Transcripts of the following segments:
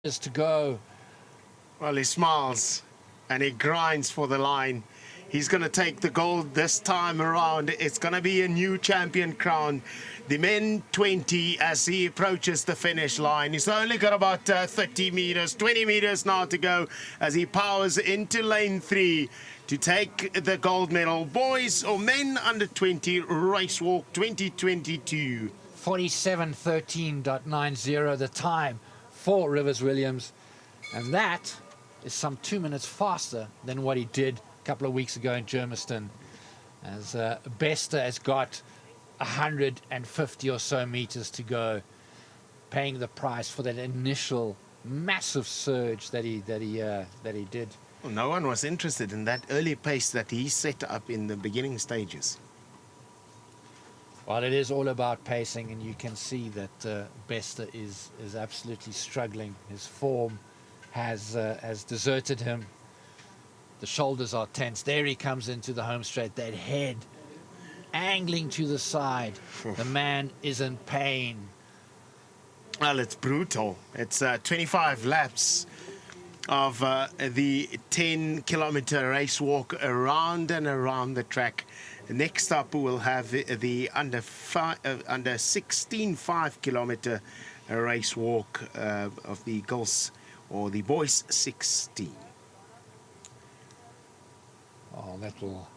is to go. Well, he smiles and he grinds for the line. He's going to take the gold this time around. It's going to be a new champion crown. The men 20 as he approaches the finish line. He's only got about 30 meters, 20 meters now to go as he powers into lane 3 to take the gold medal. Boys or men under 20 race walk 2022. 47:13.90 the time for Rivers Williams, and that is some 2 minutes faster than what he did a couple of weeks ago in Germiston, as Bester has got 150 or so meters to go, paying the price for that initial massive surge that he did. Well, no one was interested in that early pace that he set up in the beginning stages. Well, it is all about pacing, and you can see that Bester is absolutely struggling. His form has deserted him. The shoulders are tense. There he comes into the home straight. That head angling to the side. The man is in pain. Well, it's brutal. It's 25 laps of the 10-kilometer race walk around and around the track. Next up, we'll have the under 16 5-kilometer race walk of the girls or the boys 16. Oh, that will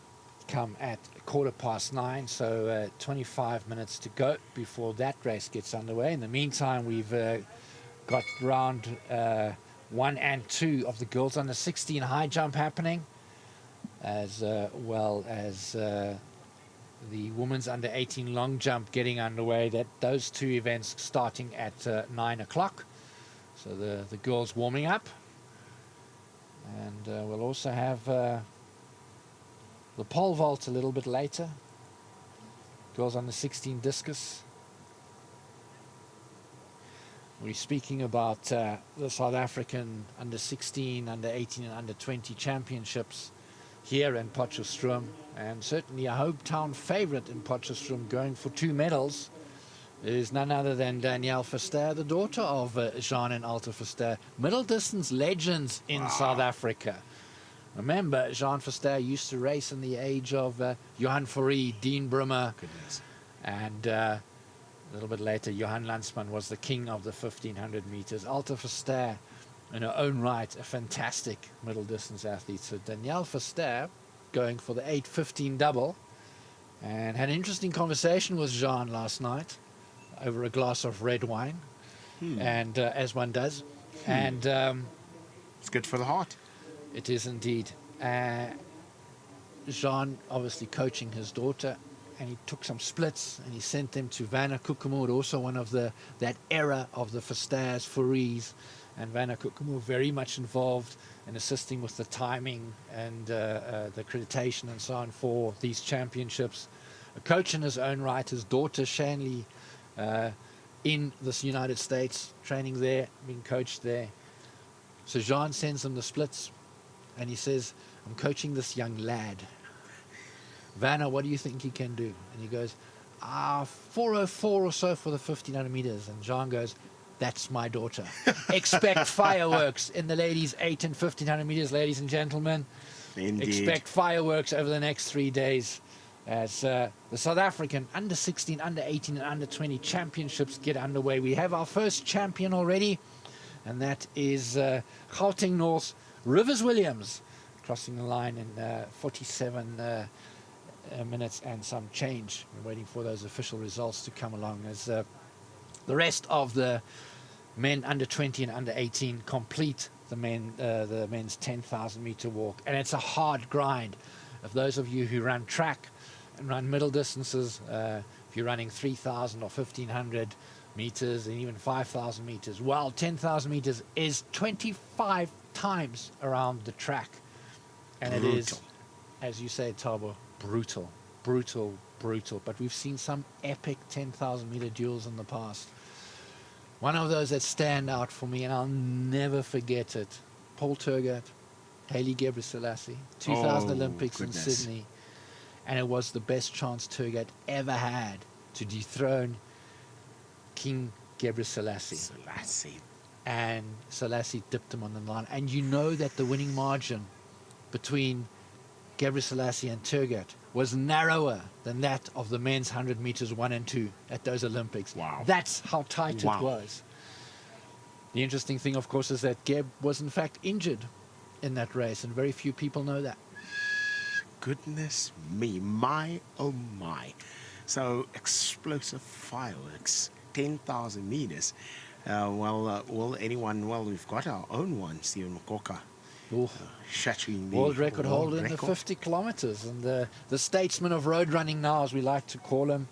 come at 9:15, so 25 minutes to go before that race gets underway. In the meantime, we've got round 1 and 2 of the girls under 16 high jump happening, as well as the women's under 18 long jump getting underway. Those two events starting at 9 o'clock. So the girls warming up, and we'll also have the pole vault a little bit later. Girls under 16 discus. We're speaking about the South African under 16, under 18 and under 20 championships here in Potchefstroom, and certainly a hometown favorite in Potchefstroom, going for 2 medals, is none other than Danielle Verster, the daughter of Jean and Alta Verster, middle distance legends in South Africa. Remember, Jean Verster used to race in the age of Johan Fourie, Dean Brummer, and a little bit later Johan Landsman was the king of the 1500 meters. Alta Verster, in her own right, a fantastic middle distance athlete. So Danielle Verster going for the 8:15 double, and had an interesting conversation with Jean last night over a glass of red wine, and as one does, and it's good for the heart. It is indeed. Jean obviously coaching his daughter, and he took some splits and he sent them to Vanna Kukumur, also one of that era of the Versters, Fouries, and Vanna Kukumur very much involved in assisting with the timing and the accreditation and so on for these championships. A coach in his own right, his daughter Shanley in the United States, training there, being coached there. So Jean sends him the splits, and he says, I'm coaching this young lad. Vanna, what do you think he can do? And he goes, 4:04 or so for the 1500 meters. And Jean goes, that's my daughter. Expect fireworks in the ladies 8 and 1500 meters, ladies and gentlemen. Indeed. Expect fireworks over the next 3 days as the South African under 16, under 18 and under 20 championships get underway. We have our first champion already, and that is Gauteng North, Rivers Williams, crossing the line in 47 minutes and some change. We're waiting for those official results to come along as the rest of the men under 20 and under 18 complete the men's 10,000 meter walk. And it's a hard grind. If those of you who run track and run middle distances, if you're running 3,000 or 1,500 meters and even 5,000 meters, well, 10,000 meters is 25 times around the track. And brutal. It is, as you say, Thabo, brutal. But we've seen some epic 10,000 meter duels in the past. One of those that stand out for me, and I'll never forget it, Paul Turgott, Haile Gebrselassie, 2000 Olympics in Sydney. And it was the best chance Turgott ever had to dethrone King Gebrselassie. and Selassie dipped him on the line. And you know that the winning margin between Gebre Selassie and Turgat was narrower than that of the men's 100 meters 1 and 2 at those Olympics. Wow. That's how tight Wow. it was. The interesting thing, of course, is that Geb was in fact injured in that race, and very few people know that. Goodness me, my oh my. So explosive fireworks, 10,000 meters. Will anyone, we've got our own one, Stephen Makoka, Ooh. shattering the World record world holder in the record. 50 kilometers, and the statesman of road running now, as we like to call him,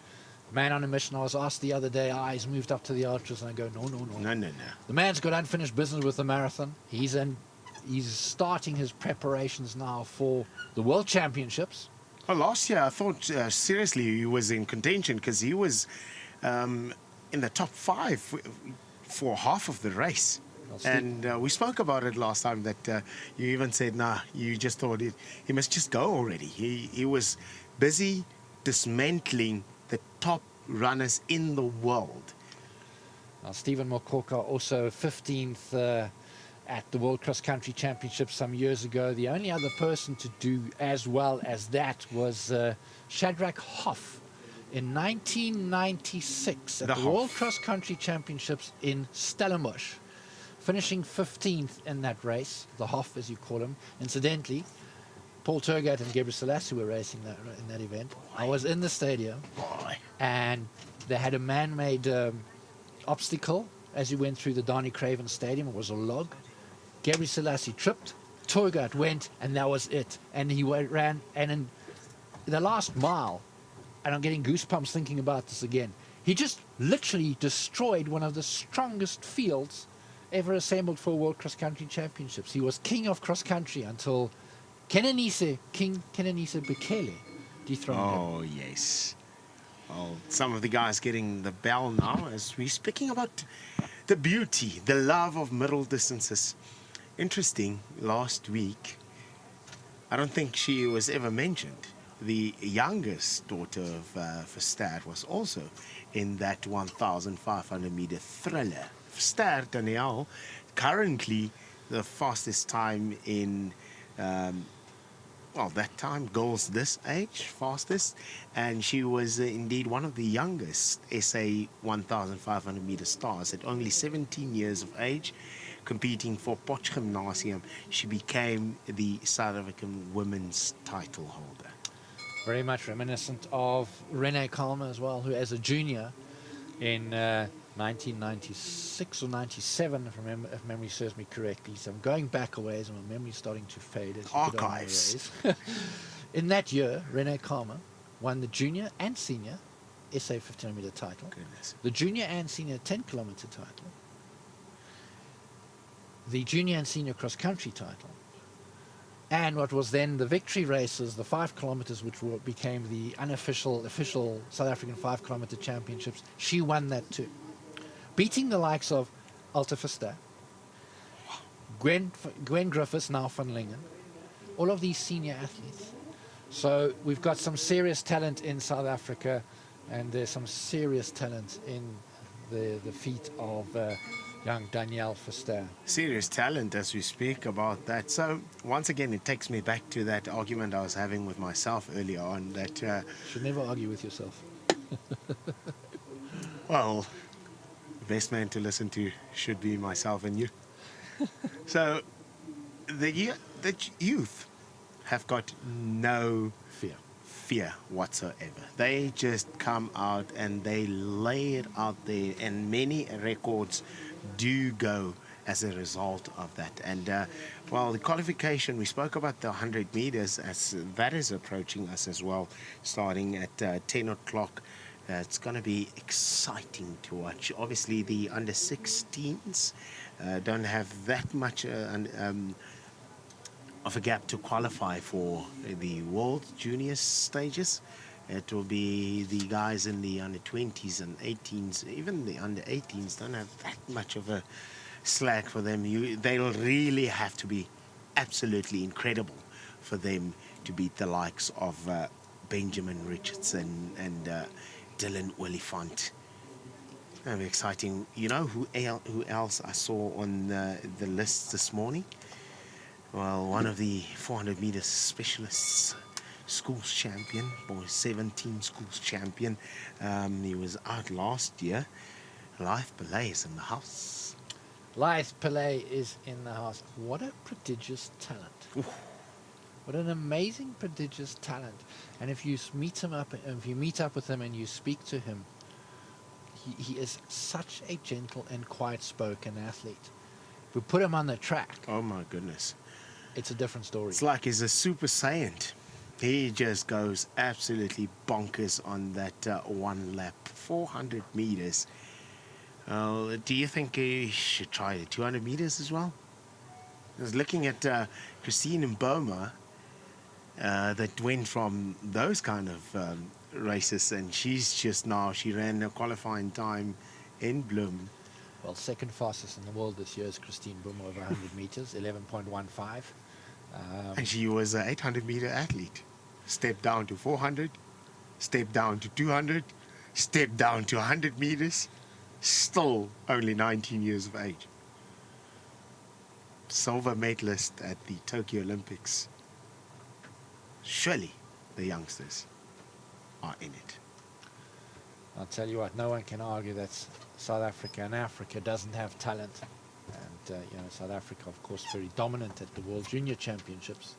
man on a mission. I was asked the other day, he's moved up to the ultras, and I go, no. No. The man's got unfinished business with the marathon. He's starting his preparations now for the World Championships. Well, last year I thought seriously he was in contention because he was in the top 5 for half of the race. And we spoke about it last time that you even said, you just thought he must just go already. He was busy dismantling the top runners in the world. Now, Stephen Mokoka, also 15th at the World Cross Country Championship some years ago. The only other person to do as well as that was Shadrach Hoff in 1996 at the World Cross Country Championships in Stellenbosch, finishing 15th in that race, the Hoff as you call him. Incidentally, Paul Turgat and Gebre Selassie were racing in that event. I was in the stadium, and they had a man-made obstacle as you went through the Donny Craven Stadium. It was a log. Gebre Selassie tripped, Turgat went, and that was it. And he ran, and in the last mile, and I'm getting goosebumps thinking about this again, he just literally destroyed one of the strongest fields ever assembled for World Cross Country Championships. He was king of cross country until King Kenenisa Bekele dethroned him. Oh, yes. Well, some of the guys getting the bell now as we're speaking about the beauty, the love of middle distances. Interesting, last week, I don't think she was ever mentioned. The youngest daughter of Verster was also in that 1,500 meter thriller. Verster, Danielle, currently the fastest time in that time, girls this age, fastest, and she was indeed one of the youngest SA 1,500 meter stars at only 17 years of age, competing for Potch Gymnasium. She became the South African women's title holder. Very much reminiscent of Renee Kalmer as well, who as a junior in 1996 or 97, if memory serves me correctly. So I'm going back a ways and my memory's starting to fade. As Archives. In that year, Renee Kalmer won the junior and senior SA 1500 meter title, Goodness. the junior and senior 10 kilometer title, the junior and senior cross country title, and what was then the victory races, the 5 kilometers, which became the official South African 5 kilometer championships. She won that too, beating the likes of Alta Verster, Gwen Griffiths, now van Lingen, all of these senior athletes. So we've got some serious talent in South Africa, and there's some serious talent in the feet of young Danielle Verster. Serious talent as we speak about that. So once again, it takes me back to that argument I was having with myself earlier on that Should never argue with yourself. well, the best man to listen to should be myself and you. So the youth have got no fear whatsoever. They just come out and they lay it out there, and many records do go as a result of that. And the qualification, we spoke about the 100 meters, as that is approaching us as well, starting at 10 o'clock. It's going to be exciting to watch. Obviously, the under 16s don't have that much of a gap to qualify for the World Junior stages. It will be the guys in the under 20s and 18s, even the under 18s don't have that much of a slack for them. They'll really have to be absolutely incredible for them to beat the likes of Benjamin Richardson and Dylan Oliphant. Very exciting. You know who else I saw on the list this morning? Well, one of the 400 meters specialists, schools champion, or 17 schools champion. He was out last year. Life Belay is in the house. Life Pillay is in the house. What a prodigious talent. Oof. What an amazing, prodigious talent. And if you meet up with him and you speak to him, he is such a gentle and quiet-spoken athlete. If we put him on the track, Oh my goodness. it's a different story. It's like he's a super saiyan. He just goes absolutely bonkers on that one lap, 400 meters. Do you think he should try the 200 meters as well? I was looking at Christine Mboma that went from those kind of races, and she ran a qualifying time in Bloom. Well, second fastest in the world this year is Christine Boomer over 100 meters, 11.15. And she was an 800 meter athlete. Stepped down to 400, stepped down to 200, stepped down to 100 meters, still only 19 years of age. Silver medalist at the Tokyo Olympics. Surely the youngsters are in it. I'll tell you what, no one can argue that South Africa and Africa doesn't have talent. And, South Africa, of course, very dominant at the World Junior Championships.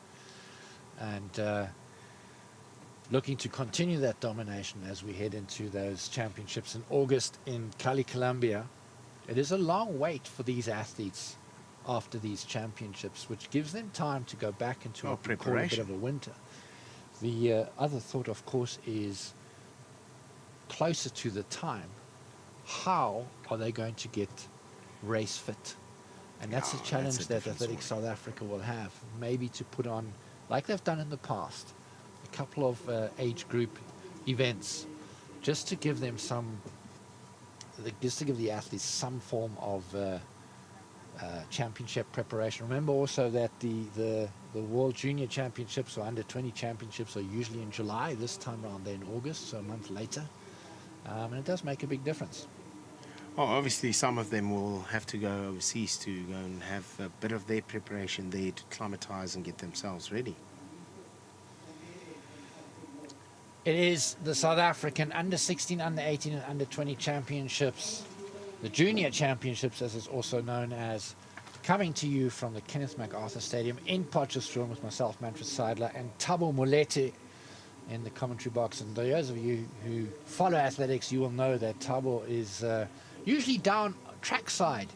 And looking to continue that domination as we head into those championships in August in Cali, Colombia. It is a long wait for these athletes after these championships, which gives them time to go back into what we call a bit of a winter. The other thought, of course, is closer to the time, how are they going to get race fit? And that's a challenge that Athletics South Africa will have, maybe to put on, like they've done in the past, a couple of age group events, just to give them just to give the athletes some form of championship preparation. Remember also that the World Junior Championships or Under 20 Championships are usually in July. This time around they're in August, so a month later. And it does make a big difference. Oh, obviously some of them will have to go overseas to go and have a bit of their preparation there to acclimatize and get themselves ready. It is the South African Under 16, Under 18 and Under 20 Championships, the Junior Championships as it's also known as, coming to you from the Kenneth MacArthur Stadium in Potchefstroom with myself, Manfred Seidler, and Thabo Molete in the commentary box. And those of you who follow athletics, you will know that Thabo is usually down trackside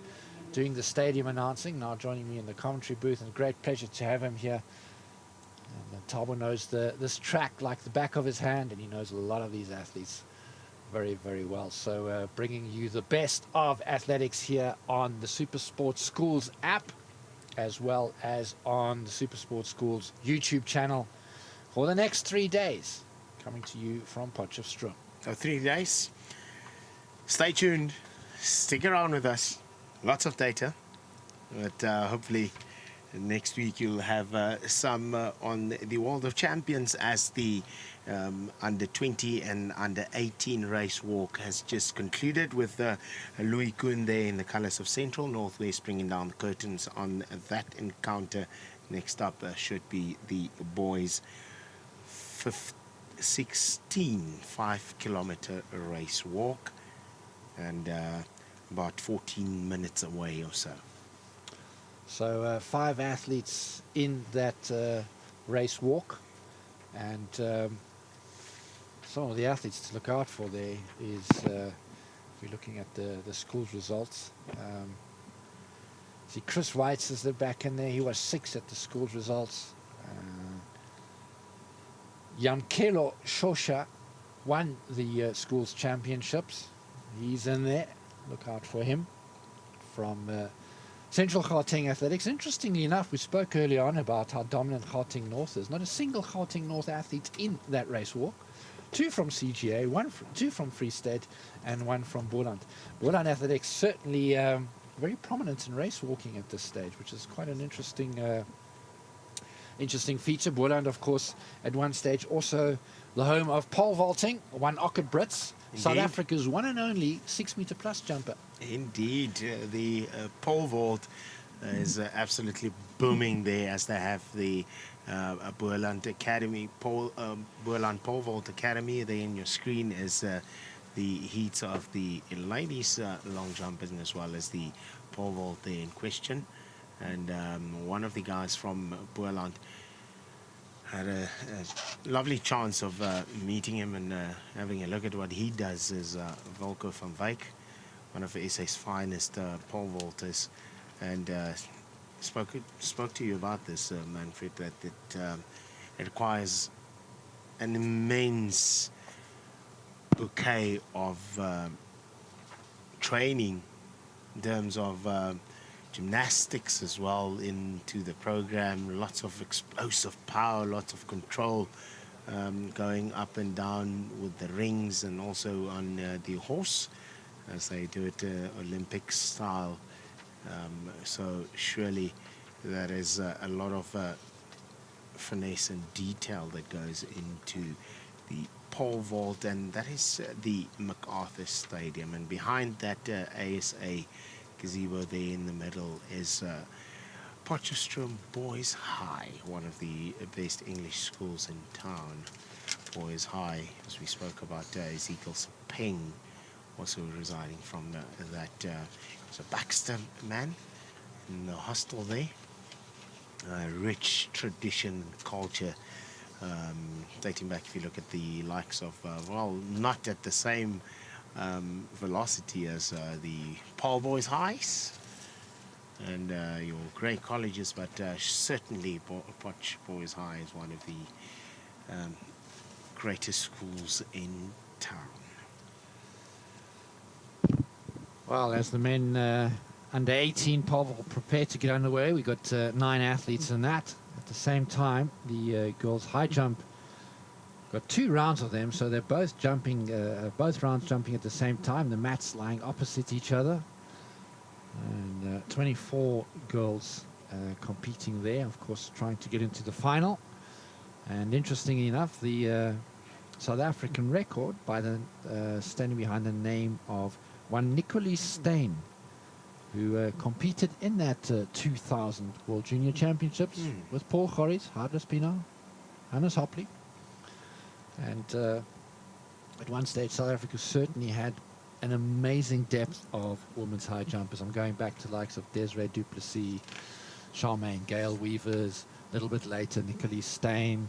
doing the stadium announcing, now joining me in the commentary booth, and a great pleasure to have him here. And Thabo knows this track like the back of his hand, and he knows a lot of these athletes very, very well. So bringing you the best of athletics here on the SuperSport Schools app, as well as on the SuperSport Schools YouTube channel for the next 3 days, coming to you from Potchefstroom. So 3 days. Stay tuned. Stick around with us. Lots of data. But hopefully next week you'll have some on the World of Champions, as the Under 20 and Under 18 race walk has just concluded with Louis Kuhn there in the colours of Central Northwest bringing down the curtains on that encounter. Next up should be the boys' 16 5-kilometer race walk, and about 14 minutes away or so. So 5 athletes in that race walk, and some of the athletes to look out for there is, if we're looking at the school's results, see Chris Weitz is back in there. He was 6th at the school's results. Yankelo Shosha won the school's championships. He's in there. Look out for him. From Central Gauteng Athletics. Interestingly enough, we spoke earlier on about how dominant Gauteng North is. Not a single Gauteng North athlete in that race walk. 2 from CGA, 2 from Free State, and 1 from Boland. Boland Athletics certainly very prominent in race walking at this stage, which is quite an interesting feature. Boland, of course, at one stage also the home of pole vaulting, one Ockett Brits. South Indeed. Africa's one and only 6-meter plus jumper. Indeed, the pole vault is absolutely booming there, as they have the Boerland Academy, Boerland Pole Vault Academy. There in your screen is the heats of the ladies long jumping, as well as the pole vault there in question. And one of the guys from Boerland had a lovely chance of meeting him and having a look at what he does. Is Volko van Wyk, one of SA's finest pole vaulters, and spoke to you about this, Manfred, that it requires an immense bouquet of training in terms of gymnastics as well into the program. Lots of explosive power, lots of control, going up and down with the rings, and also on the horse, as they do it Olympic style. So surely there is a lot of finesse and detail that goes into the pole vault, and that is the MacArthur Stadium. And behind that ASA gazebo there in the middle is Potchefstroom Boys High, one of the best English schools in town. Boys High, as we spoke about, Ezekiel Peng also residing from that. He's a Baxter man in the hostel there. Rich tradition, culture, dating back, if you look at the likes of, well, not at the same velocity as the Paul Boys Highs and your great colleges, but certainly Potch Boys High is one of the greatest schools in town. Well, as the men under 18 pole vault prepare to get underway, we got 9 athletes in that. At the same time, the girls high jump got 2 rounds of them, so they're both jumping, both rounds jumping at the same time. The mats lying opposite each other, and 24 girls competing there, of course, trying to get into the final. And interestingly enough, the South African record, by the standing behind the name of one Nicolie Steyn, who competed in that 2000 World Junior Championships with Paul Goris, Hardus Pienaar, Hannes Hopley. And at one stage, South Africa certainly had an amazing depth of women's high jumpers. I'm going back to the likes of Desiree Duplessis, Charmaine Gail Weavers, a little bit later, Nicolie Steyn,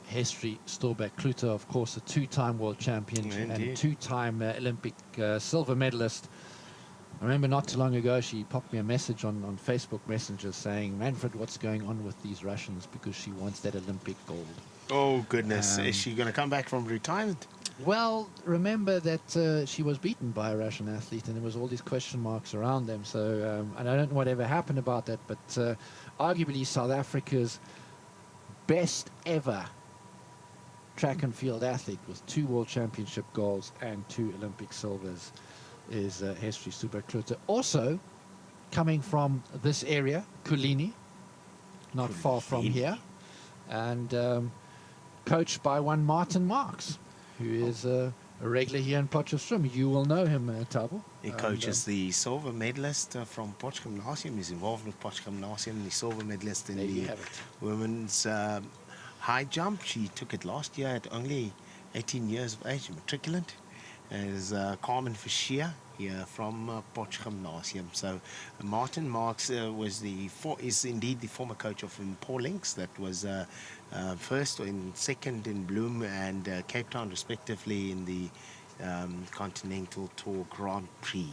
Hestry Storbeck-Klute, of course, a 2-time world champion and 2-time Olympic silver medalist. I remember not too long ago, she popped me a message on Facebook Messenger saying, "Manfred, what's going on with these Russians?" because she wants that Olympic gold. Oh, goodness. Is she going to come back from retirement? Well, remember that she was beaten by a Russian athlete, and there was all these question marks around them. So, and I don't know whatever happened about that, but arguably South Africa's best ever track and field athlete with 2 World Championship golds and 2 Olympic silvers is Hestry Storbeck-Klute. Also coming from this area, Kulini, not far from here, and coached by one Martin Marks, who is a regular here in Potchefstroom. You will know him, Thabo. He coaches the silver medalist from Potch Gymnasium. He's involved with Potch Gymnasium, the silver medalist in the women's high jump. She took it last year at only 18 years of age, matriculant. Is Carmen Fischer here from Potch Gymnasium. So Martin Marks is indeed the former coach of Paul Links, that was first and second in Bloem and Cape Town respectively in the Continental Tour Grand Prix.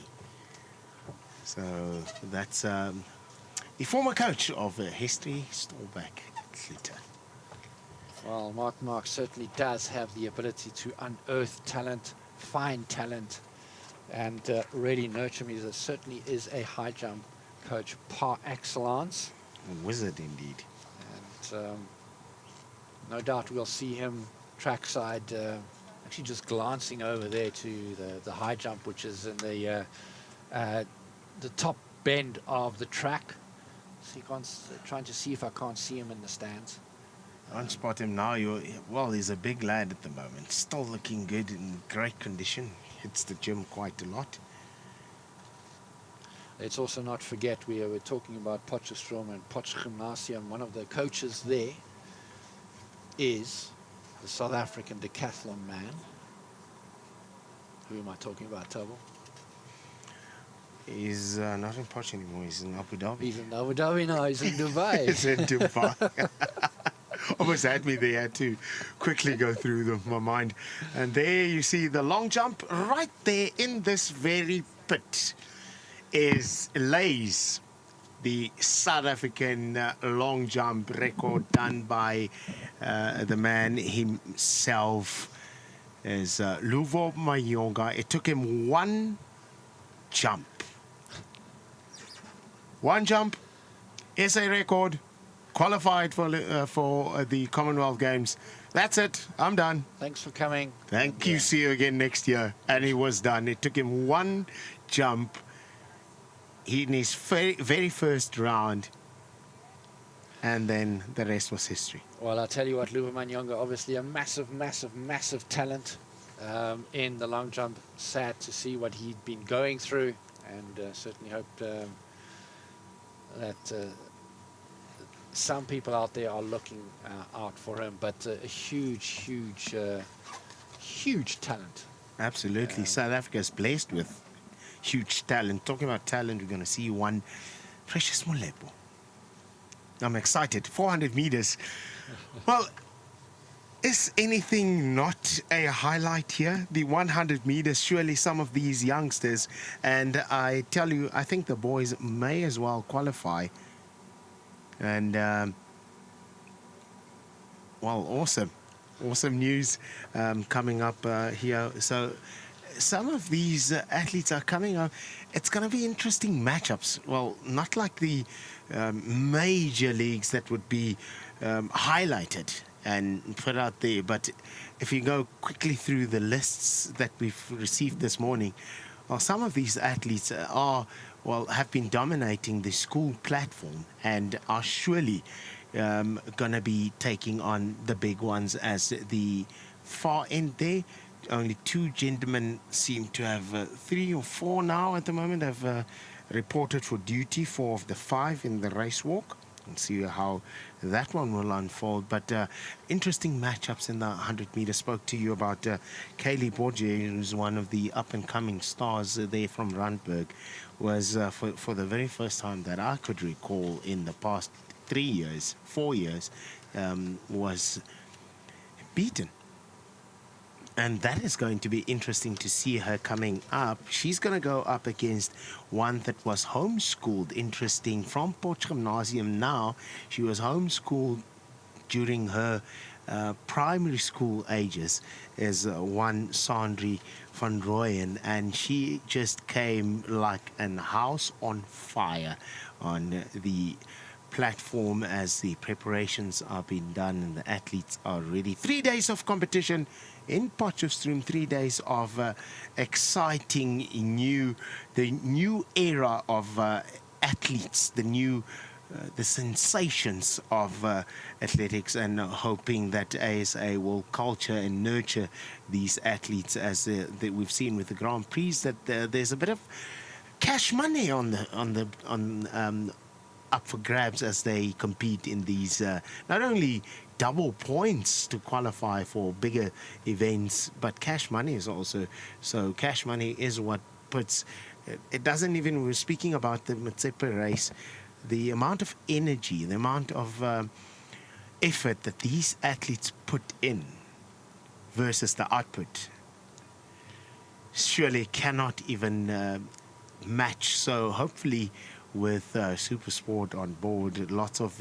So that's the former coach of Hestry Storbeck-Klute. Well, Martin Marks certainly does have the ability to unearth talent, find talent, and really nurture me. There certainly is a high jump coach par excellence. A wizard indeed. And no doubt we'll see him trackside, actually just glancing over there to the high jump, which is in the top bend of the track. So trying to see if I can't see him in the stands. Can't spot him now. Well, he's a big lad at the moment. Still looking good, in great condition. Hits the gym quite a lot. Let's also not forget, we were talking about Potchefstroom and Potchefstroom. One of the coaches there is the South African decathlon man. Who am I talking about, Tabo? He's not in Potch anymore. He's in Abu Dhabi. He's in Abu Dhabi now. He's in Dubai. He's in Dubai. Almost had me there. I had to quickly go through my mind. And there you see the long jump. Right there in this very pit lays the South African long jump record done by the man himself, is Luvo Mayonga. It took him one jump. One jump, SA record, qualified for the Commonwealth Games. That's it. I'm done. Thanks for coming. Thank you. See you again next year. And he was done. It took him one jump in his very first round. And then the rest was history. Well, I'll tell you what, Luva Manyonga, obviously a massive, massive, massive talent in the long jump. Sad to see what he'd been going through, and certainly hoped that some people out there are looking out for him. But a huge, huge, huge talent. Absolutely. South Africa is blessed with huge talent. Talking about talent, we're going to see one, Precious Molepo. I'm excited. 400 meters. Well, is anything not a highlight here? The 100 meters, surely some of these youngsters, and I tell you, I think the boys may as well qualify. And, well, awesome. Awesome news coming up here. So some of these athletes are coming up. It's going to be interesting matchups. Well, not like the major leagues that would be highlighted and put out there. But if you go quickly through the lists that we've received this morning, well, some of these athletes have been dominating the school platform and are surely going to be taking on the big ones as the far end there. Only two gentlemen seem to have, 3 or 4 now at the moment, have reported for duty, 4 of the 5 in the race walk. We'll see how that one will unfold. But interesting matchups in the 100 meters. Spoke to you about Kayla Borge, who's one of the up-and-coming stars there from Randburg. Was for the very first time that I could recall in the past 4 years, was beaten. And that is going to be interesting to see her coming up. She's going to go up against one that was homeschooled. Interesting, from Potchefstroom now. She was homeschooled during her primary school ages, is one Sandri van Rooyen, and she just came like a house on fire on the platform as the preparations are being done and the athletes are ready. 3 days of competition in Potchefstroom, 3 days of exciting the new era of athletes, the sensations of athletics, and hoping that ASA will culture and nurture these athletes, as we've seen with the Grand Prix, that there's a bit of cash money up for grabs as they compete in these not only double points to qualify for bigger events, but cash money is also. So cash money is what puts it. Doesn't even, we're speaking about the Motsepe race, the amount of energy, the amount of effort that these athletes put in versus the output surely cannot even match. So hopefully, with SuperSport on board, lots of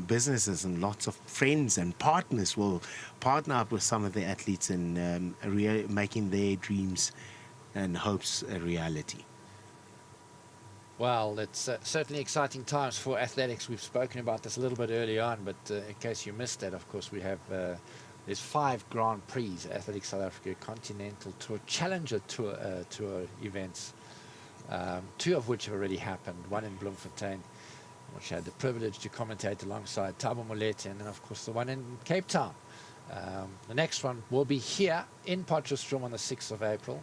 businesses and lots of friends and partners will partner up with some of the athletes in making their dreams and hopes a reality. Well, it's certainly exciting times for athletics. We've spoken about this a little bit early on, but in case you missed that, of course, we have there's 5 Grand Prix, Athletics South Africa Continental Tour, Challenger Tour events. 2 of which have already happened, one in Bloemfontein which I had the privilege to commentate alongside Thabo Molete, and then of course the one in Cape Town. The next one will be here in Potchefstroom on the 6th of April.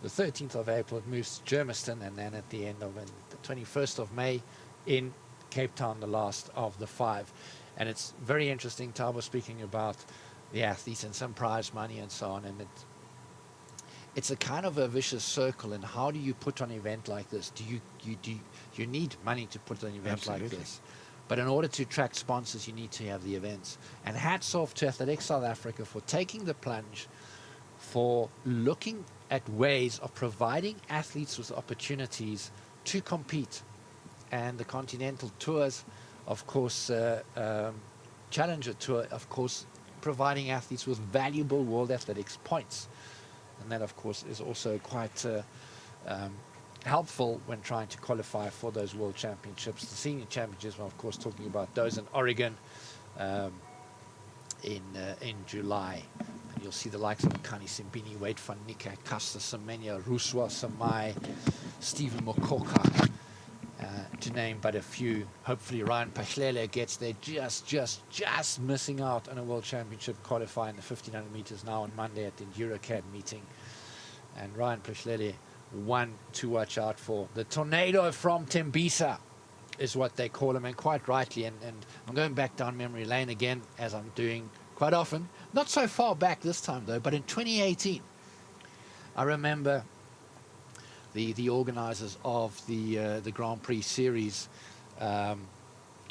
The 13th of April it moves to Germiston, and then at the end of the 21st of May in Cape Town, the last of the 5. And it's very interesting, Thabo speaking about the athletes and some prize money and so on, and it's a kind of a vicious circle. And how do you put on an event like this? You need money to put on an event Absolutely. like this, but in order to attract sponsors you need to have the events. And hats off to Athletics South Africa for taking the plunge, for looking at ways of providing athletes with opportunities to compete. And the continental tours, of course, Challenger Tour, of course, providing athletes with valuable World Athletics points. And that, of course, is also quite helpful when trying to qualify for those World Championships. The Senior Championships, well, of course, talking about those in Oregon in July. And you'll see the likes of Kani Simbini, Wade van Niekerk, Kasta Semenya, Ruswa Samai, Stephen Mokoka, to name but a few. Hopefully Ryan Pachlele gets there, just missing out on a World Championship qualifying the 1500 meters now on Monday at the EuroCAD meeting. And Ryan Pachlele, one to watch out for. The tornado from Tembisa is what they call him, and quite rightly. And I'm going back down memory lane again, as I'm doing quite often. Not so far back this time though, but in 2018, I remember the organizers of the Grand Prix series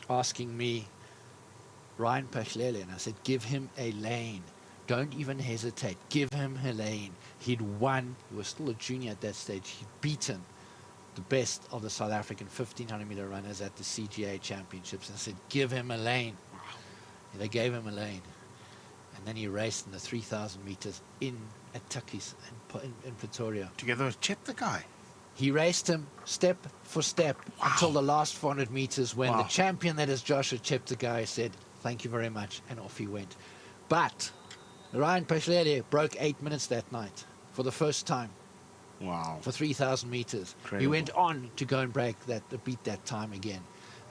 asking me, Ryan Pachlele, and I said, give him a lane. Don't even hesitate. Give him a lane. He'd won. He was still a junior at that stage. He'd beaten the best of the South African 1500 meter runners at the CGA championships, and I said, give him a lane. And they gave him a lane. And then he raced in the 3000 meters at Tukkies in Pretoria. Together with Chip, the guy. He raced him step for step until the last 400 meters, when the champion, that is Joshua Cheptegei, said, thank you very much, and off he went. But Ryan Pachlele broke 8 minutes that night for the first time. Wow. For 3,000 meters. Incredible. He went on to go and beat that time again.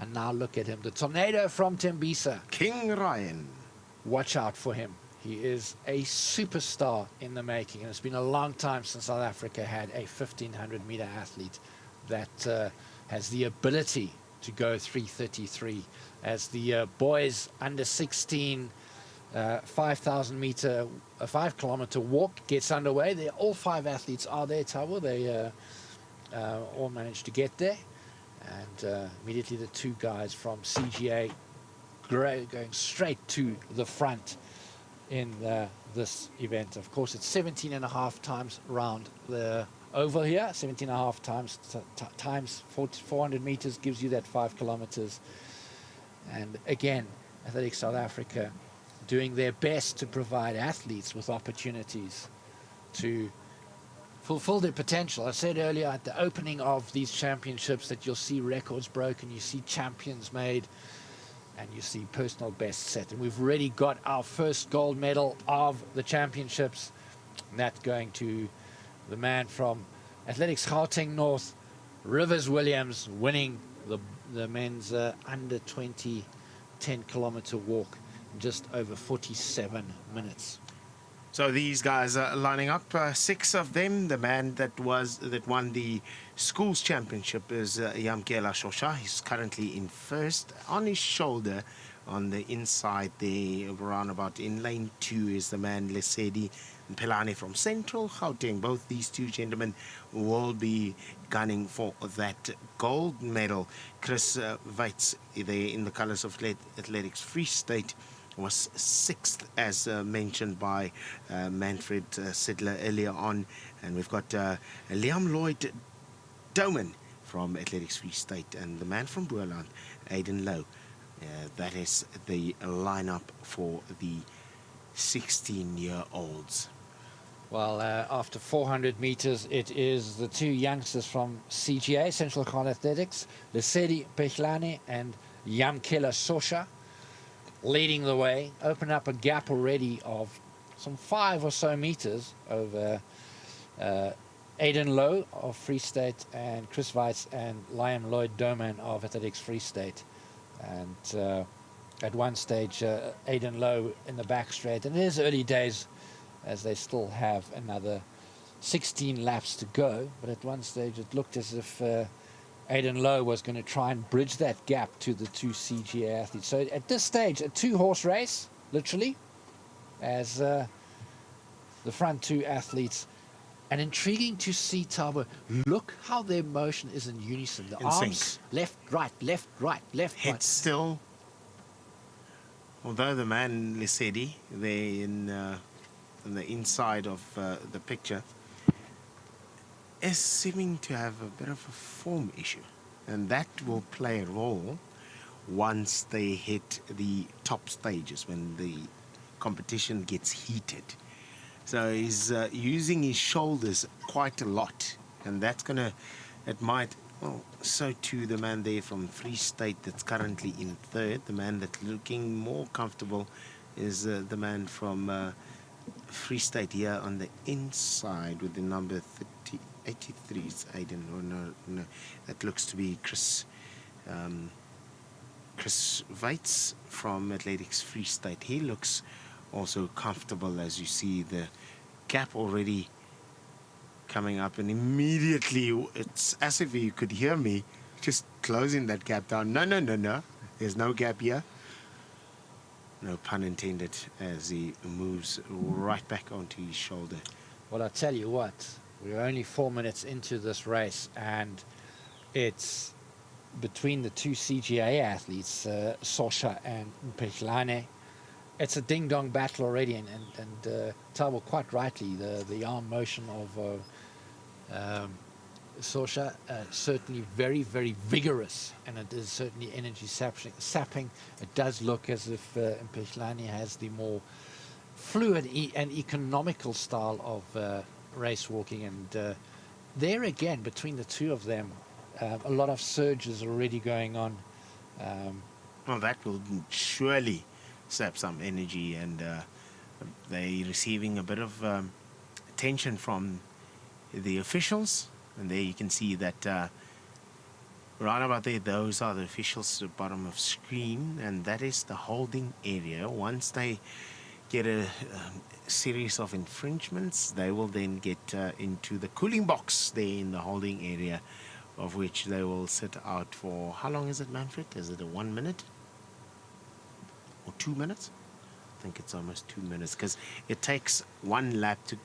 And now look at him. The tornado from Tembisa. King Ryan. Watch out for him. He is a superstar in the making, and it's been a long time since South Africa had a 1500 meter athlete that has the ability to go 3:33. As the boys under 16 5,000 meter 5 kilometer walk gets underway, all 5 athletes are there, Thabo. They all managed to get there, and immediately the 2 guys from CGA going straight to the front in this event. Of course, it's 17.5 times round the oval here. 17.5 times 400 meters gives you that 5 kilometers. And again, Athletics South Africa doing their best to provide athletes with opportunities to fulfill their potential. I said earlier at the opening of these championships that you'll see records broken, you see champions made, and you see personal best set. And we've already got our first gold medal of the championships, and that's going to the man from Athletics Gauteng North, Rivers Williams, winning the men's under 20 10-kilometer walk in just over 47 minutes. So these guys are lining up, 6 of them. The man that won the schools championship is Kayla Lacranzi. He's currently in first. On his shoulder, on the inside there, around about in lane 2, is the man Lesedi Mpelane from Central Gauteng. Both these 2 gentlemen will be gunning for that gold medal. Chris Weitz, there in the colours of Athletics Free State, was 6th, as mentioned by Manfred Sidler earlier on. And we've got Liam Lloyd Doman from Athletics Free State, and the man from Boerland, Aidan Lowe. That is the lineup for the 16-year-olds. Well, after 400 meters, it is the 2 youngsters from CGA, Central Gauteng Athletics, Lesedi Mpelane and Kayla Lacranzi, leading the way, open up a gap already of some 5 or so meters over Aidan Lowe of Free State and Chris Weitz and Liam Lloyd Doman of Athletics Free State. And at one stage, Aidan Lowe in the back straight, and it is early days as they still have another 16 laps to go, but at one stage it looked as if Aidan Lowe was going to try and bridge that gap to the two CGA athletes. So at this stage, a two-horse race, literally, as the front two athletes. And intriguing to see, Tabo, look how their motion is in unison. The In arms, sync. left, right, left, right, left, Head right. still. Although the man Lesedi, there in the inside of the picture, is seeming to have a bit of a form issue, and that will play a role once they hit the top stages, when the competition gets heated. So he's using his shoulders quite a lot, and that's gonna, it might, well, so too the man there from Free State that's currently in third. The man that's looking more comfortable is the man from Free State here on the inside with the number 83. It's Aiden. Oh, no, that looks to be Chris Weitz from Athletics Free State. He looks also comfortable, as you see the gap already coming up, and immediately it's as if you could hear me just closing that gap down. No, there's no gap here, no pun intended, as he moves right back onto his shoulder. Well, I tell you what, we're only 4 minutes into this race, and it's between the two CGA athletes, Sosha and Mpehlane. It's a ding-dong battle already, and Tabo, quite rightly, the arm motion of Sosha, certainly very, very vigorous, and it is certainly energy sapping. It does look as if Mpehlane has the more fluid and economical style of race walking, and there again, between the two of them, a lot of surges already going on. Well, that will surely sap some energy, and they're receiving a bit of attention from the officials, and there you can see that right about there, those are the officials at the bottom of screen, and that is the holding area. Once they get a series of infringements, they will then get into the cooling box there in the holding area, of which they will sit out for, how long is it, Manfred? Is it a 1 minute? Or 2 minutes? I think it's almost 2 minutes, because it takes one lap to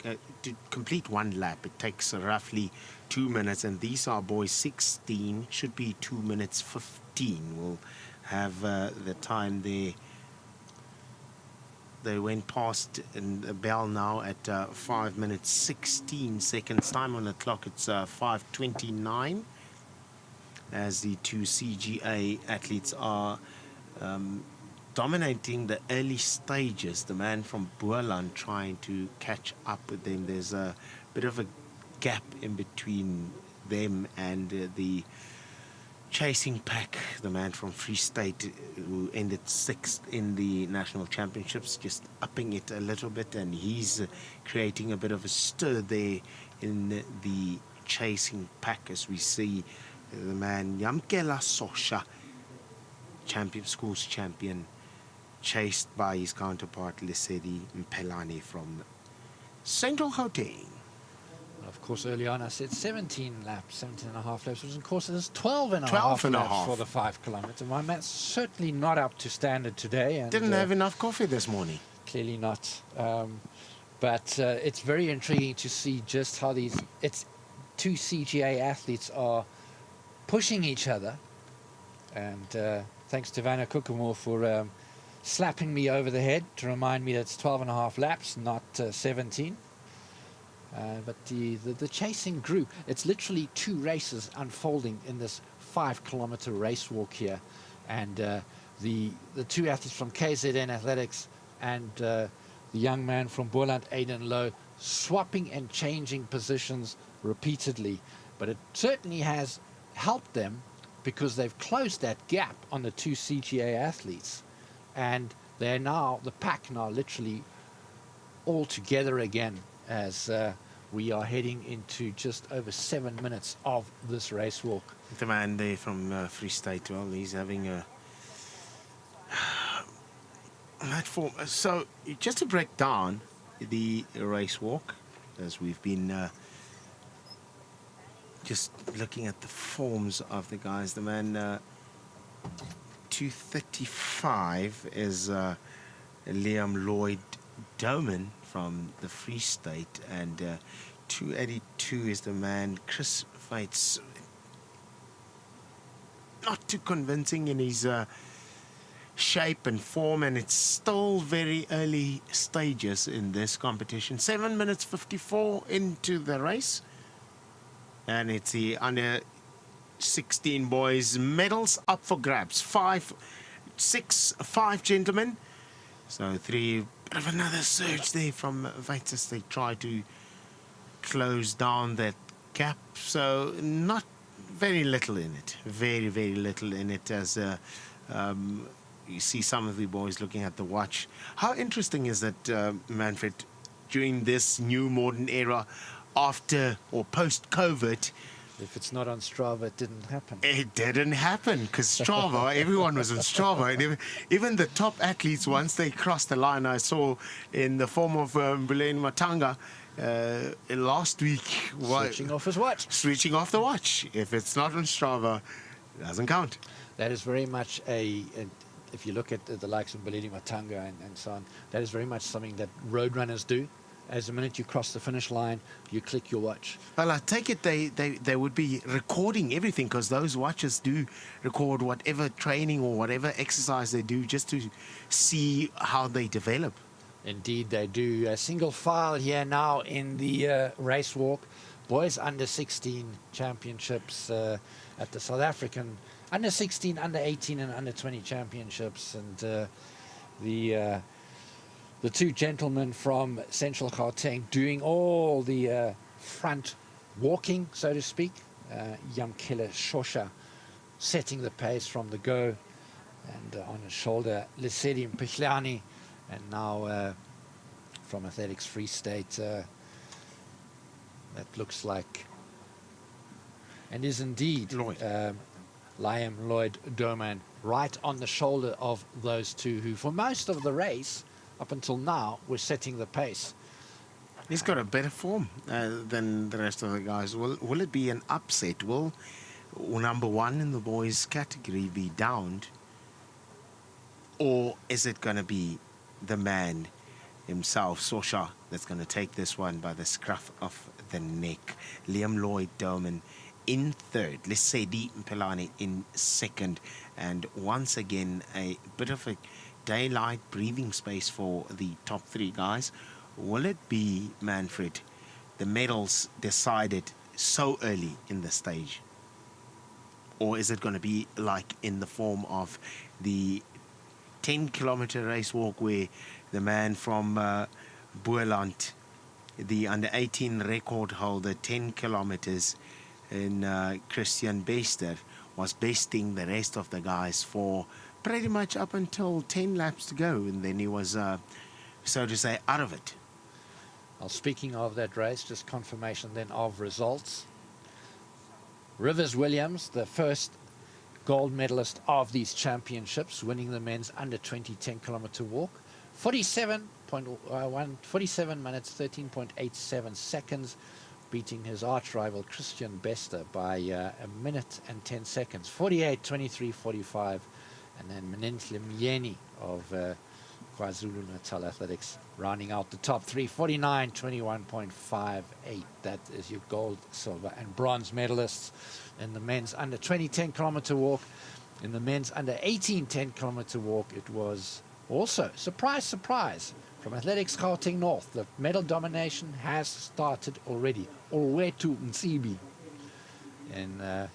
complete one lap. It takes roughly 2 minutes, and these are boys 16, should be 2 minutes 15. We'll have the time there. They went past the bell now at 5 minutes 16 seconds. Time on the clock, it's 5:29, as the two CGA athletes are dominating the early stages. The man from Boerland trying to catch up with them. There's a bit of a gap in between them and the chasing pack. The man from Free State, who ended 6th in the national championships, just upping it a little bit, and he's creating a bit of a stir there in the chasing pack, as we see the man Yamkela Sosha, schools champion, chased by his counterpart Lesedi Mpelane from Central Gauteng. Of course, early on I said 17 and a half laps, which of course it is 12 and a 12 half and a laps half. for the 5 kilometer. My math's certainly not up to standard today. And, Didn't have enough coffee this morning. Clearly not. But it's very intriguing to see just how it's two CGA athletes are pushing each other. And thanks to Vanna Kukumor for slapping me over the head to remind me that it's 12 and a half laps, not 17. But the chasing group, it's literally two races unfolding in this 5 kilometer race walk here. And the two athletes from KZN Athletics and the young man from Boerland, Aidan Lowe, swapping and changing positions repeatedly. But it certainly has helped them, because they've closed that gap on the two CGA athletes. And they're now, the pack now literally all together again, as we are heading into just over 7 minutes of this race walk. The man there from Free State, well, he's having a that form. So just to break down the race walk, as we've been just looking at the forms of the guys. The man 235 is Liam Lloyd Doman from the Free State, and 282 is the man Chris Fates. Not too convincing in his shape and form, and it's still very early stages in this competition. 7 minutes 54 into the race, and it's the under 16 boys. Medals up for grabs. 5 gentlemen. So 3. Bit of another surge there from Vitus. They try to close down that gap. So not very little in it. Very, very little in it, as you see some of the boys looking at the watch. How interesting is that, Manfred, during this new modern era, after or post-COVID, If it's not on Strava, it didn't happen. it didn't happen, because Strava, everyone was on Strava. And even the top athletes, once they crossed the line, I saw in the form of Mbuleni Matanga last week, Switching off his watch. switching off the watch. If it's not on Strava, it doesn't count. That is very much if you look at the likes of Mbuleni Matanga and so on, that is very much something that road runners do. As the minute you cross the finish line, you click your watch. Well, I take it they would be recording everything, because those watches do record whatever training or whatever exercise they do, just to see how they develop. Indeed, they do. A single file here now in the race walk. Boys under 16 championships at the South African under 16, under 18, and under 20 championships, and the two gentlemen from Central Gauteng doing all the front walking, so to speak. Yamkele Shosha setting the pace from the go, and on his shoulder Lesedi Mpihlani, and now from Athletics Free State, that looks like, and is indeed Liam Lloyd Doman, right on the shoulder of those two, who for most of the race up until now were setting the pace. He's got a better form than the rest of the guys. Will it be an upset? Will number one in the boys category be downed? Or is it going to be the man himself, Sosha, that's going to take this one by the scruff of the neck? Liam Lloyd Doman in third, Lesedi Mpilani in second, and once again a bit of a daylight breathing space for the top three guys. Will it be, Manfred, the medals decided so early in the stage? Or is it going to be like in the form of the 10-kilometer race walk, where the man from Boeland, the under-18 record holder, 10 kilometers, in Christian Bester, was besting the rest of the guys for pretty much up until 10 laps to go, and then he was, so to say, out of it. Well, speaking of that race, just confirmation then of results. Rivers Williams, the first gold medalist of these championships, winning the men's under 20 10-kilometer walk, 47 minutes 13.87 seconds, beating his arch rival Christian Bester by a minute and 10 seconds, 48:23:45. And then Menenhle Myeni of KwaZulu-Natal Athletics rounding out the top three, 49:21.58. That is your gold, silver, and bronze medalists in the men's under 20 10-kilometer walk. In the men's under 18 10-kilometer walk, it was also, surprise, surprise, from Athletics Gauteng North. The medal domination has started already. Olwetu Ntsibi in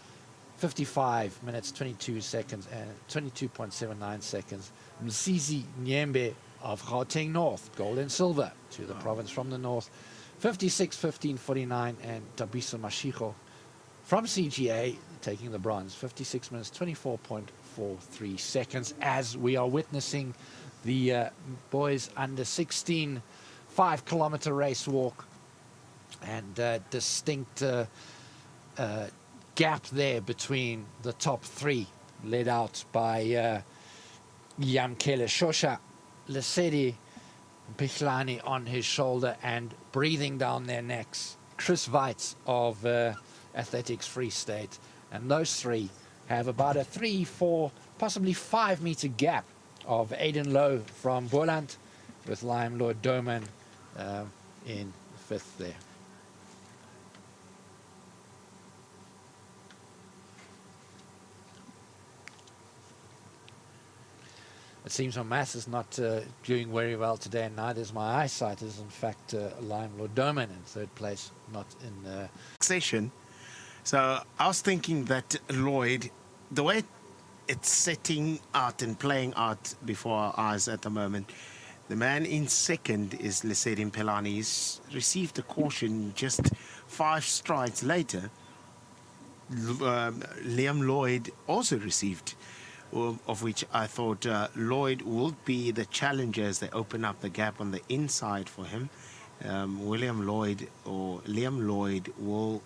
55 minutes 22 seconds and 22.79 seconds. Msizi Nyembe of Gauteng North, gold and silver to the province from the north, 56:15:49, and Tabiso Mashiko from CGA taking the bronze, 56 minutes 24.43 seconds, as we are witnessing the boys under 16 5-kilometer race walk and distinct gap there between the top three, led out by Kayla Shosha, Lesedi Pichlani on his shoulder, and breathing down their necks, Chris Weitz of Athletics Free State. And those three have about a 3, 4, possibly 5 meter gap of Aiden Lowe from Boland, with Liam Lord Doman in fifth there. It seems my maths is not doing very well today, and neither is my eyesight. Is in fact Liam Lord Doman in third place, not in session. So I was thinking that Lloyd, the way it's setting out and playing out before our eyes at the moment, the man in second is Lesedi Pelani. He's received a caution just 5 strides later. Liam Lloyd also received, of which I thought Lloyd would be the challenger as they open up the gap on the inside for him. Liam Lloyd will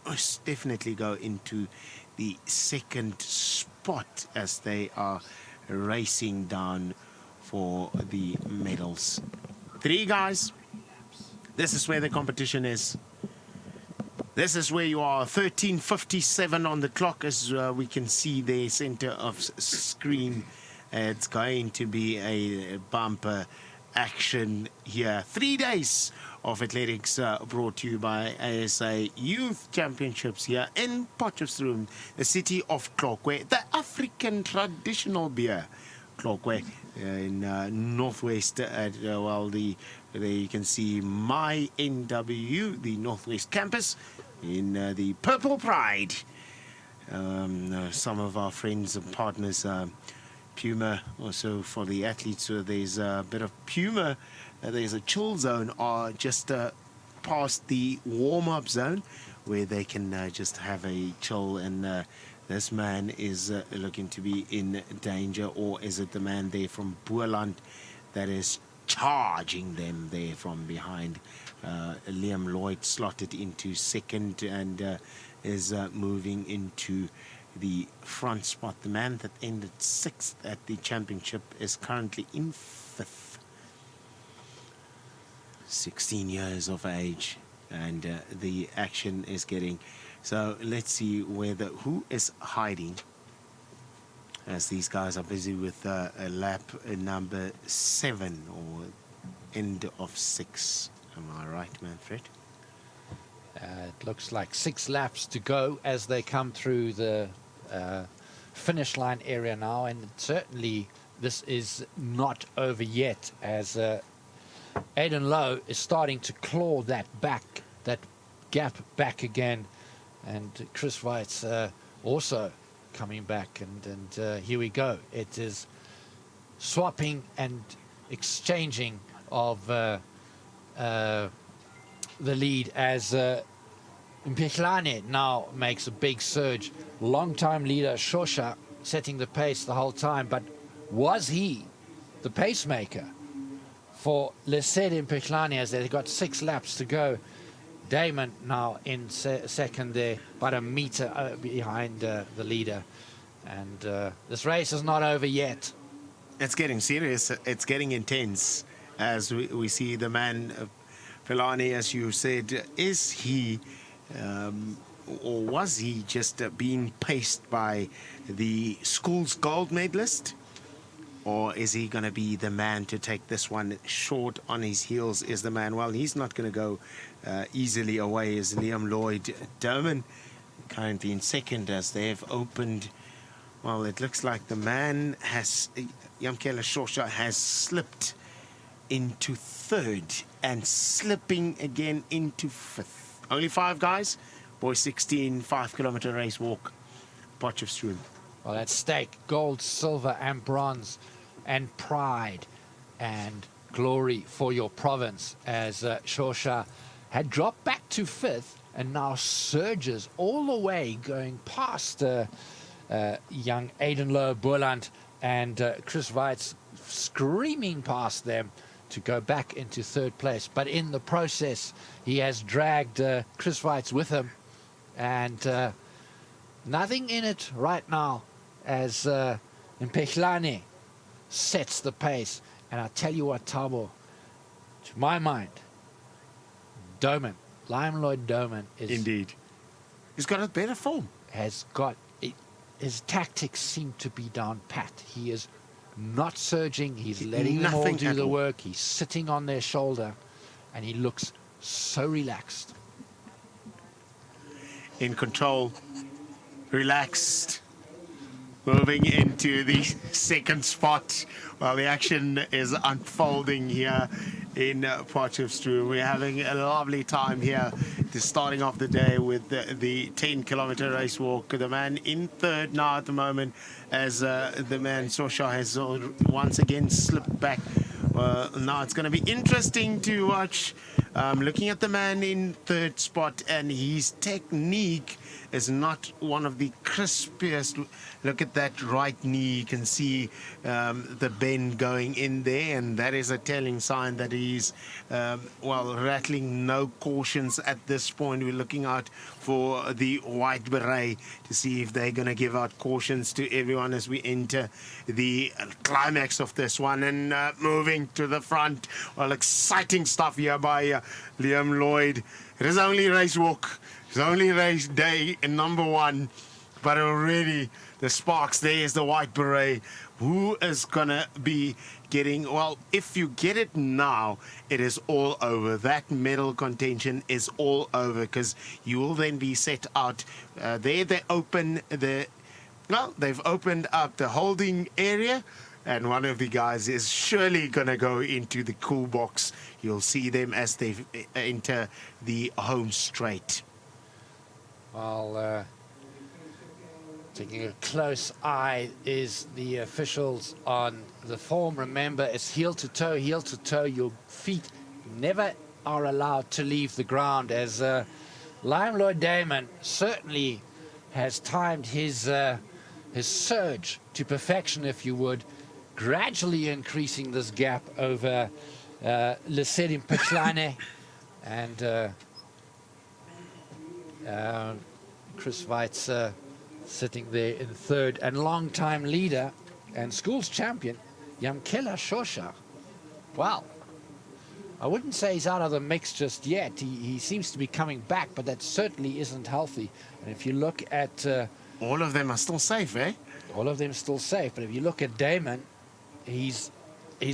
most definitely go into the second spot as they are racing down for the medals. 3 guys, this is where the competition is. This is where you are. 13:57 on the clock, as we can see the center of screen. It's going to be a bumper action here. 3 days of athletics brought to you by ASA Youth Championships here in Potchefstroom, the city of Tlokwe, the African traditional beer. Tlokwe in northwest at there you can see my NW, the northwest campus, in the Purple Pride. Some of our friends and partners, Puma, also for the athletes, so there's a bit of Puma. There's a chill zone just past the warm-up zone where they can just have a chill, and this man is looking to be in danger. Or is it the man there from Boland that is charging them there from behind? Liam Lloyd slotted into second and is moving into the front spot. The man that ended 6th at the championship is currently in 5th. 16 years of age, and the action is getting... So let's see who is hiding, as these guys are busy with a lap number 7 or end of 6. Am I right, Manfred? It looks like 6 laps to go as they come through the finish line area now, and certainly this is not over yet, as Aiden Lowe is starting to claw that gap back again, and Chris Weitz also coming back, and here we go. It is swapping and exchanging of the lead as Mpihlane now makes a big surge. Long-time leader Shosha setting the pace the whole time, but was he the pacemaker for Lesedi Mpihlane as they've got 6 laps to go? Damon now in second there, about a meter behind the leader, and this race is not over yet. It's getting serious. It's getting intense as we see the man Pelani, as you said. Is he or was he just being paced by the school's gold medalist? Or is he going to be the man to take this one? Short on his heels is the man. Well, he's not going to go easily away as Liam Lloyd Doman, currently in second as they've opened. Well, it looks like the man has, Kayla Shosha has slipped into third and slipping again into 5th. Only 5 guys. Boys 16, 5-kilometer race walk. Potchefstroom. Well, at stake, gold, silver, and bronze, and pride and glory for your province, as Shosha had dropped back to 5th and now surges all the way, going past young Aiden Lowe Boland and Chris Weitz, screaming past them to go back into third place. But in the process, he has dragged Chris Weitz with him, and nothing in it right now as Mpechlane sets the pace. And I tell you what, Thabo, to my mind, Liam Lloyd Doman is Indeed. He's got a better form. has got it, his tactics seem to be down pat. He is not surging, he's letting them all Nothing do at the all. work, he's sitting on their shoulder, and he looks so relaxed. In control, relaxed, moving into the second spot while the action is unfolding here in Potchefstroom. We're having a lovely time here, starting off the day with the 10-kilometer race walk. The man in third now at the moment, as the man Sosha has once again slipped back. Now it's going to be interesting to watch. Looking at the man in third spot, and his technique is not one of the crispiest. Look at that right knee. You can see the bend going in there, and that is a telling sign that he's, rattling no cautions at this point. We're looking out for the white beret to see if they're going to give out cautions to everyone as we enter the climax of this one. And moving to the front, well, exciting stuff here by Liam Lloyd. It is only race walk. It's only race day in number one, but already the sparks. There's the white beret. Who is gonna be getting? Well, if you get it now, it is all over. That medal contention is all over, because you will then be set out. They've opened up the holding area, and one of the guys is surely going to go into the cool box. You'll see them as they enter the home straight. Well, taking a close eye is the officials on the form. Remember, it's heel to toe, heel to toe. Your feet never are allowed to leave the ground, as Liam Lloyd Damon certainly has timed his surge to perfection, if you would, gradually increasing this gap over Lesedi Mpechlane and Chris Weitz sitting there in third, and long-time leader and schools champion Kayla Lacranzi. Well, I wouldn't say he's out of the mix just yet. He seems to be coming back, but that certainly isn't healthy. And if you look at all of them are still safe, eh? All of them are still safe, but if you look at Damon, he's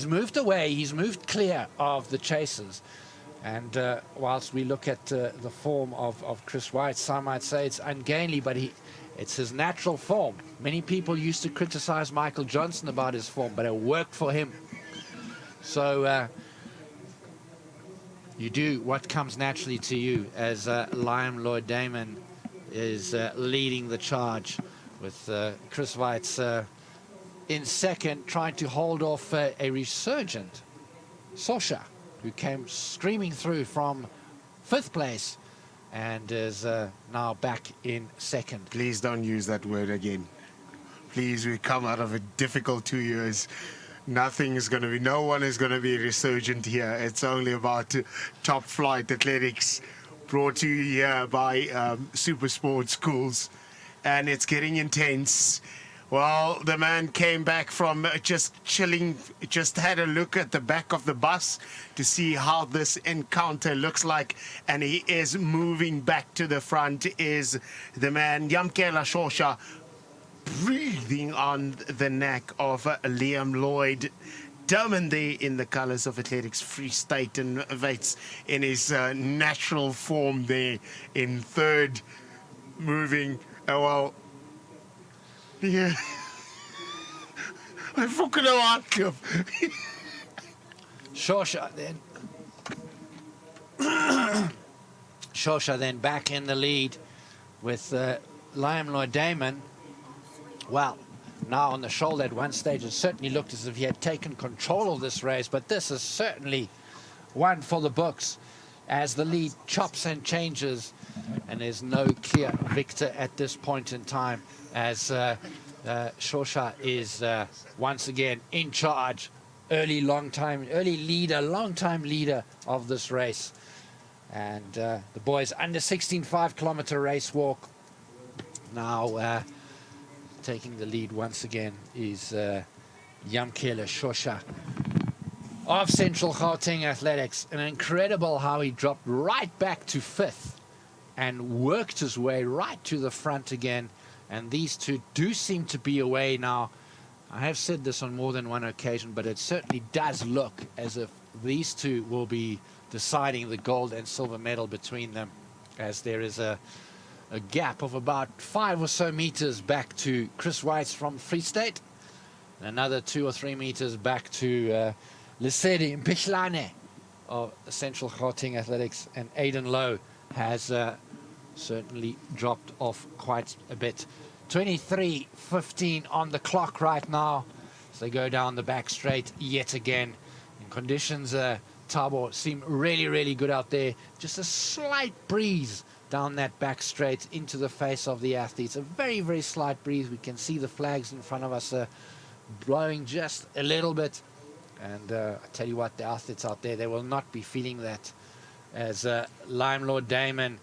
moved away, he's moved clear of the chasers. And whilst we look at the form of Chris Weitz, some might say it's ungainly, but it's his natural form. Many people used to criticize Michael Johnson about his form, but it worked for him. So you do what comes naturally to you, as Liam Lloyd Damon is leading the charge, with Chris Weitz in second, trying to hold off a resurgent Sosha, who came screaming through from fifth place and is now back in second. Please don't use that word again. Please, we come out of a difficult 2 years. Nothing is going to be, no one is going to be resurgent here. It's only about top flight athletics, brought to you here by Super Sports Schools. And it's getting intense. Well, the man came back from just chilling, just had a look at the back of the bus to see how this encounter looks like, and he is moving back to the front, is the man, Kayla Lacranzi, breathing on the neck of Liam Lloyd. Doman there in the colours of Athletics Free State, and Weitz in his natural form there in third, moving, yeah. I fucking know what. Sosha then back in the lead with Liam Lloyd Damon. Well, now on the shoulder at one stage, it certainly looked as if he had taken control of this race, but this is certainly one for the books, as the lead chops and changes, and there's no clear victor at this point in time, as Sosha is once again in charge early leader, long-time leader of this race. And the boys under 16 5-kilometer race walk. Now taking the lead once again is Kayla Lacranzi of Central Gauteng Athletics. And incredible how he dropped right back to 5th and worked his way right to the front again. And these two do seem to be away now. I have said this on more than one occasion, but it certainly does look as if these two will be deciding the gold and silver medal between them, as there is a gap of about 5 or so meters back to Chris White's from Free State, and another 2 or 3 meters back to Lesedi Mpichlane of Central Gauteng Athletics, and Aiden Lowe has certainly dropped off quite a bit. 23:15 on the clock right now as they go down the back straight yet again. And conditions, Thabo, seem really, really good out there. Just a slight breeze down that back straight into the face of the athletes. A very, very slight breeze. We can see the flags in front of us blowing just a little bit. And I tell you what, the athletes out there, they will not be feeling that, as Lime Lord Damon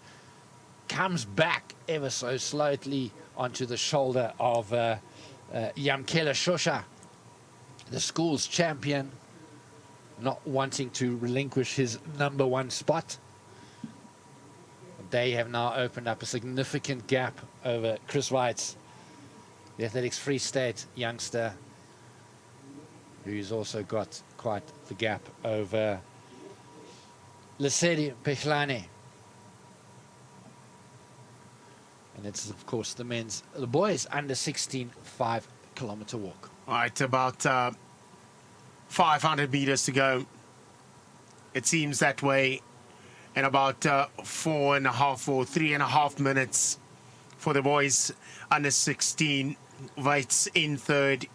comes back ever so slowly onto the shoulder of Kayla Lacranzi, the school's champion, not wanting to relinquish his #1 spot. They have now opened up a significant gap over Chris White's, the Athletics Free State youngster, who's also got quite the gap over Lesedi Mpichlane. And it's, of course, the boys under 16 5-kilometer walk. All right, about 500 meters to go. It seems that way. And about 4.5 or 3.5 minutes for the boys under 16. White's in third,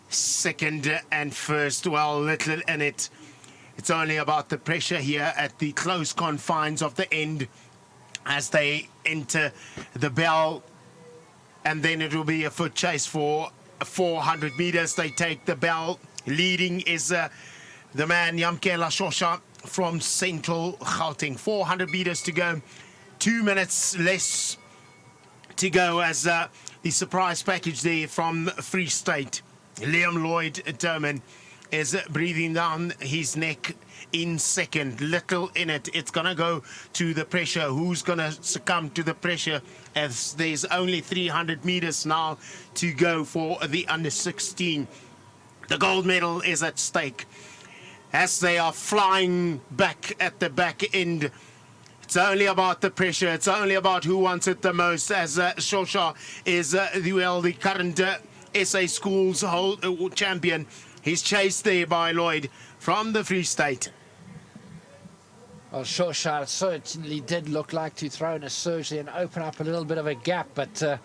second and first. Well, little in it. It's only about the pressure here at the close confines of the end as they enter the bell, and then it will be a foot chase for 400 meters. They take the bell. Leading is the man Kayla Lacranzi from Central Gauteng. 400 meters to go, 2 minutes less to go, as the surprise package there from Free State, Liam Lloyd Derman, is breathing down his neck in second. Little in it. It's going to go to the pressure. Who's going to succumb to the pressure, as there's only 300 meters now to go for the under 16. The gold medal is at stake as they are flying back at the back end. It's only about the pressure. It's only about who wants it the most, as Lacranzi is the current SA Schools whole champion. He's chased there by Lloyd from the Free State. Well, Lacranzi certainly did look like to throw in a surge there and open up a little bit of a gap, but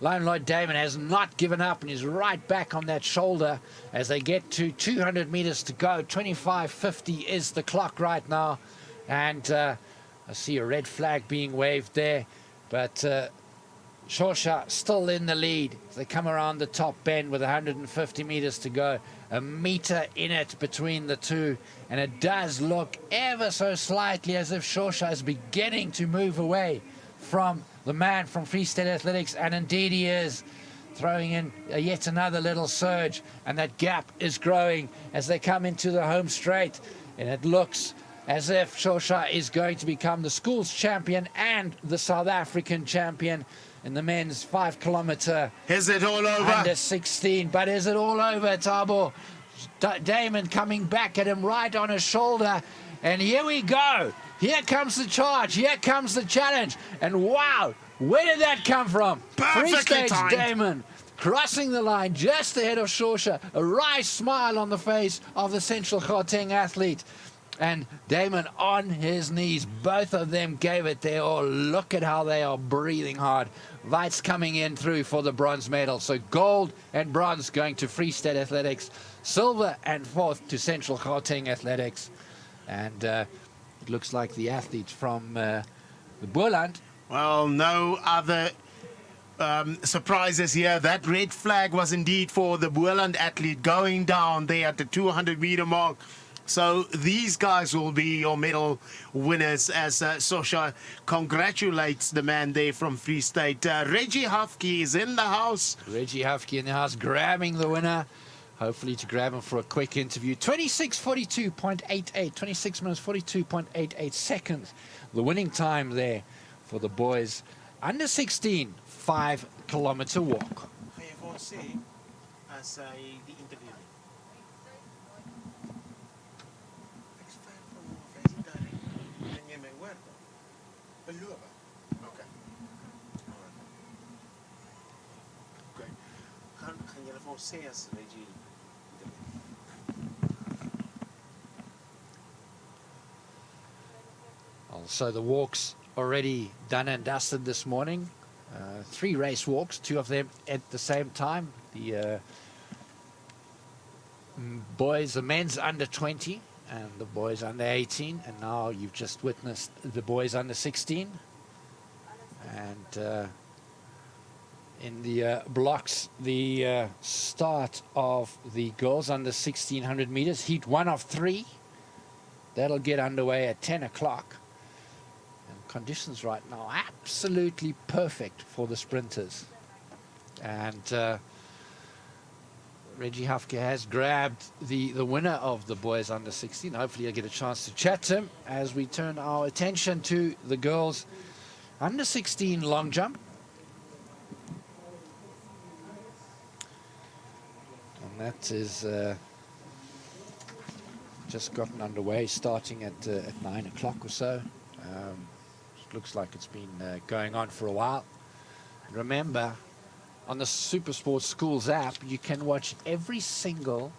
Lime Lloyd Damon has not given up and is right back on that shoulder as they get to 200 meters to go. 25:50 is the clock right now, and I see a red flag being waved there, but Lacranzi still in the lead. They come around the top bend with 150 meters to go. A meter in it between the two, and it does look ever so slightly as if Lacranzi is beginning to move away from the man from Free State Athletics, and indeed he is, throwing in yet another little surge, and that gap is growing as they come into the home straight, and it looks as if Lacranzi is going to become the school's champion and the South African champion in the men's 5-kilometer. Is it all over? Under 16, but is it all over, Thabo? Damon coming back at him right on his shoulder, and here we go. Here comes the charge. Here comes the challenge. And wow, where did that come from? Free State Damon crossing the line just ahead of Lacranzi. A wry smile on the face of the Central Gauteng athlete. And Damon on his knees. Both of them gave it their all. Look at how they are breathing hard. Weitz coming in through for the bronze medal. So gold and bronze going to Free State Athletics. Silver and fourth to Central Gauteng Athletics. And it looks like the athletes from the Boerland. Well, no other surprises here. That red flag was indeed for the Boland athlete going down there at the 200-meter mark. So these guys will be your medal winners as Sosha congratulates the man there from Free State. Reggie Hufke is in the house. Reggie Hufke in the house grabbing the winner. Hopefully to grab him for a quick interview. 26:42.88, 26 minutes 42.88 seconds. The winning time there for the boys. Under 16, 5-kilometer walk. As the interview. So the walks already done and dusted this morning. 3 race walks, 2 of them at the same time. The boys, the men's under 20 and the boys under 18. And now you've just witnessed the boys under 16. And in the blocks, the start of the girls under 1600 meters, heat 1 of 3. That'll get underway at 10 o'clock. Conditions right now absolutely perfect for the sprinters, and Reggie Hufke has grabbed the winner of the boys under 16. Hopefully I'll get a chance to chat to him as we turn our attention to the girls under 16 long jump. And that is just gotten underway, starting at 9 o'clock or so. Looks like it's been going on for a while. And remember, on the Supersport Schools app, you can watch every single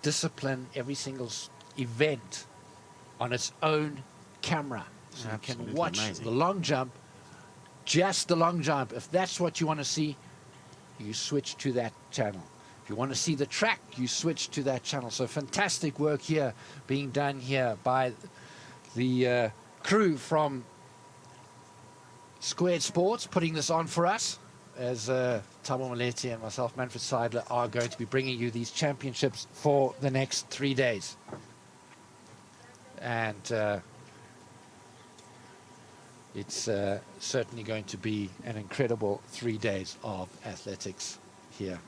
discipline, every single event on its own camera. So you can watch the long jump, just the long jump. If that's what you want to see, you switch to that channel. If you want to see the track, you switch to that channel. So fantastic work here being done here by the crew from Squared Sports, putting this on for us, as Thabo Moletti and myself, Manfred Seidler, are going to be bringing you these championships for the next 3 days. And it's certainly going to be an incredible 3 days of athletics here.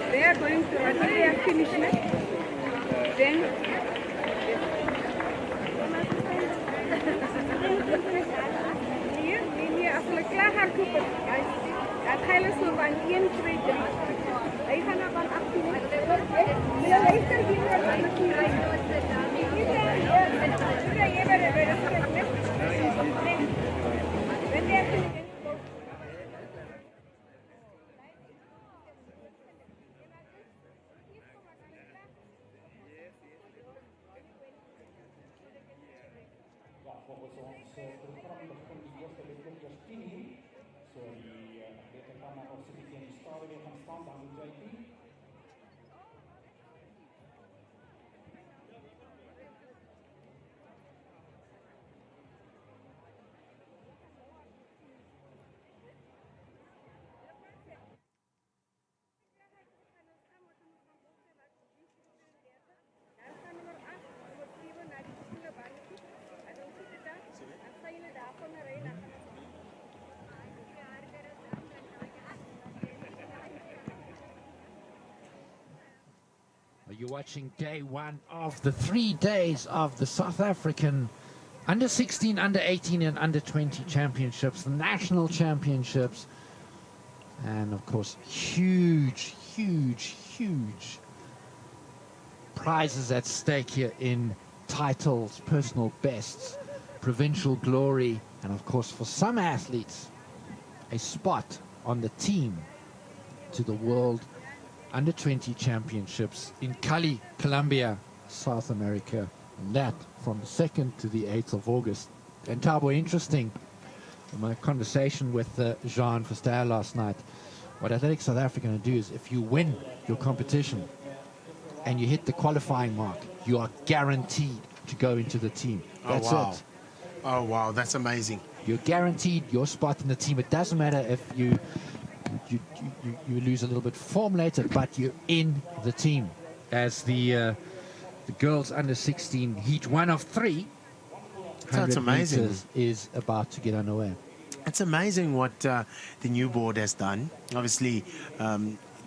They are going to, I think they have finished it. Then hier as hulle klaar hardloop, dan gaan hulle so van 1, 2, 3. Hy gaan nou van 18. Hulle luister hier na die volgens ons programma begin die eerste wedstrijd 10 uur. So die atlete gaan nou op sy teen die stadion gaan staan, dan moet jy 10. You're watching day one of the 3 days of the South African under 16, under 18 and under 20 championships, the national championships. And of course, huge prizes at stake here in titles, personal bests, provincial glory, and of course for some athletes, a spot on the team to the World Under 20 Championships in Cali, Colombia, South America, and that from the 2nd to the 8th of August. And Thabo, interesting, in my conversation with Jean Verstaer last night, what Athletics South Africa are going to do is if you win your competition and you hit the qualifying mark, you are guaranteed to go into the team. That's it. Oh, wow, that's amazing. You're guaranteed your spot in the team. It doesn't matter if you lose a little bit form later, but you're in the team. As the girls under 16 heat 1 of 3, That's amazing. meters is about to get underway. It's amazing what the new board has done. Obviously,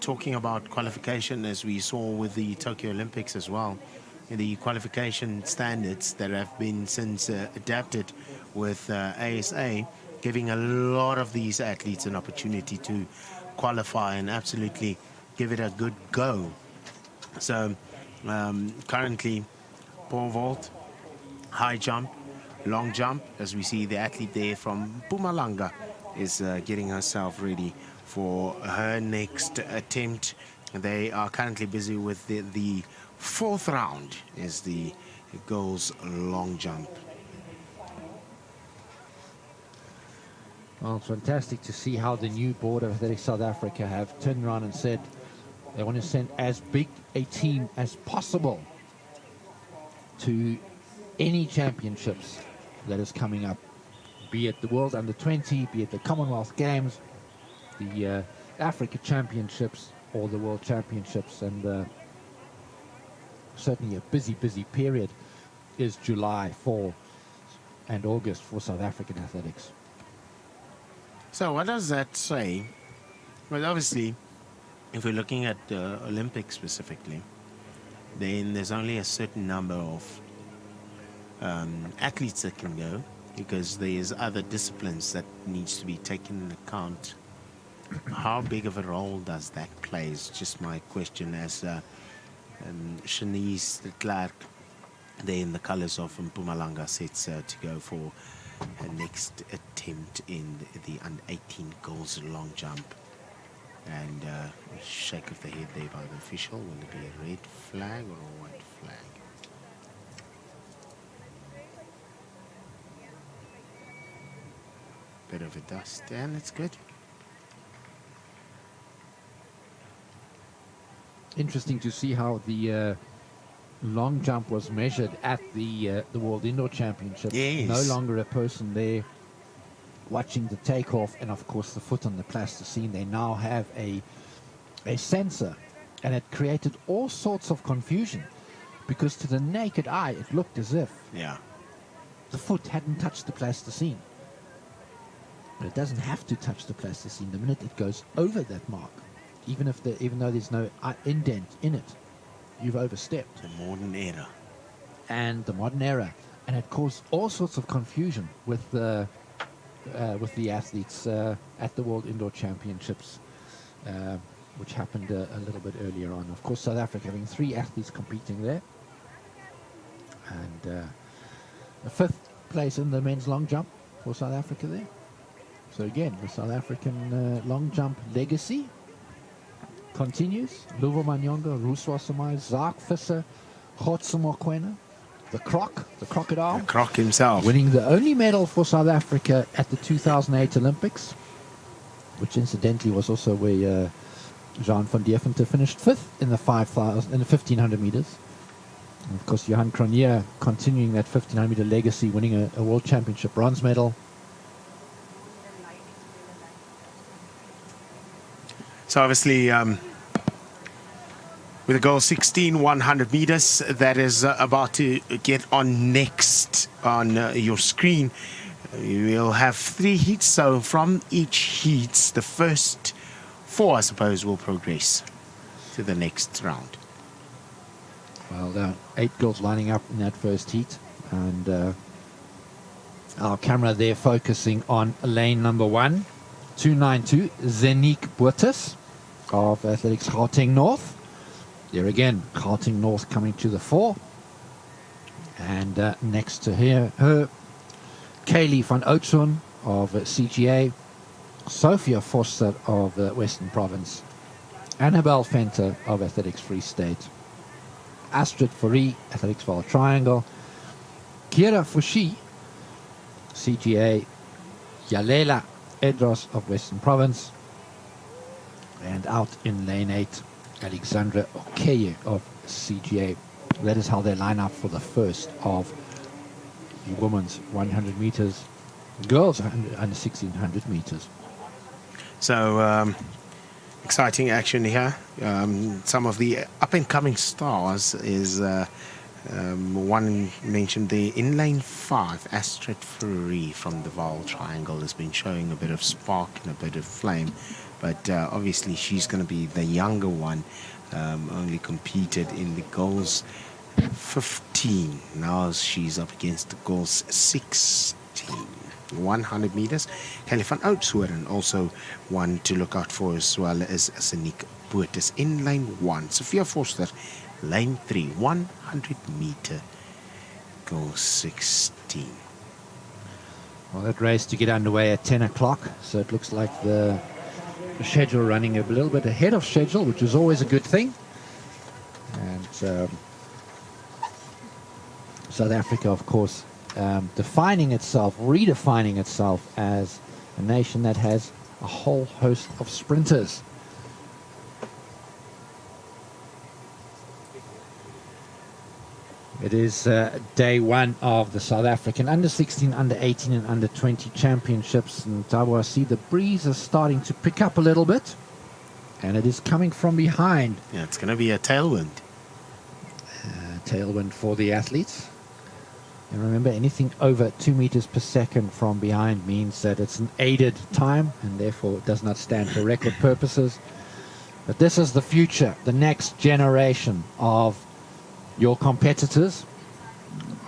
talking about qualification, as we saw with the Tokyo Olympics as well, the qualification standards that have been since adapted with ASA, giving a lot of these athletes an opportunity to qualify and absolutely give it a good go. So currently, pole vault, high jump, long jump, as we see the athlete there from Mpumalanga is getting herself ready for her next attempt. They are currently busy with the 4th round, is the girls' long jump. Well, it's fantastic to see how the new board of Athletics South Africa have turned around and said they want to send as big a team as possible to any championships that is coming up, be it the World Under 20, be it the Commonwealth Games, the Africa Championships, or the World Championships. And certainly a busy period is July and August for South African athletics. So what does that say? Well, obviously, if we're looking at the Olympics specifically, then there's only a certain number of athletes that can go, because there's other disciplines that needs to be taken into account. How big of a role does that play is just my question, as Shanice de Klerk, there in the colours of Mpumalanga, sets to go for her next attempt in the under-18 girls long jump. And a shake of the head there by the official. Will it be a red flag or a white flag? Bit of a dust, and it's good. Interesting to see how the long jump was measured at the World Indoor Championships. Yes. No longer a person there watching the takeoff and of course the foot on the plasticine. They now have a sensor, and it created all sorts of confusion, because to the naked eye it looked as if the foot hadn't touched the plasticine. But it doesn't have to touch the plasticine the minute it goes over that mark. Even though there's no indent in it, you've overstepped. The modern era. And the modern era. And it caused all sorts of confusion with the athletes at the World Indoor Championships, which happened a little bit earlier on. Of course, South Africa having 3 athletes competing there. And the 5th place in the men's long jump for South Africa there. So again, the South African long jump legacy continues. Luvo Manyonga, Rooswa Samai, Zark Visser, Khotso Mokoena, the crocodile. The croc himself. Winning the only medal for South Africa at the 2008 Olympics, which incidentally was also where Jean van Deventer finished 5th in the 1500 meters. And of course, Johan Cronje continuing that 1500 meter legacy, winning a World Championship bronze medal. So obviously, with the girls 16 100 meters, that is about to get on next on your screen. We'll have 3 heats, so from each heat, the first 4, I suppose, will progress to the next round. Well, there are 8 girls lining up in that first heat, and our camera there focusing on lane number 1, 292, Zenique Buertes of Athletics Gauteng North. There again, Gauteng North coming to the fore. And next to her, Kayla van Oudtshoorn of CGA, Sophia Foster of Western Province, Annabelle Venter of Athletics Free State, Astrid Fourie, Athletics Vaal Triangle, Kira Fushi, CGA, Yalela Edros of Western Province, and out in lane 8, Alexandra Okeye of CGA. That is how they line up for the first of the women's 100 meters, girls under 1600 meters. So exciting action here. Some of the up-and-coming stars is one mentioned there in lane 5, Astrid Fourie from the Vaal Triangle has been showing a bit of spark and a bit of flame, but obviously she's going to be the younger one. Only competed in the girls 15. Now she's up against the girls 16. 100 meters. Kayla van Oudtshoorn also one to look out for, as well as Zenique Buertes in lane 1. Sophia Foster, lane 3, 100 meter, girls 16. Well, that race to get underway at 10 o'clock, so it looks like the schedule running a little bit ahead of schedule, which is always a good thing. And South Africa, of course, redefining itself as a nation that has a whole host of sprinters. It is day 1 of the South African under 16, under 18 and under 20 championships, and I see the breeze is starting to pick up a little bit, and it is coming from behind. Yeah, it's going to be a tailwind. Tailwind for the athletes. And remember, anything over 2 meters per second from behind means that it's an aided time, and therefore it does not stand for record purposes. But this is the future, the next generation of your competitors,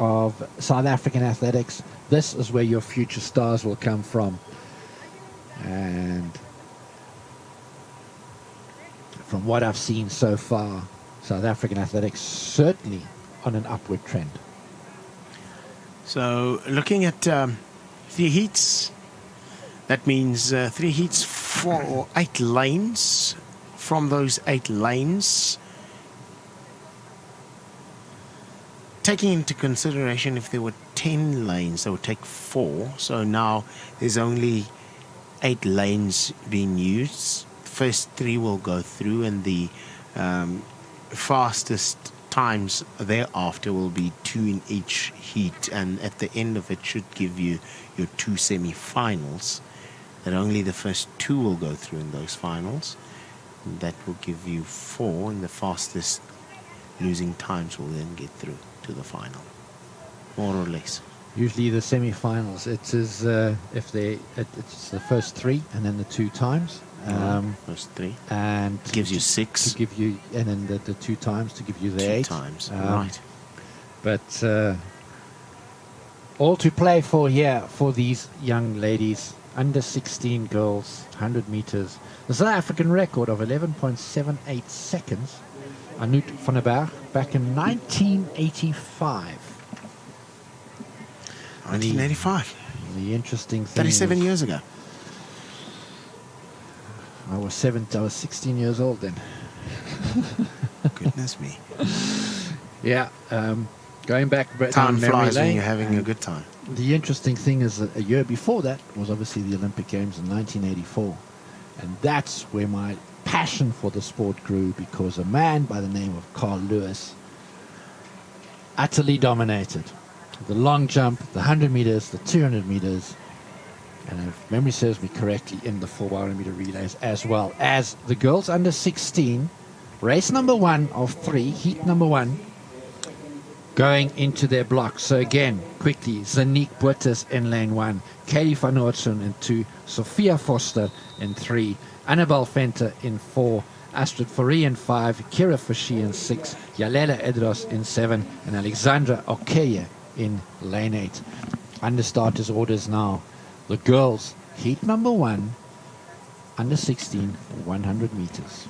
of South African athletics. This is where your future stars will come from. And from what I've seen so far, South African athletics certainly on an upward trend. So looking at 3 heats, that means 3 heats, 4 or 8 lanes. From those 8 lanes, taking into consideration if there were 10 lanes, they would take 4. So now there's only 8 lanes being used. The first 3 will go through, and the fastest times thereafter will be 2 in each heat, and at the end of it should give you your 2 semi-finals. That only the first 2 will go through in those finals. And that will give you 4, and the fastest losing times will then get through to the final, more or less. Usually the semi-finals, it is it's the first 3 and then the 2 times. First 3 and gives you 6. To give you, and then the 2 times to give you the 2 8 times, right? But all to play for here for these young ladies, under 16 girls, 100 meters. The South African record of 11.78 seconds. Anouk van der Berg back in 1985. 1985. The interesting thing. 37 years ago. I was 16 years old then. Goodness me. Yeah, going back Time down memory flies when lane, you're having a good time. The interesting thing is that a year before that was obviously the Olympic Games in 1984. And that's where my passion for the sport grew, because a man by the name of Carl Lewis utterly dominated the long jump, the 100 meters, the 200 meters, and if memory serves me correctly, in the 400 meter relays, as well as the girls under 16, race number 1 of 3, heat number 1, going into their block. So again, quickly, Zenique Buertes in lane 1, Kayla van Oudtshoorn in 2, Sophia Foster in 3, Annabelle Venter in 4, Astrid Fourie in 5, Kira Fashi in 6, Yalela Edros in 7, and Alexandra Okeye in lane 8. Under starters orders now. The girls, heat number 1, under 16, 100 meters.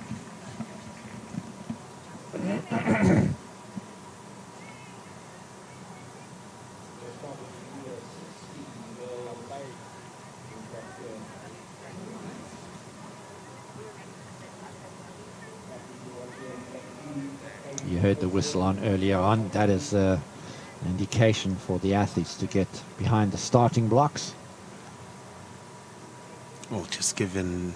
You heard the whistle on earlier on. That is an indication for the athletes to get behind the starting blocks. Well, just give an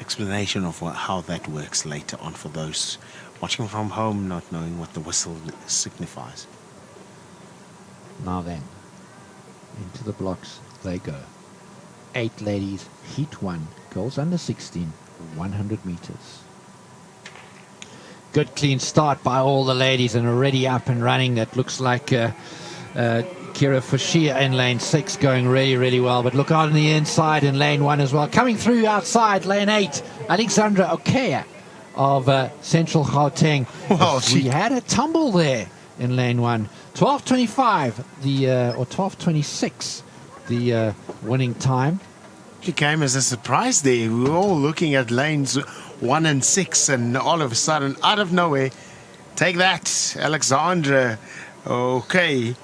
explanation of how that works later on for those watching from home, not knowing what the whistle signifies. Now then, into the blocks they go. 8 ladies, heat 1, girls under 16, 100 meters. Good clean start by all the ladies and already up and running. That looks like Kira Fushia in lane 6 going really, really well. But look on the inside in lane 1 as well. Coming through outside lane 8, Alexandra Okea of Central Gauteng. Well, we had a tumble there in lane 1. 12:25 or 12:26 the winning time. She came as a surprise there. We were all looking at lanes 1 and 6, and all of a sudden, out of nowhere, take that, Alexandra. Okay,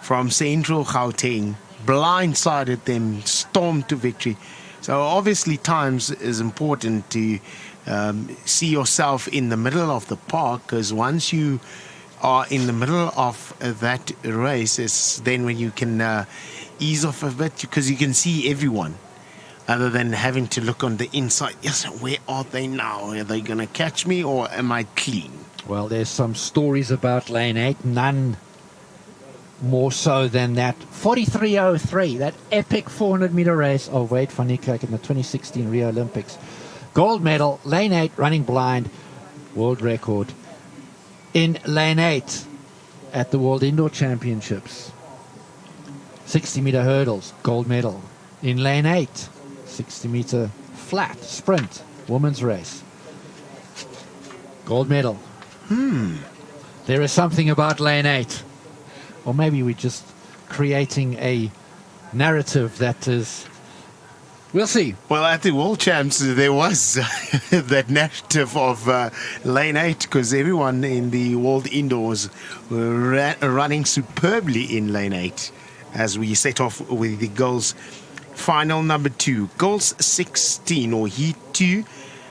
from Central Gauteng, blindsided them, stormed to victory. So obviously, times is important to see yourself in the middle of the park, because once you are in the middle of that race, is then when you can ease off a bit, because you can see everyone. Other than having to look on the inside, yes, where are they now? Are they going to catch me, or am I clean? Well, there's some stories about lane 8, none more so than that 43.03, that epic 400-meter race of Wade van Niekerk in the 2016 Rio Olympics. Gold medal, lane 8, running blind, world record in lane 8 at the World Indoor Championships. 60-meter hurdles, gold medal in lane 8. 60-meter flat sprint women's race, gold medal. There is something about lane 8, or maybe we're just creating a narrative that is, we'll see. Well, at the World Champs, there was that narrative of lane 8, because everyone in the World Indoors were running superbly in lane 8 as we set off with the girls. Final number 2, girls 16 or heat 2,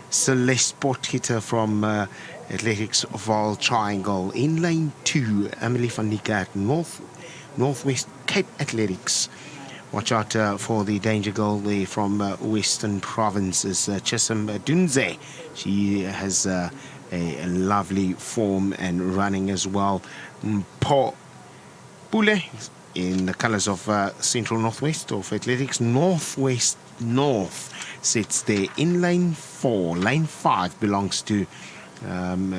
Celeste Potgieter from Athletics Vaal Triangle. In lane 2, Amelie van Niekerk, Northwest Cape Athletics. Watch out for the danger girl there from Western Provinces, Chisholm Dunze. She has a lovely form and running as well. Paul Pule in the colours of Central Northwest of Athletics. Northwest North sits there in lane 4. Lane 5 belongs to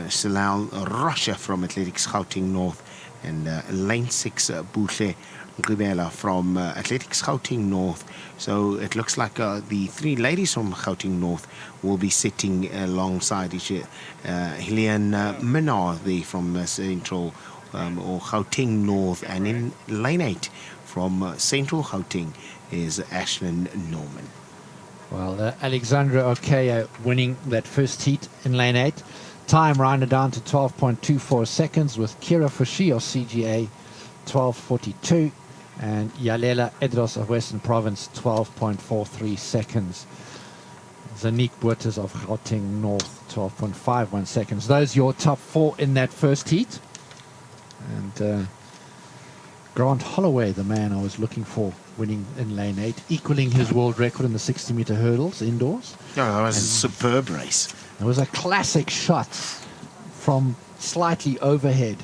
Silal Russia from Athletics Gauteng North. And lane 6, Buhle Gubela from Athletics Gauteng North. So it looks like the 3 ladies from Gauteng North will be sitting alongside each other. Helene Minnar there from Central or Gauteng North, and in lane 8 from Central Gauteng is Ashlyn Norman. Well, Alexandra Okea winning that first heat in lane 8. Time rounded down to 12.24 seconds, with Kira Fushi of CGA 12.42 and Yalela Edros of Western Province 12.43 seconds. Zanique Buertes of Gauteng North 12.51 seconds. Those your top 4 in that first heat. And Grant Holloway, the man I was looking for, winning in lane 8, equaling his world record in the 60-meter hurdles indoors. Oh, that was a superb race. It was a classic shot from slightly overhead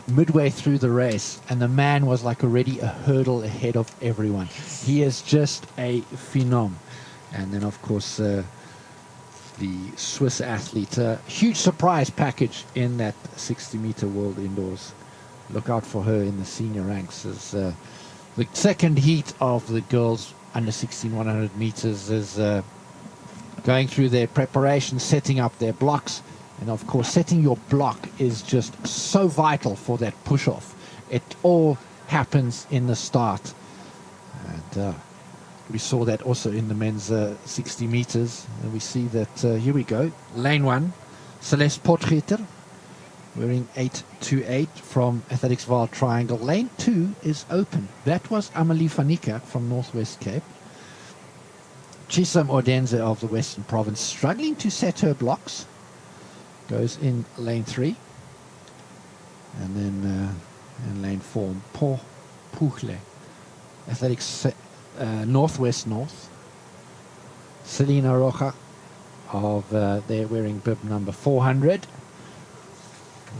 midway through the race, and the man was like already a hurdle ahead of everyone. He is just a phenom. And then, of course, the Swiss athlete, huge surprise package in that 60-meter world indoors. Look out for her in the senior ranks. As the second heat of the girls under 16 100 meters is going through their preparation, setting up their blocks. And of course, setting your block is just so vital for that push-off. It all happens in the start. And we saw that also in the men's 60 meters. And we see that, here we go, lane 1, Celeste Potgieter, wearing 828 from Athletics Vaal Triangle. Lane 2 is open. That was Amelie van Niekerk from Northwest Cape. Chisam Odense of the Western Province struggling to set her blocks. Goes in lane 3. And then in lane 4, Paul Puchle. Athletics Northwest North. Selena Rocha of, they're wearing bib number 400.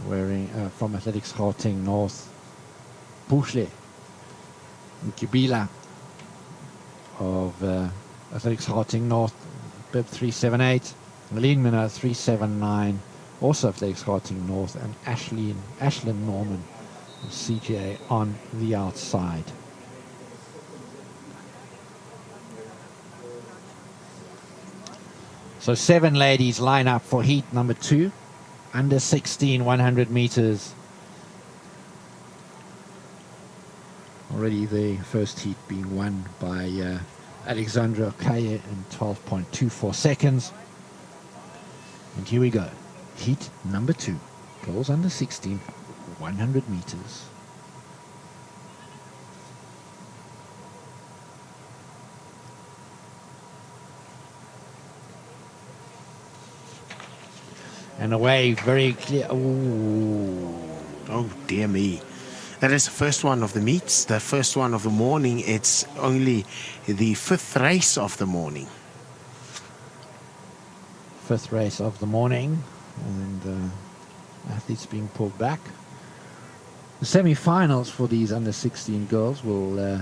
Wearing from Athletics Gauteng North, Puchle. Nkibila of Athletics Gauteng North, bib 378. Malene Minna 379, also Athletics Gauteng North, and Ashlyn Norman of CGA on the outside. So 7 ladies line up for heat number 2. Under 16, 100 meters. Already the first heat being won by Alexandra Kaye in 12.24 seconds. And here we go. Heat number 2. Girls under 16, 100 meters. And away, very clear. Ooh. Oh, dear me. That is the first one of the meets, the first one of the morning. It's only the 5th race of the morning. 5th race of the morning. And athletes being pulled back. The semi-finals for these under 16 girls will...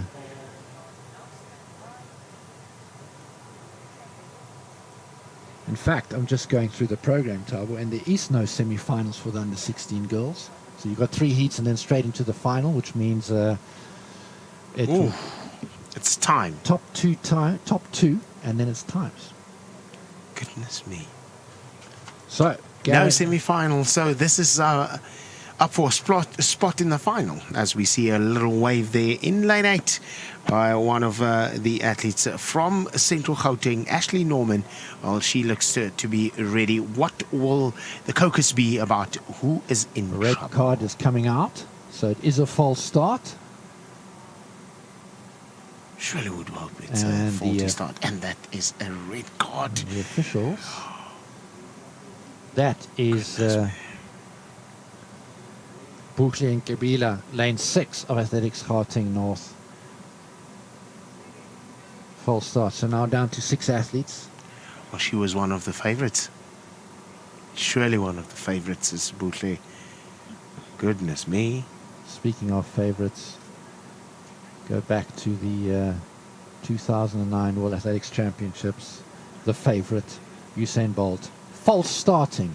In fact, I'm just going through the program, Tabo, and there is no semi-finals for the under 16 girls. So you've got 3 heats and then straight into the final, which means it's time. Top two, and then it's times. Goodness me. So no semi-final. So this is up for a spot in the final, as we see a little wave there in lane 8 by one of the athletes from Central Gauteng, Ashley Norman. Well, she looks to be ready. What will the caucus be about? Who is in the red trouble? card is coming out, so it is a false start. Surely would hope it's a faulty start, and that is a red card. The officials. That is Puchle and Kabila, lane 6 of Athletics Gauteng North. False start. So now down to 6 athletes. Well, she was one of the favorites. Surely one of the favorites is Puchle. Goodness me. Speaking of favorites, go back to the 2009 World Athletics Championships. The favorite, Usain Bolt, false starting.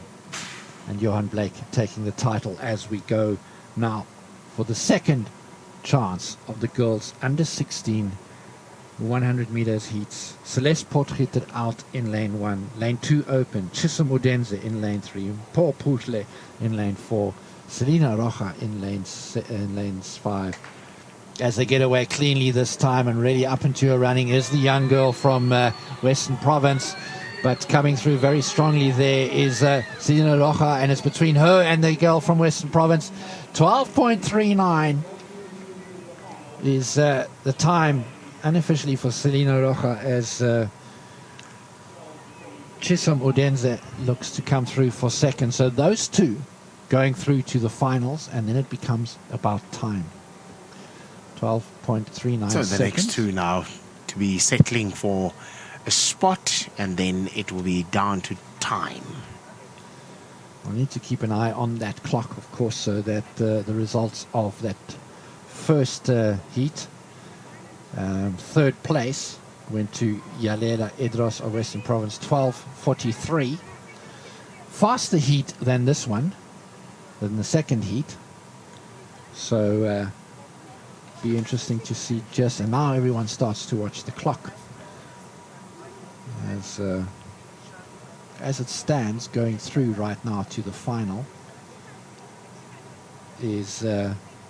And Johan Blake taking the title as we go now for the second chance of the girls under 16 100 meters heats. Celeste Potgieter out in lane 1. Lane 2 open. Chisam Odense in lane 3. Paul Puchle in lane 4. Selena Rocha in lanes 5. As they get away cleanly this time and really up into her running is the young girl from Western Province. But coming through very strongly there is Selena Rocha, and it's between her and the girl from Western Province. 12.39 is the time unofficially for Selena Rocha, as Chisam Odense looks to come through for second. So those two going through to the finals, and then it becomes about time. 12.39 So the seconds. next two now to be settling for a spot, and then it will be down to time. We'll need to keep an eye on that clock, of course, so that the results of that first heat, third place, went to Yalela Edros of Western Province, 12:43. Faster heat than this one, than the second heat. So be interesting to see just, and now everyone starts to watch the clock. As as it stands, going through right now to the final is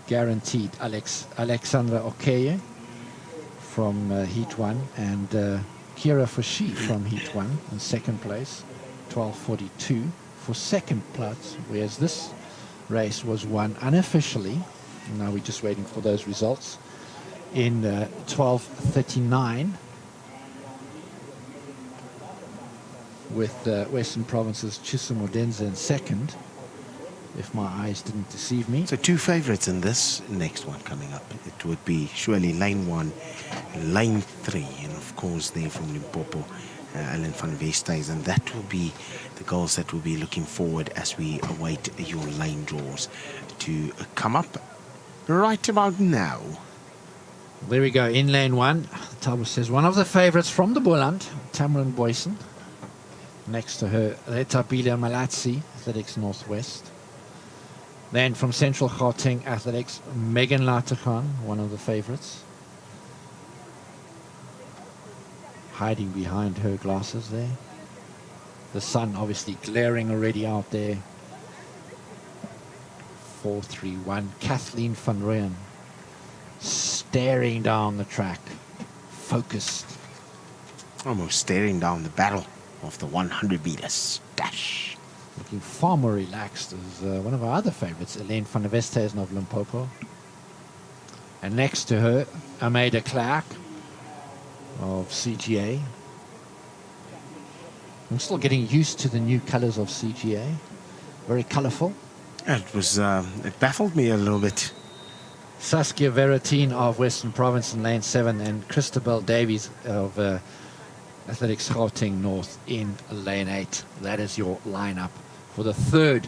guaranteed Alexandra Okeye from Heat 1 and Kira Fushi from Heat 1 in second place, 12:42 for second place, whereas this race was won unofficially. Now we're just waiting for those results in 12:39 with Western Province's Chisom Odense in second, if my eyes didn't deceive me. So two favorites in this next one coming up. It would be surely lane 1, lane 3, and of course there from Limpopo, Alan van Westhuizen, and that will be the goals that we'll be looking forward as we await your lane draws to come up right about now. There we go, in lane 1, Talbot says one of the favorites from the Boland, Tamron Boyson. Next to her, Retabile Malatsi, Athletics Northwest. Then from Central Gauteng Athletics, Megan Latergan, one of the favorites. Hiding behind her glasses there. The sun obviously glaring already out there. 4-3-1. Kathleen van Rooyen staring down the track, focused. Almost staring down the barrel of the 100 meters dash. Looking far more relaxed as one of our other favorites, Elaine van der Westhuizen of Limpopo. And next to her, Ameda Clark of CGA. I'm still getting used to the new colors of CGA. Very colorful. It baffled me a little bit. Saskia Veratine of Western Province in lane 7 and Christabel Davies of Athletics Gauteng North in lane 8. That is your lineup for the third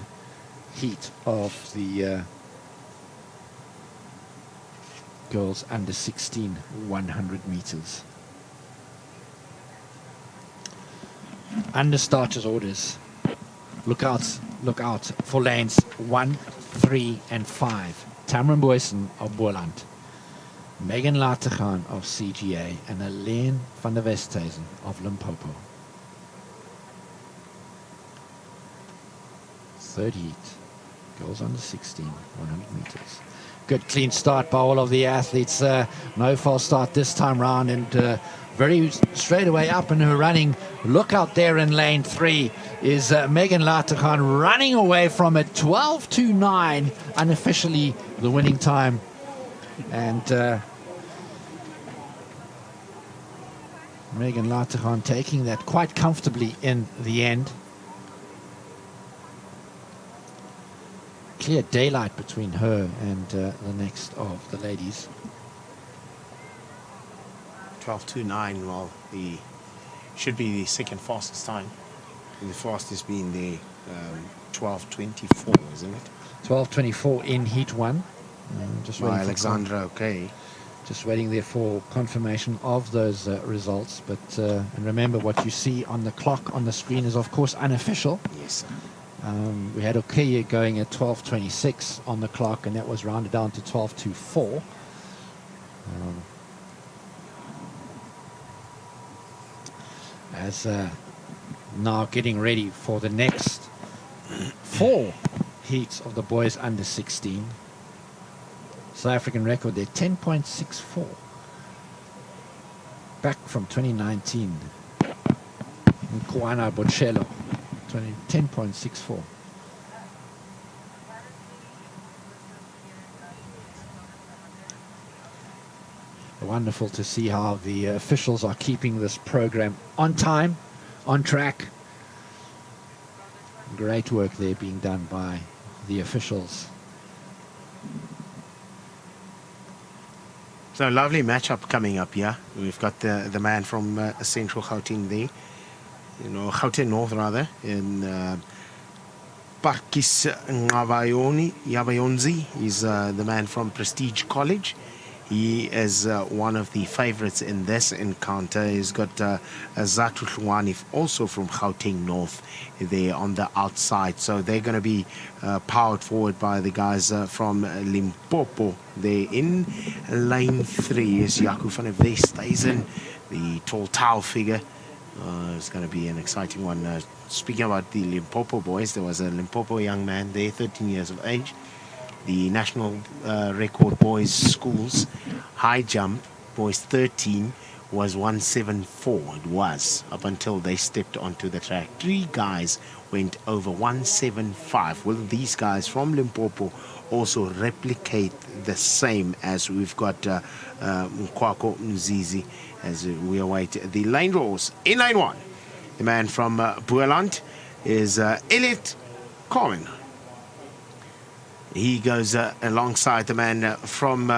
heat of the girls under 16 100 meters. Under starters orders. Look out for lanes 1, 3 and 5. Tamron Boyson of Boland, Megan Latergan of CGA and Elaine van der Westhuizen of Limpopo. Third heat, girls under 16, 100 meters. Good clean start by all of the athletes. No false start this time round, and very straight away up in her running. Look out there in lane 3 is Megan Latergan running away from it. 12:29, unofficially the winning time. And Megan Latergan taking that quite comfortably in the end. Clear daylight between her and the next of the ladies. 12:29. Well, should be the second fastest time. And the fastest being the 12:24, isn't it? 12:24 in heat 1. Just waiting for Alexandra, okay. Just waiting there for confirmation of those results. But and remember, what you see on the clock on the screen is of course unofficial. Yes. We had Okeye going at 12:26 on the clock, and that was rounded down to 12:24. As now getting ready for the next 4 heats of the boys under 16. South African record there, 10.64. Back from 2019. Nkoana Bocello, 10.64. Wonderful to see how the officials are keeping this program on time, on track. Great work there being done by the officials. So lovely matchup coming up here. We've got the man from Central Gauteng there, Gauteng North rather, in Parkis Yabayonzi. He's the man from Prestige College. He is one of the favorites in this encounter. He's got Zatu Hlwani also from Gauteng North there on the outside. So they're going to be powered forward by the guys from Limpopo. There in lane 3 is Jaco van der Westhuizen, the tall tower figure. It's going to be an exciting one. Speaking about the Limpopo boys, there was a Limpopo young man there, 13 years of age. The national record boys schools high jump, boys 13, was 174. It was up until they stepped onto the track. 3 guys went over 175. Will these guys from Limpopo also replicate the same as we've got Mkwako Mzizi as we await the lane draws? In lane 1, the man from Boerland is Elliot Carmen. He goes alongside the man from,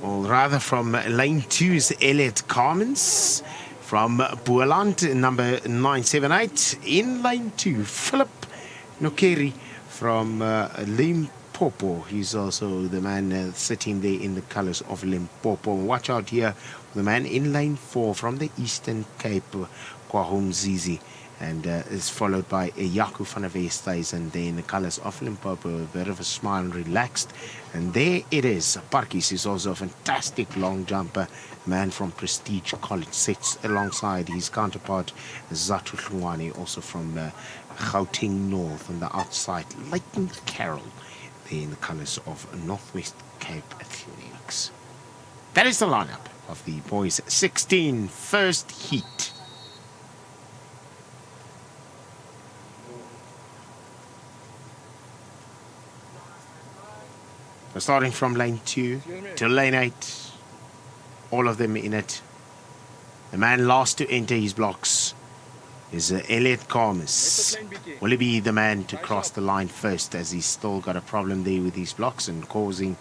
or rather from lane 2 is Elliot Carmens. From Boerland, number 978. In lane 2, Philip Nokeri from Limpopo. He's also the man sitting there in the colors of Limpopo. Watch out here for the man in lane 4 from the Eastern Cape, Kwahom Zizi. And is followed by Jaco van der Westhuizen there in the colors of Limpopo. A bit of a smile and relaxed. And there it is. Parkies is also a fantastic long jumper. Man from Prestige College sits alongside his counterpart Zatu Hlungwane, also from Gauteng North on the outside. Leighton Carroll there in the colors of Northwest Cape Athletics. That is the lineup of the boys 16 first heat. Starting from lane 2 to lane 8, all of them in it. The man last to enter his blocks is Elliot Carmes. Will he be the man to cross the line first, as he's still got a problem there with his blocks and causing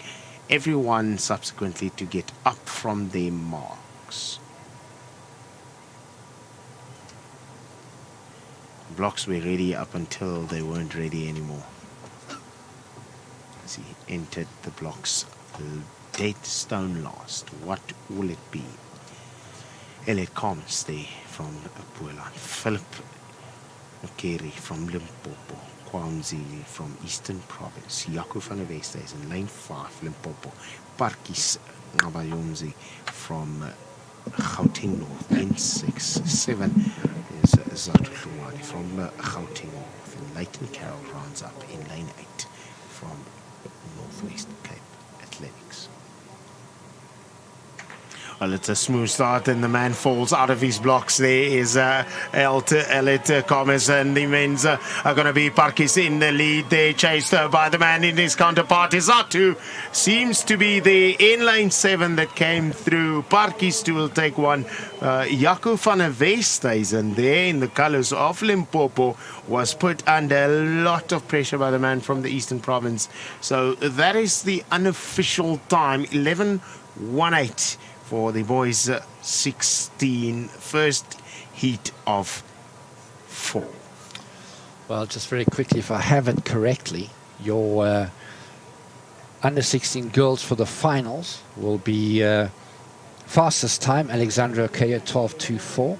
everyone subsequently to get up from their marks? Blocks were ready up until they weren't ready anymore. He entered the blocks dead stone last. What will it be? Elliot Carmes there from Boerland. Philip Nokeri from Limpopo. Kwamzi from Eastern Province. Jaco van der Westhuizen, lane 5, Limpopo. Parkies Ngabayomzi from Gauteng North, lane 6. 7 is Zatu Hlungwane from Gauteng North. And Leighton Carroll rounds up in lane 8 from Northwest Cape Athletics. Well, it's a smooth start, and the man falls out of his blocks. There is Elliot Carmes, and the men's are going to be Parkies in the lead. They're chased by the man in his counterpart. Zatu seems to be the in lane 7 that came through. Parkies will take one. Jaco van der Westhuizen there in the colors of Limpopo was put under a lot of pressure by the man from the Eastern Province. So that is the unofficial time, 11:18. For the boys 16, first heat of 4. Well, just very quickly, if I have it correctly, your under 16 girls for the finals will be fastest time, Alexandra Okeya, 12:24.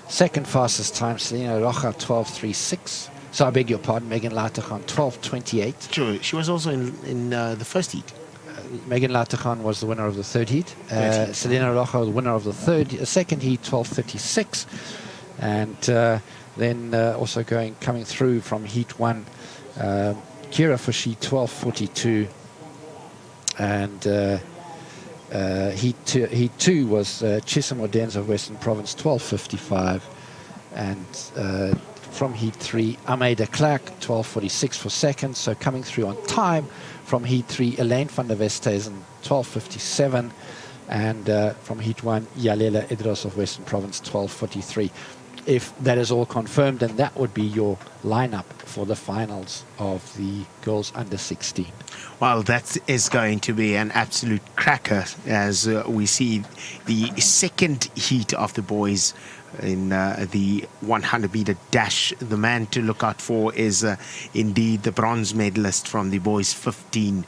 Second fastest time, Selena Rocha, 12:36. So I beg your pardon, Megan Latergan, 12:28. Sure, she was also in the first heat. Megan Latergan was the winner of the third heat. Selena Rocha, the winner of the second heat, 12:36. And then also coming through from heat 1, Kira Fushi, 12:42. And heat 2 was Chisholm Odense of Western Province, 12:55. And from heat 3, Amé de Klerk, 12:46 for second. So coming through on time from heat 3, Elaine van der Westhuizen, 12:57. And from heat 1, Yalela Idros of Western Province, 12:43. If that is all confirmed, then that would be your lineup for the finals of the girls under 16. Well, that is going to be an absolute cracker as we see the second heat of the boys in the 100-meter dash. The man to look out for is indeed the bronze medalist from the boys 15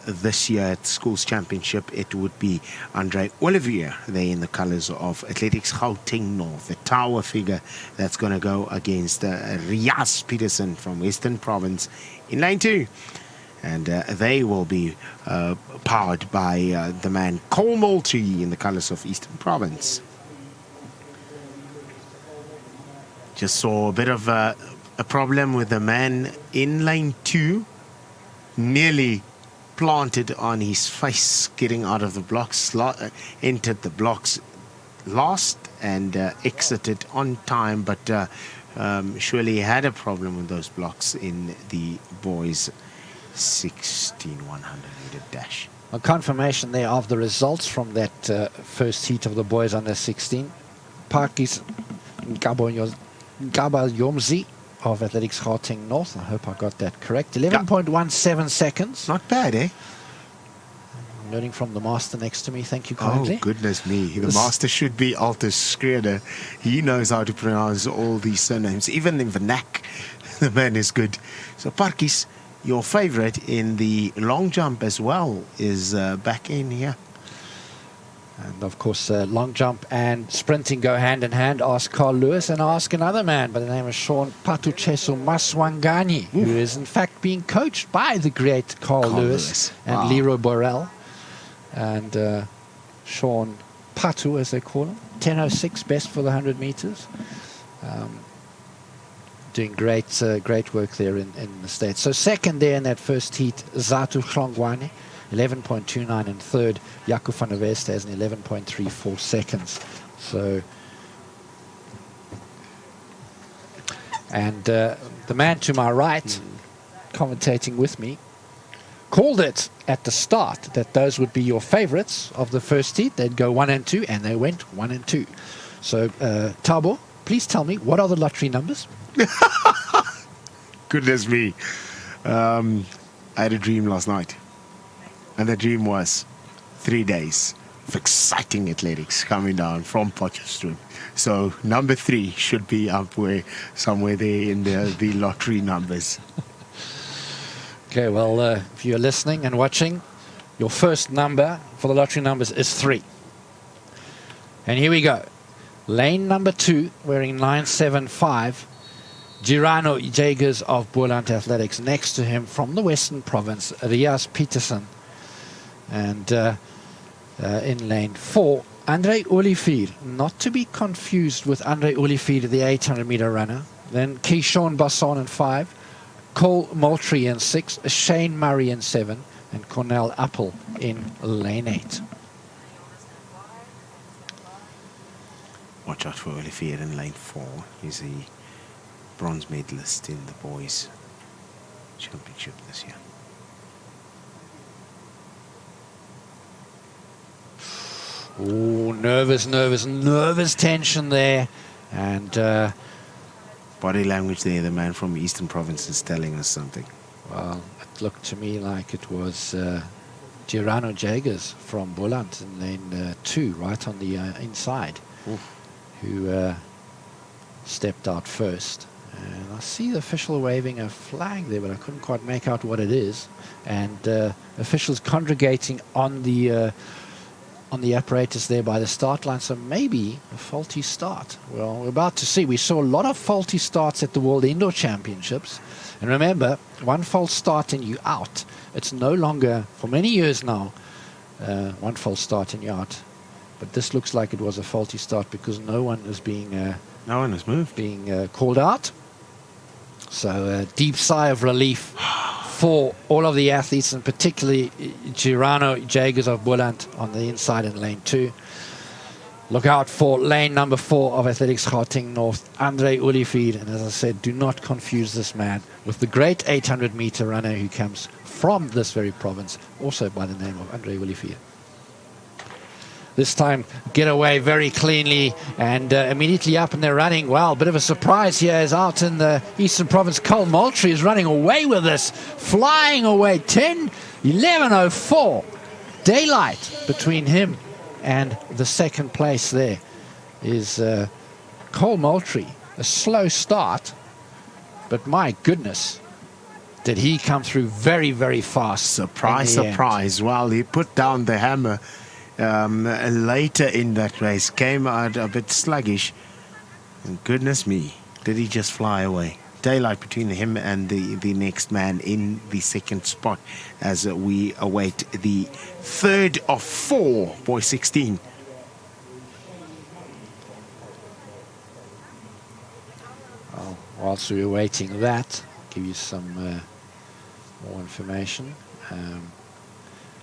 this year at the schools championship. It would be Andre Olivier there in the colors of Athletics Gauteng North, the tower figure that's going to go against Rias Peterson from Western Province in lane 2. And they will be powered by the man Cole Moultrie in the colors of Eastern Province. Just saw a bit of a problem with the man in lane 2. Nearly planted on his face, getting out of the blocks, entered the blocks last and exited on time, but surely had a problem with those blocks in the boys' 100 meter dash. A confirmation there of the results from that first heat of the boys under 16. Parkis Gabayomzi of Athletics Gauteng North. I hope I got that correct. 11.17 seconds. Not bad, eh? I'm learning from the master next to me. Thank you kindly. Oh, goodness me. The master should be Altus Schreder. He knows how to pronounce all these surnames. Even in vernac, the man is good. So, Parkis, your favorite in the long jump as well is back in here. And of course, long jump and sprinting go hand in hand. Ask Carl Lewis and ask another man by the name of Sean Patucheso Maswangani, who is in fact being coached by the great Carl Lewis and Leroy Borrell. And Sean Patu, as they call him, 10:06 best for the 100 meters. Doing great work there in the States. So second there in that first heat, Zatu Hlongwane, 11.29, and third, Jaco van der West has an 11.34 seconds. So, and the man to my right, commentating with me, called it at the start that those would be your favorites of the first heat. They'd go 1 and 2, and they went 1 and 2. So, Thabo, please tell me, what are the lottery numbers? Goodness me. I had a dream last night. And the dream was 3 days of exciting athletics coming down from Potchefstroom. So number 3 should be up somewhere there in the lottery numbers. Okay, well, if you're listening and watching, your first number for the lottery numbers is 3. And here we go. Lane number 2, wearing 975, Girano Jagers of Boland Athletics. Next to him from the Western Province, Rias Peterson. And in lane 4, Andre Olivier, not to be confused with Andre Olivier, the 800-meter runner. Then Keishon Basson in 5, Cole Moultrie in 6, Shane Murray in 7, and Cornell Apple in lane 8. Watch out for Olivier in lane 4. He's the bronze medalist in the boys' championship this year. Oh, nervous tension there. And body language there, the man from Eastern Province is telling us something. well, it looked to me like it was Girano Jagers from Boland in lane 2, right on the inside, who stepped out first. And I see the official waving a flag there, but I couldn't quite make out what it is. And officials congregating on the apparatus there by the start line, so maybe a faulty start. Well, we're about to see. We saw a lot of faulty starts at the World Indoor Championships. And remember, one false start and you out. It's no longer, for many years now, one false start and you're out. But this looks like it was a faulty start because no one is being no one has moved, being called out. So a deep sigh of relief for all of the athletes, and particularly Girano Jagers of Boland on the inside in lane 2. Look out for lane number 4 of Athletics Gauteng North, Andre Olivier. And as I said, do not confuse this man with the great 800-meter runner who comes from this very province, also by the name of Andre Olivier. This time, get away very cleanly and immediately up and they're running. Well, a bit of a surprise here is out in the Eastern Province. Cole Moultrie is running away with this, flying away. 10:11:04. Daylight between him and the second place there is Cole Moultrie. A slow start, but my goodness, did he come through very, very fast. Surprise. Well, he put down the hammer later in that race, came out a bit sluggish, and goodness me, did he just fly away. Daylight between him and the next man in the second spot as we await the third of 4 boys 16. whilst we were waiting that, give you some more information.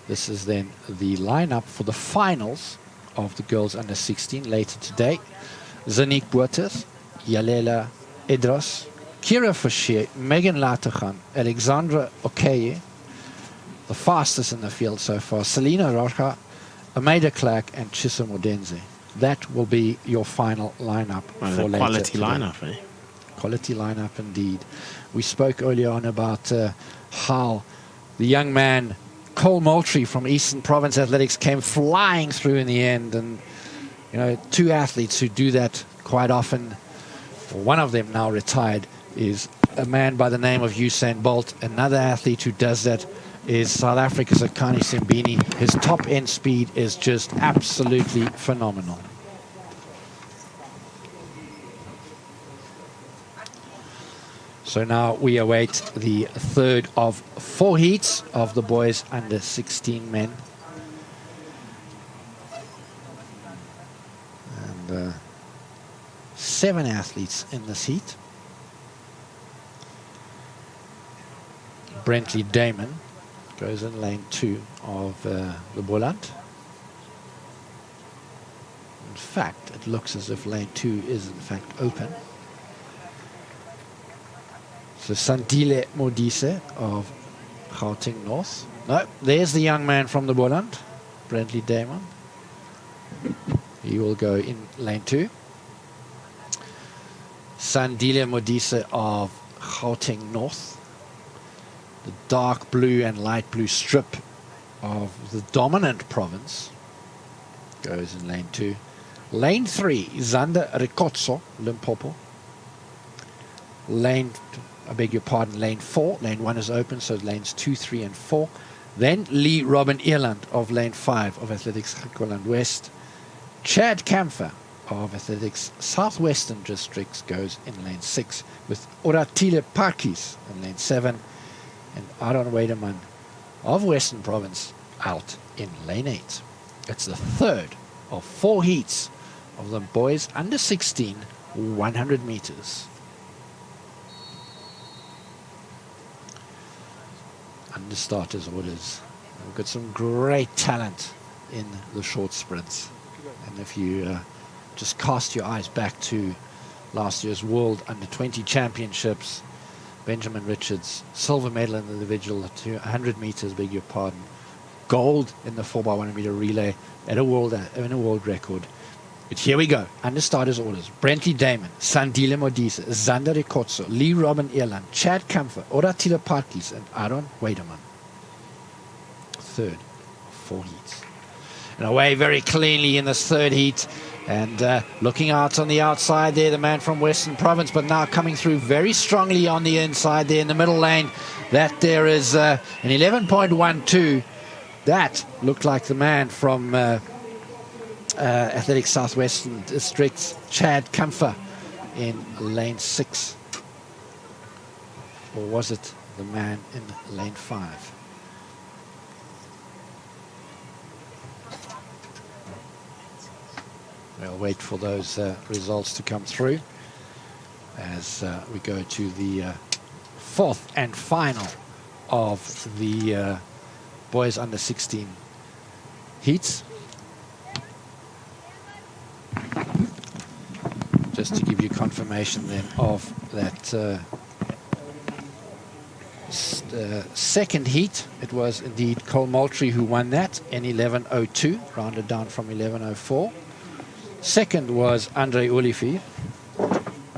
This is then the lineup for the finals of the girls under 16 later today. Zanik Bottas, Yalela Edros, Kira Fouchier, Megan Latergan, Alexandra Okeye, the fastest in the field so far, Selena Rocha, Ameda Clark, and Chisa Modenze. That will be your final lineup for later quality today. lineup, eh? Quality lineup indeed. We spoke earlier on about how the young man Cole Moultrie from Eastern Province Athletics came flying through in the end, and you know, two athletes who do that quite often. One of them now retired is a man by the name of Usain Bolt. Another athlete who does that is South Africa's Akani Simbini. His top end speed is just absolutely phenomenal. So now we await the third of 4 heats of the boys under 16 men. And 7 athletes in this heat. Brentley Damon goes in lane 2 of the Boland. In fact, it looks as if lane 2 is in fact open. So Sandile Modise of Gauteng North. No, there's the young man from the Boland, Brentley Damon. He will go in lane 2. Sandile Modise of Gauteng North. The dark blue and light blue strip of the dominant province goes in lane 2. Lane 3, Zander Ricozzo, Limpopo. Lane, I beg your pardon, lane 4. Lane 1 is open, so lanes 2, 3, and 4. Then Lee Robin Earland of lane 5 of Athletics Griqualand West. Chad Camphor of Athletics Southwestern Districts goes in lane 6, with Oratile Parkis in lane 7, and Aaron Wederman of Western Province out in lane 8. It's the third of 4 heats of the boys under 16 100 meters. Under starters orders. We've got some great talent in the short sprints. And if you just cast your eyes back to last year's World Under 20 Championships, Benjamin Richards, silver medal in the individual, 100 meters, beg your pardon, gold in the 4x100 meter relay at a world record. But here we go. Under starters orders: Brentley Damon, Sandile Modise, Zander Ricozzo, Lee Robin Earland, Chad Camphor, Oratile Parkis, and Aaron Wederman. Third, 4 heats. And away very cleanly in this third heat. And looking out on the outside there, the man from Western Province, but now coming through very strongly on the inside there in the middle lane. That there is an 11.12. That looked like the man from Athletics Southwestern Districts, Chad Camphor, in lane 6. Or was it the man in lane 5? We'll wait for those results to come through as we go to the 4th and final of the boys under 16 heats. Just to give you confirmation then of that second heat, it was indeed Cole Moultrie who won that in 11.02, rounded down from 11.04. Second was Andre Olivier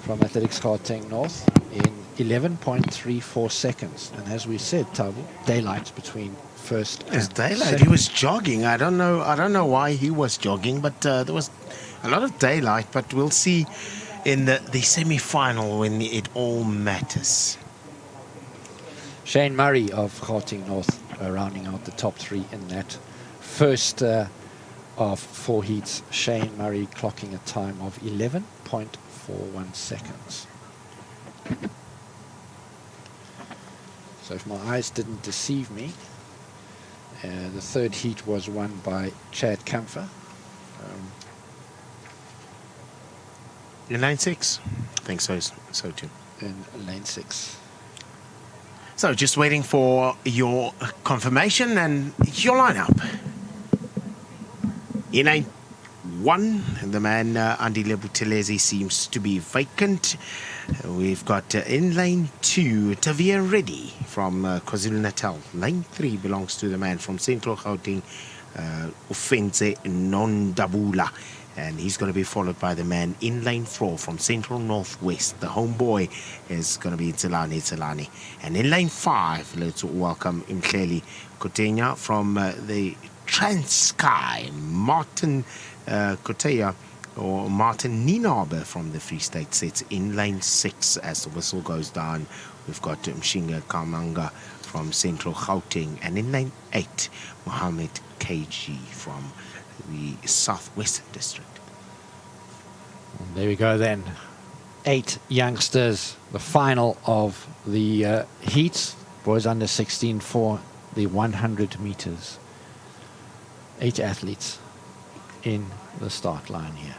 from Athletics Gauteng North in 11.34 seconds. And as we said, Tabu, daylight between first and daylight. second. He was jogging. I don't know why he was jogging, but there was a lot of daylight. But we'll see in the semi-final when it all matters. Shane Murray of Gauteng North rounding out the top 3 in that first of 4 heats. Shane Murray clocking a time of 11.41 seconds. So if my eyes didn't deceive me, the third heat was won by Chad Camphor. In lane 6? I think so too. in lane 6. So just waiting for your confirmation and your lineup. In lane 1, the man Andile Buthelezi seems to be vacant. We've got in lane 2, Tavia Reddy from KwaZulu-Natal. Lane 3 belongs to the man from Central Gauteng, Ufenze Nondabula. And he's going to be followed by the man in lane 4 from Central Northwest. The homeboy is going to be Tselani. And in lane 5, let's welcome Mhleli Kotenya from the Transkei, Martin Kotea, or Martin Ninabe from the Free State sets in lane 6 as the whistle goes down. We've got Mshinga Kamanga from Central Gauteng. And in lane 8, Mohammed KG from the Southwestern District. And there we go then. 8 youngsters, the final of the heats, boys under 16 for the 100 meters. 8 athletes in the start line here.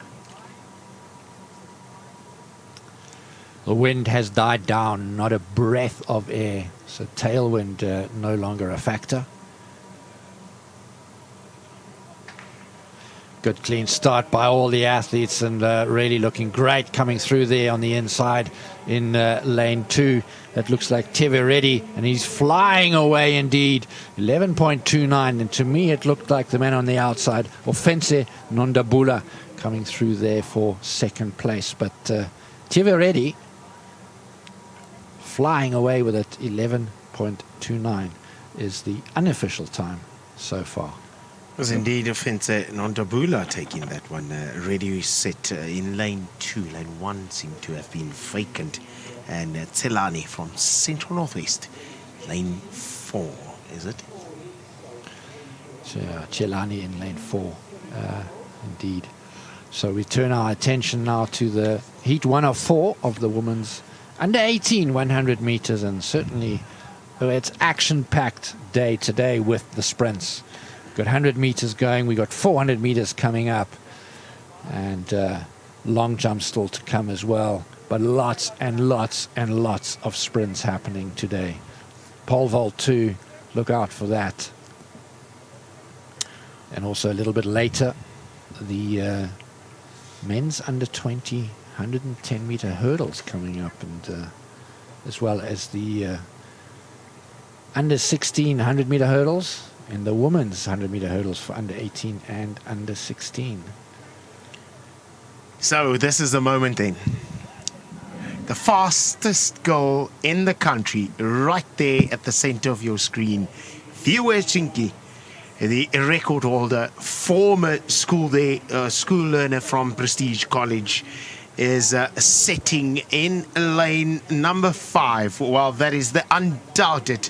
The wind has died down, not a breath of air, so tailwind no longer a factor. Good clean start by all the athletes, and really looking great coming through there on the inside in lane 2. That looks like Teve Reddy, and he's flying away indeed. 11.29, and to me it looked like the man on the outside, Ofense Nondabula, coming through there for second place. But Teve Reddy flying away with it. 11.29 is the unofficial time so far. It was indeed Ofense Nondabula taking that one. Ready set in lane 2. Lane 1 seemed to have been vacant. And Tselani from Central Northwest. Lane 4, is it? Chelani in lane 4, indeed. So we turn our attention now to the heat 1 of 4 of the women's under 18 100 meters, and certainly it's action-packed day today with the sprints. Got 100 meters going, we got 400 meters coming up, and long jump still to come as well. But lots and lots and lots of sprints happening today. Pole vault 2, look out for that. And also a little bit later, the men's under 20 110 meter hurdles coming up, and as well as the under 16 100 meter hurdles, and the women's 100 meter hurdles for under 18 and under 16. So this is the moment then. The fastest girl in the country, right there at the center of your screen, Viwe, the record holder, former school learner from Prestige College, is setting in lane number 5. Well, that is the undoubted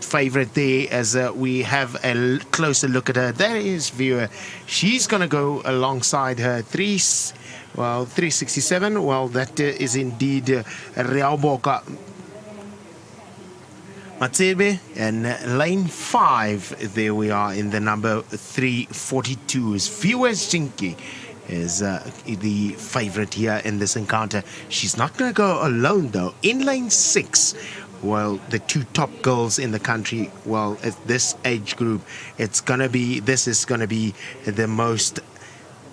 favorite there, as we have a closer look at her. There is Viwe. She's going to go alongside her 367. Well, that is indeed Riauboka Matsebe. And lane 5, there we are in the number 342 is Viwe Chinki, is the favorite here in this encounter. She's not going to go alone though. In lane 6, well, the 2 top girls in the country, well, at this age group, this is going to be the most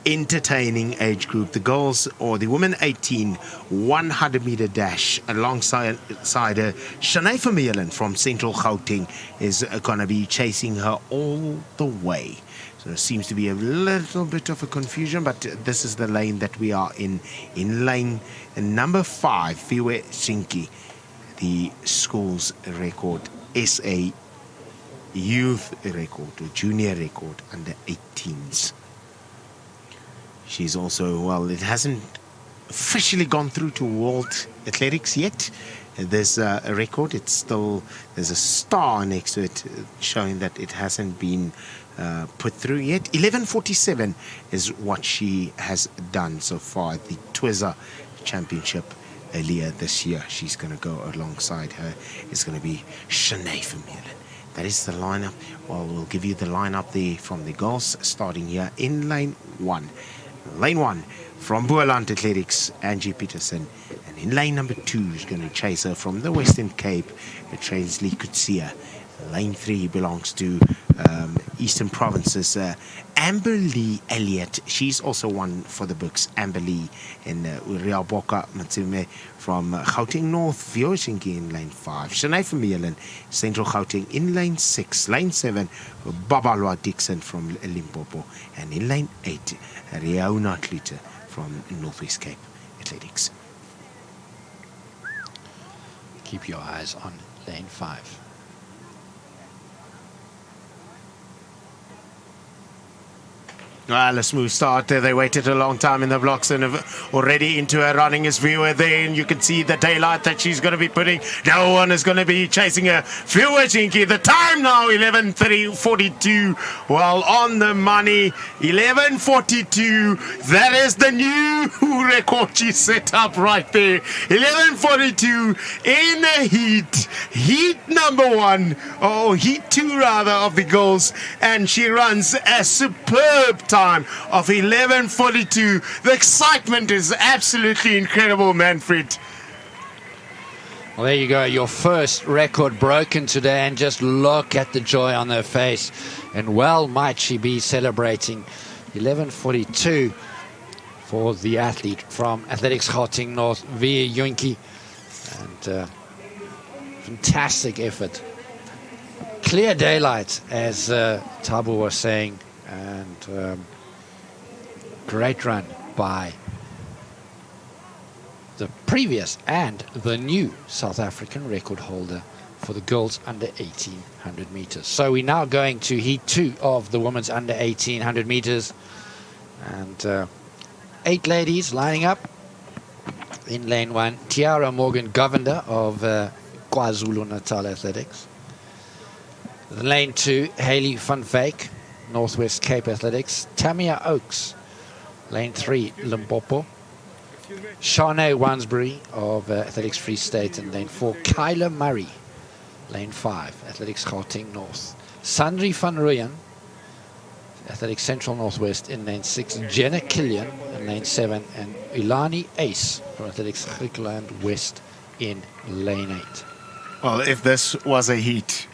entertaining age group. The girls, or the women 18 100 meter dash, alongside her, Shanae Vermeulen from Central Gauteng is going to be chasing her all the way. So there seems to be a little bit of a confusion, but this is the lane that we are in. In lane number 5, Viwe Chinki, the school's record, SA youth record, or junior record, under 18s. She's also, well, it hasn't officially gone through to World Athletics yet. There's a record, it's still, there's a star next to it showing that it hasn't been put through yet. 11:47 is what she has done so far at the Twiza Championship earlier this year. She's going to go alongside her. It's going to be Shanae Vermeulen. That is the lineup. Well, we'll give you the lineup there from the girls, starting here in lane 1. Lane 1 from Boerland Athletics, Angie Peterson and And in lane number 2 is going to chase her from the Western Cape. It trains Lee Kutsia. Lane 3 belongs to Eastern Provinces. Amber Lee Elliott, she's also one for the books. Amber Lee and Uriaboka Matsume from Gauteng North, Viosinki in lane 5. Shanae Vermeulen, Central Gauteng in lane 6. Lane 7, Babalwa Dixon from Limpopo. And in lane 8, Riauna Klute from Northwest Cape Athletics. Keep your eyes on lane 5. Well, a smooth start. They waited a long time in the blocks and have already into her running is Viewer there, and you can see the daylight that she's going to be putting. No one is going to be chasing her. Viewer Jinky, the time now 11:42. Well, on the money, 11:42. That is the new record she set up right there. 11:42 in the heat number 1, or heat 2 rather, of the girls, and she runs a superb time of 11:42. The excitement is absolutely incredible, Manfred. Well, there you go, your first record broken today, and just look at the joy on her face. And well might she be celebrating. 11:42 for the athlete from Athletics Gauteng North, Via Yunki. And fantastic effort. Clear daylight, as Tabu was saying. And great run by the previous and the new South African record holder for the girls under 1800 meters. So we're now going to heat 2 of the women's under 1800 meters, and 8 ladies lining up. In lane 1, Tiara Morgan Govender of KwaZulu-Natal Athletics. Lane 2, Hayley van Wyk, Northwest Cape Athletics. Tamia Oakes, lane 3, Limpopo. Shanae Wansbury of Athletics Free State, and lane 4, Kyla Murray, lane 5, Athletics Gauteng North. Sandri van Rooyen, Athletics Central Northwest in lane 6. Jenna Killian in lane 7, and Ilani Ace from Athletics Griqualand West in lane 8. Well, if this was a heat,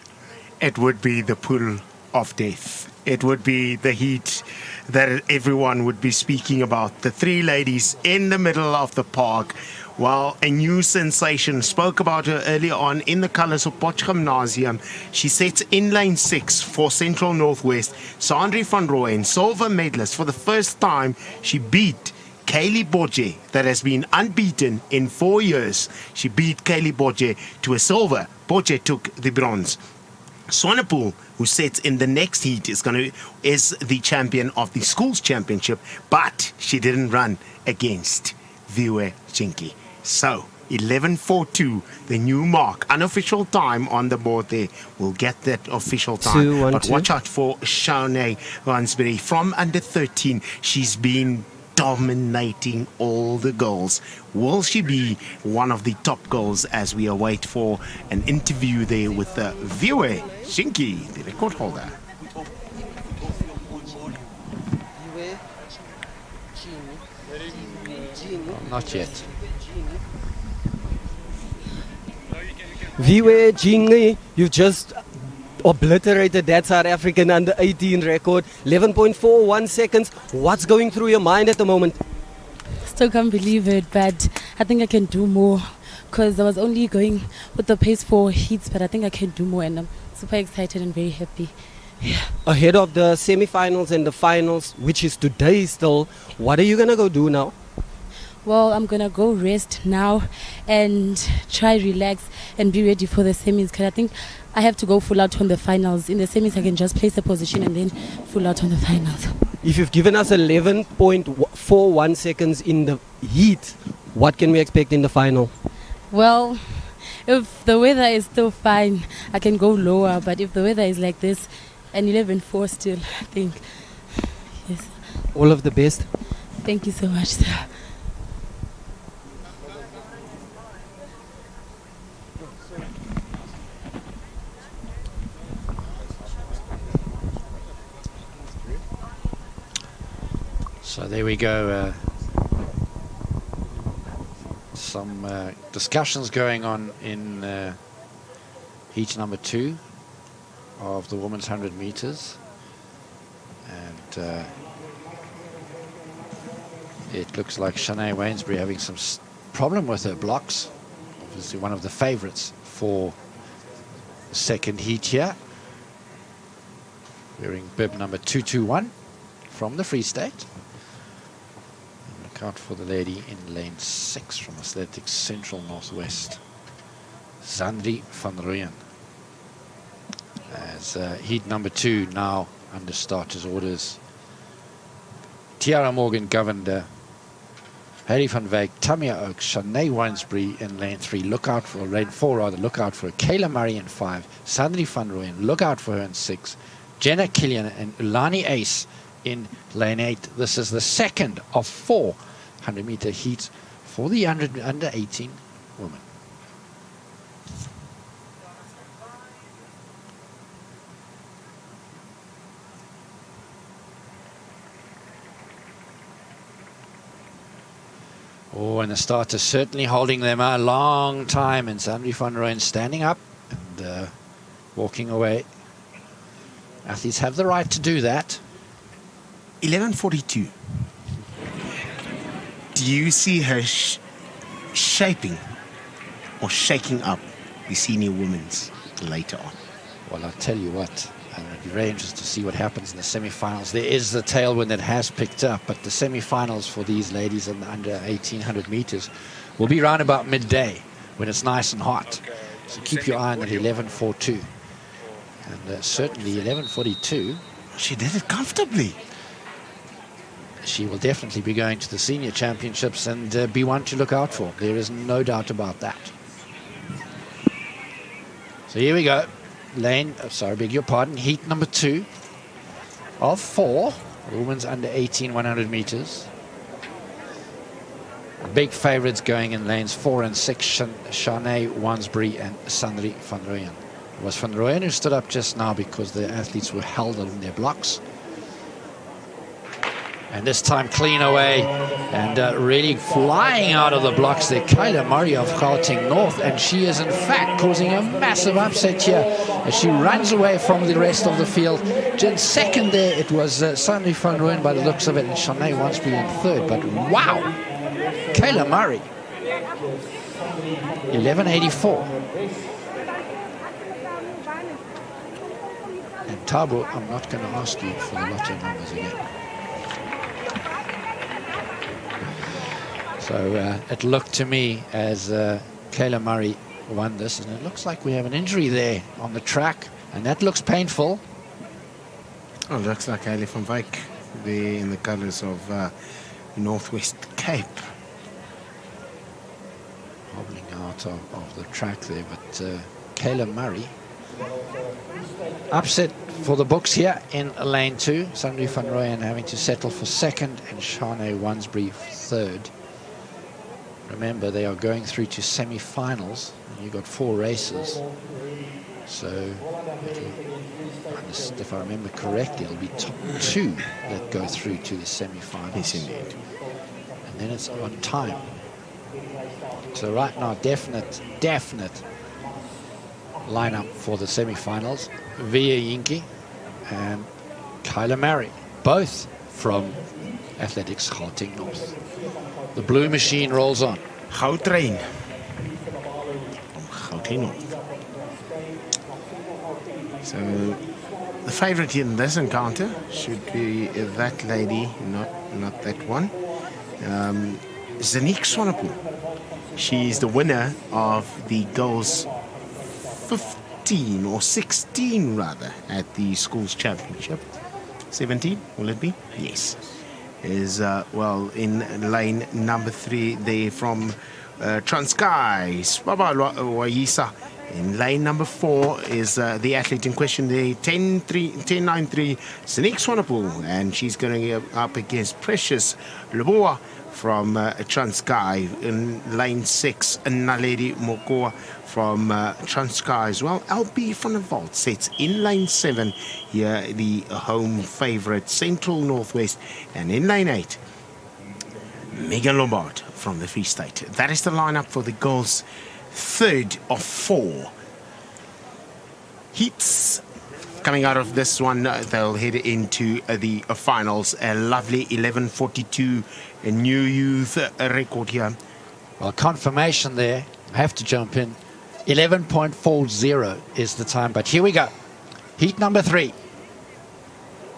it would be the pool of death. It would be the heat that everyone would be speaking about. The 3 ladies in the middle of the park. Well, a new sensation. Spoke about her earlier on in the colours of Potch Gymnasium. She sets in lane 6 for Central Northwest. Sandri van Rooyen, silver medalist. For the first time, she beat Kaylee Bodje, that has been unbeaten in 4 years. She beat Kaylee Bodje to a silver. Bodje took the bronze. Swanepoel, who sets in the next heat, is the champion of the schools championship, but she didn't run against Viwe Chinki. So 11:42, the new mark, unofficial time on the board there. We'll get that official time. 2-1-2. But watch out for Shanae Wansbury from under 13. She's been dominating all the girls. Will she be one of the top girls as we await for an interview there with Viwe Shinki, the record holder? Not yet. Viwe Jingi, you've just obliterated that South African under 18 record. 11.41 seconds. What's going through your mind at the moment? Still can't believe it, but I think I can do more, because I was only going with the pace for heats, but I think I can do more, and I'm super excited and very happy. Yeah. Ahead of the semi-finals and the finals, which is today still, what are you going to go do now? Well, I'm going to go rest now and try relax and be ready for the semis, because I think I have to go full out on the finals. In the semis, I can just place a position and then full out on the finals. If you've given us 11.41 seconds in the heat, what can we expect in the final? Well, if the weather is still fine, I can go lower, but if the weather is like this, an 11.4 still, I think. Yes. All of the best. Thank you so much, sir. So there we go. Some discussions going on in heat number 2 of the women's 100 meters, and it looks like Shanae Wainsbury having some problem with her blocks. Obviously one of the favorites for the second heat here, wearing bib number 221 from the Free State. Look out for the lady in lane 6 from Athletics Central Northwest, Zandri van Rooyen. As heat number 2 now under starters orders. Tiara Morgan Govender, Harry van Wyk, Tamia Oaks, Shanae Wainsbury in lane 3. Look out for lane 4 rather. Look out for Kayla Murray in 5. Zandri van Rooyen. Look out for her in 6. Jenna Killian and Ulani Ace in lane 8. This is the second of 4 100-meter heats for the under 18 women. Oh, and the starter certainly holding them a long time, and Zandri van Rooyen standing up and walking away. Athletes have the right to do that. 11:42. Do you see her shaping or shaking up the senior women's later on? Well, I'll tell you what, and it'll be very interesting to see what happens in the semi-finals. There is the tailwind that has picked up, but the semi-finals for these ladies in the under 1800 meters will be round about midday when it's nice and hot. So keep your eye on that 11:42. And certainly 11:42. She did it comfortably. She will definitely be going to the senior championships and be one to look out for. There is no doubt about that. So here we go. Lane, sorry, beg your pardon, heat number 2 of 4, women's under 18 100 meters. Big favorites going in lanes 4 and 6, Shanae Wainsbury and Zandri van Rooyen. It was van Rooyen who stood up just now because the athletes were held in their blocks. And this time clean away and really flying out of the blocks there, Kayla Murray of Gauteng North, and she is in fact causing a massive upset here as she runs away from the rest of the field. In second there it was Zandri van Rooyen by the looks of it, and Shanae Wainsbury in third, but wow, Kayla Murray 11:84. And Tabo, I'm not going to ask you for the lotto numbers again. So it looked to me as Kayla Murray won this, and it looks like we have an injury there on the track, and that looks painful. Oh, looks like Harry van Wyk there in the colours of Northwest Cape. Hobbling out of the track there, but Kayla Murray upset for the books here in lane 2. Zandri van Rooyen having to settle for second, and Shanae Wainsbury third. Remember, they are going through to semi-finals, and you've got 4 races. So, if I remember correctly, it'll be top 2 that go through to the semi-finals. Yes, indeed. And then it's on time. So right now, definite lineup for the semi-finals. Via Yinki and Kayla Murray, both from Athletics Gauteng North. The blue machine rolls on. Gautrain. Gauteng North. So the favourite in this encounter should be that lady, not that one. Zanique Swanepoel. She's the winner of the girls 15 or 16 rather at the schools championship. 17 will it be? Yes. Is well in lane number 3 there from Transkei, Swaba Waisa. In lane number 4 is the athlete in question there, 10.93, Zanique Swanepoel, and she's going up against Precious Leboa from Transkei. In lane 6, Naledi Mokoa from Transkei as well. LB van der Walt sits in lane 7 here, the home favourite, Central Northwest. And in lane 8, Megan Lombard from the Free State. That is the lineup for the girls' third of 4 heats. Coming out of this one, they'll head into the finals. A lovely 11:42 new youth record here. Well, confirmation there. I have to jump in. 11.40 is the time, but here we go. Heat number 3.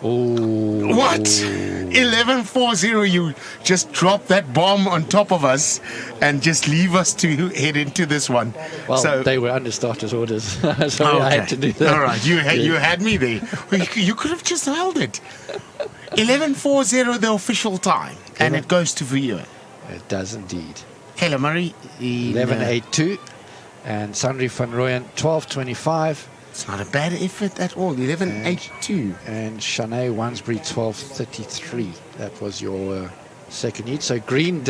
Oh. What? 11:40. You just drop that bomb on top of us and just leave us to head into this one. Well, so, they were under starters orders, so I had to do that. All right, you had me there. You could have just held it. 11:40, the official time, and it goes to viewer. It does indeed. Kayla Murray, 11.82, and Sandri van Rooyen, 12.25. It's not a bad effort at all. 11.82. And Shanae Wansbury, 12.33. That was your second heat. So green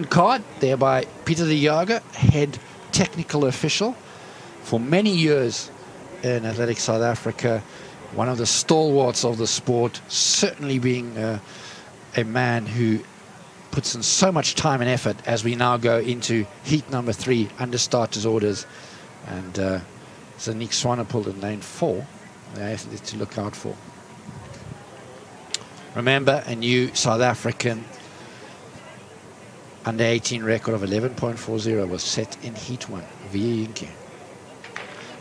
card there by Peter de Jager, head technical official for many years in Athletics South Africa. One of the stalwarts of the sport, certainly being a man who puts in so much time and effort as we now go into heat number 3 under starters orders. And Zanik Swanepoel in lane 4, the athlete to look out for. Remember, a new South African under 18 record of 11.40 was set in heat 1 via Yinke.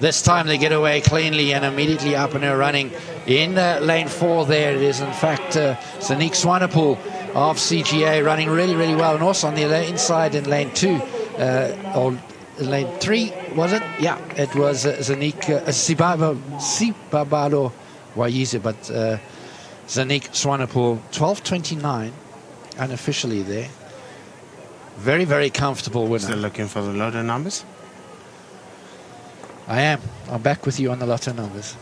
This time they get away cleanly and immediately up and running in lane 4 there. It is in fact Zanik Swanepoel of CGA running really, really well, and also on the inside in lane 2 or lane 3, was it? Yeah, it was Zanik Sibabalo Wayize, but Zanik Swanepoel, 12.29 unofficially there. Very, very comfortable winner. Still looking for the lotto numbers? I am. I'm back with you on the lotto numbers.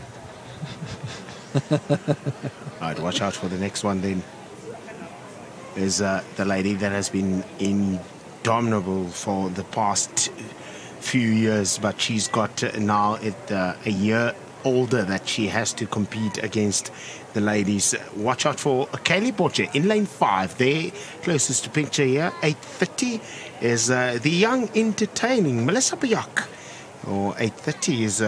All right, watch out for the next one then. Is the lady that has been indomitable for the past few years, but she's got now a year older that she has to compete against the ladies. Watch out for Kayla Boche in lane 5 there, closest to picture here. 8:30 is the young entertaining Melissa Bayak, or 8:30 is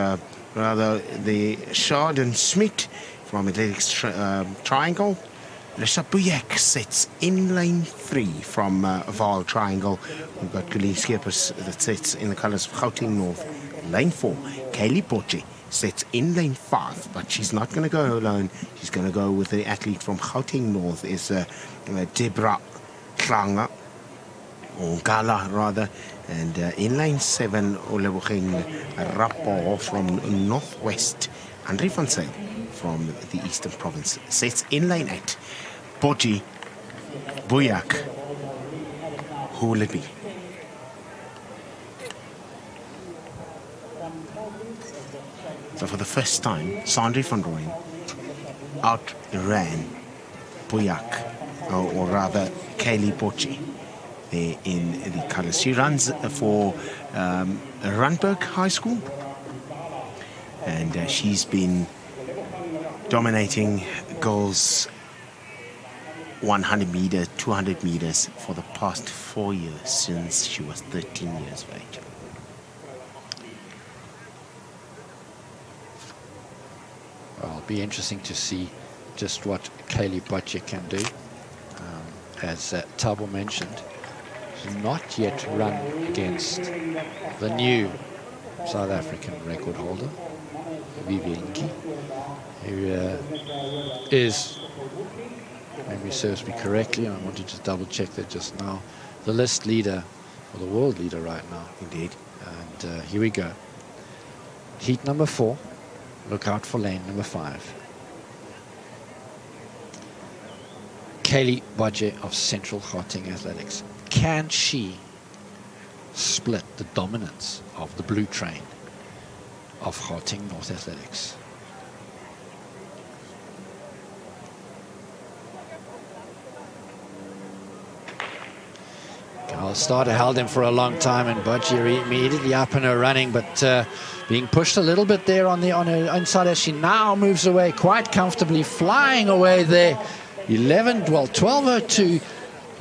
rather the Sharden Smith from Athletics Triangle. Melissa Bayak sits in lane 3 from Vaal Triangle. We've got Colleen Skeppers that sits in the colours of Gauteng North. Lane 4, Kayla Boche sits in lane 5, but she's not going to go alone. She's going to go with the athlete from Gauteng North, is Deborah Klanga, or Gala rather. And in lane 7, Olebogeng Rapo from Northwest. Andre van Zyl from the Eastern Province sits in lane 8. Boji, Buyak, who will it be? So for the first time, Sandri van Rooyen outran Buyak, or rather Kayla Boche, there in the colours. She runs for Randburg High School, and she's been dominating goals 100 meter, 200 meters for the past 4 years, since she was 13 years of age. Well, it'll be interesting to see just what Kayla Boche can do. As Thabo mentioned, she's not yet run against the new South African record holder, Vivienki, who is, maybe serves me correctly, I want to just double check that just now, the list leader, or the world leader right now. Indeed. And here we go. Heat number 4. Look out for lane number 5. Kayla Boche of Central Gauteng Athletics. Can she split the dominance of the blue train of Gauteng North Athletics? Carl Starter held him for a long time, and Boche immediately up and running, but being pushed a little bit there on her inside as she now moves away quite comfortably, flying away there. 12:02.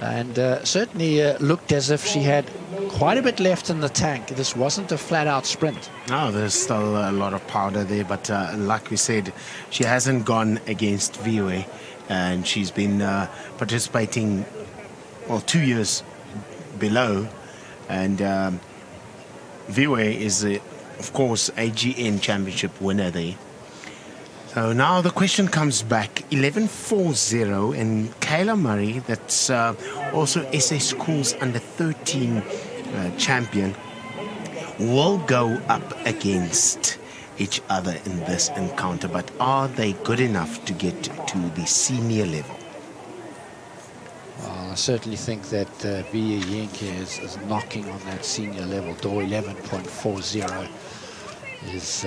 And certainly looked as if she had quite a bit left in the tank. This wasn't a flat-out sprint. No, there's still a lot of powder there, but like we said, she hasn't gone against VOA, and she's been participating, well, 2 years below, and VOA is, of course, AGN championship winner there. So now the question comes back, 11.40, and Kayla Murray, that's also SA Schools under 13 champion, will go up against each other in this encounter. But are they good enough to get to the senior level? Well, I certainly think that Via Yenke is knocking on that senior level. Door 11.40 is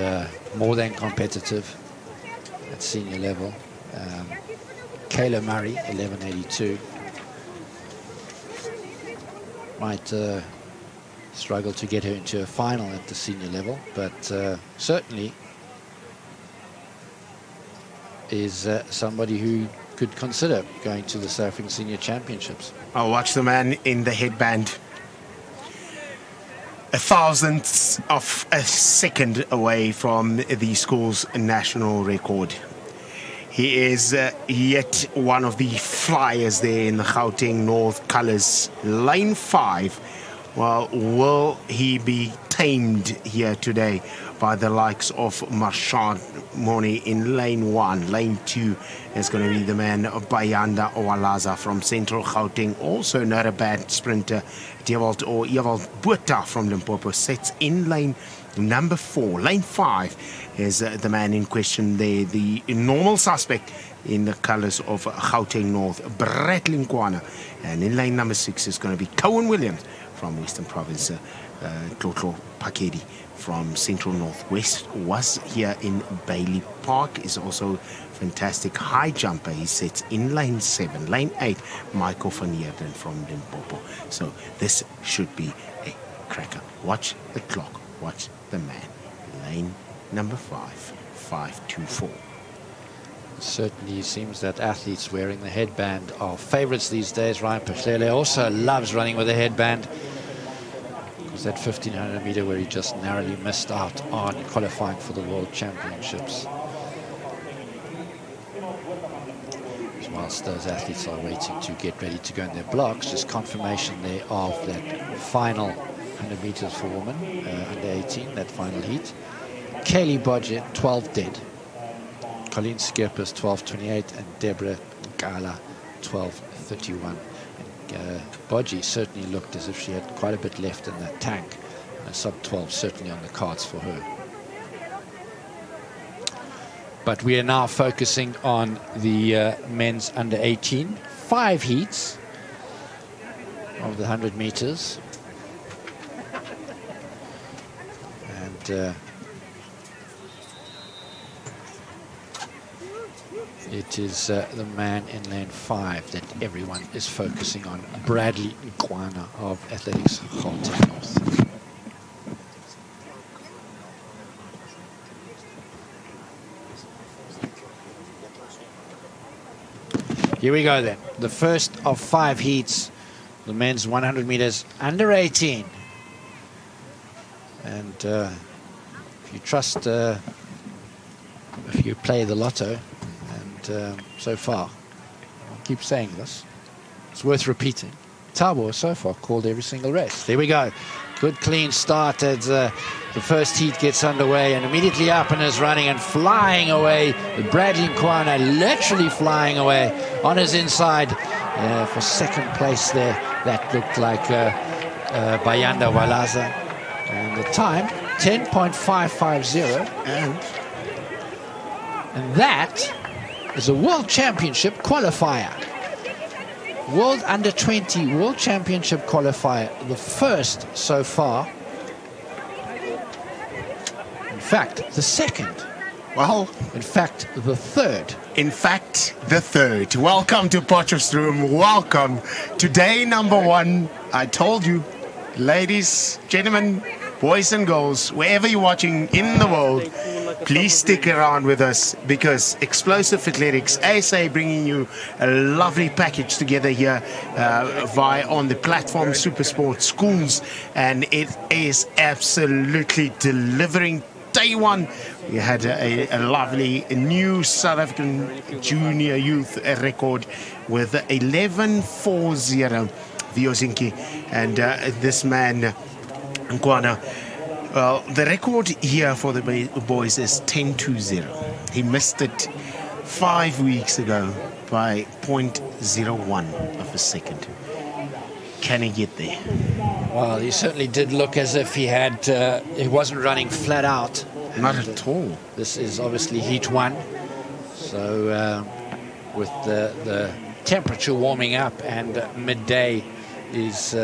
more than competitive at senior level. Kayla Murray, 11.82. Might struggle to get her into a final at the senior level, but certainly is somebody who could consider going to the South African Senior Championships. I'll watch the man in the headband. A thousandth of a second away from the school's national record. He is yet one of the flyers there in the Gauteng North colours. Lane 5. Well, will he be tamed here today by the likes of Marchand Moni in lane 1? Lane 2 is going to be the man Bayanda Owalaza from Central Gauteng. Also not a bad sprinter. Ewald Botha from Limpopo sits in lane number 4. Lane 5 is the man in question there, the normal suspect in the colours of Gauteng North, Brett Linkwana. And in lane number 6 is going to be Cohen Williams from Western Province, Tlotlo Pakedi from Central Northwest. Was here in Bailey Park, is also fantastic high jumper. He sits in lane 7. Lane 8, Michael van Heerden from Limpopo. So this should be a cracker. Watch the clock, watch the man. Lane number 5, 5.24. Certainly seems that athletes wearing the headband are favourites these days. Ryan Pachlele also loves running with a headband. Because that 1500 metre where he just narrowly missed out on qualifying for the World Championships. As whilst those athletes are waiting to get ready to go in their blocks, just confirmation there of that final 100 metres for women, under 18, that final heat. Kaylee Bodge, 12 dead. Colleen Skerpers, 12.28, and Deborah Gala, 12.31. Bodge certainly looked as if she had quite a bit left in that tank. Sub-12 certainly on the cards for her. But we are now focusing on the men's under 18. 5 heats of the 100 meters. And it is the man in lane 5 that everyone is focusing on, Bradley Nkwana of Athletics Gauteng North. Here we go then. The first of 5 heats, the men's 100 meters under 18. And if you trust, if you play the lotto, so far, I'll keep saying this, it's worth repeating, Thabo has so far called every single race. There we go. Good clean start as the first heat gets underway, and immediately up and is running and flying away. Bradley Nkwana literally flying away on his inside for second place there. That looked like Bayanda Walaza. And the time, 10.550. And that is a World Championship qualifier. World Under 20 World Championship qualifier, the first so far. In fact, the second. Well, in fact, the third. In fact, the third. Welcome to Potchefstroom. Welcome to day number 1. I told you, ladies, gentlemen, boys and girls, wherever you're watching in the world, please stick around with us because Explosive Athletics, ASA, bringing you a lovely package together here on the platform Supersport Schools, and it is absolutely delivering. Day one, we had a lovely new South African junior youth record with 11:40 Viozinki, and this man Nkwana. Well, the record here for the boys is 10:20. He missed it 5 weeks ago by 0.01 of a second. Can he get there? Well, he certainly did look as if he wasn't running flat out. Not at all. This is obviously heat one. So with the temperature warming up and midday is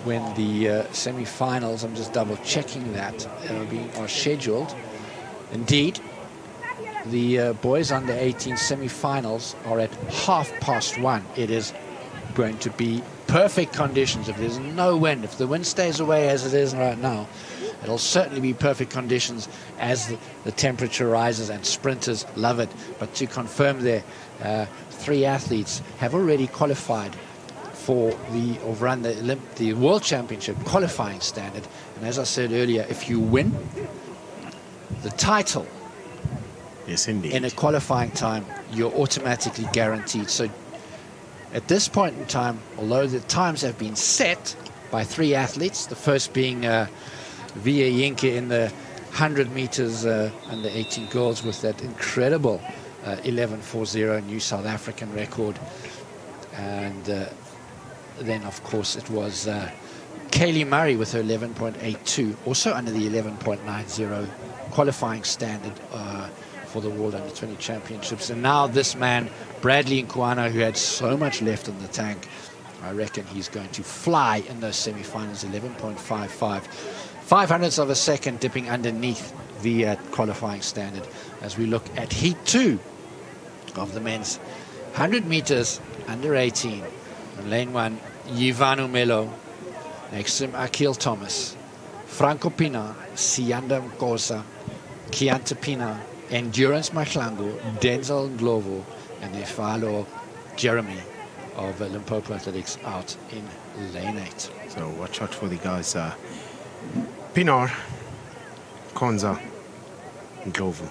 when the semi-finals, I'm just double checking that, are scheduled. Indeed, the boys under 18 semi-finals are at 1:30. It is going to be perfect conditions. If there's no wind, if the wind stays away as it is right now, it'll certainly be perfect conditions as the temperature rises, and sprinters love it. But to confirm there, 3 athletes have already qualified for run the World Championship qualifying standard. And as I said earlier, if you win the title, yes, indeed, in a qualifying time, you're automatically guaranteed. So at this point in time, although the times have been set by 3 athletes, the first being Via Yinke in the 100 meters under 18 girls with that incredible 11:40 new South African record, and then of course it was Kayla Murray with her 11.82, also under the 11.90 qualifying standard for the World Under 20 Championships. And now this man, Bradley Nkwana, who had so much left in the tank, I reckon he's going to fly in those semi-finals. 11.55, 500ths of a second dipping underneath the qualifying standard as we look at heat 2 of the men's 100 meters under 18. In lane 1, Yivanu Melo, next to him Akil Thomas, Franco Pina, Sianda Mkosa, Kianta Pina, Endurance Mahlangu, Denzel Glover, and Ifalo Jeremy of Limpopo Athletics out in lane 8. So watch out for the guys, Pinar, Konza, and Glover.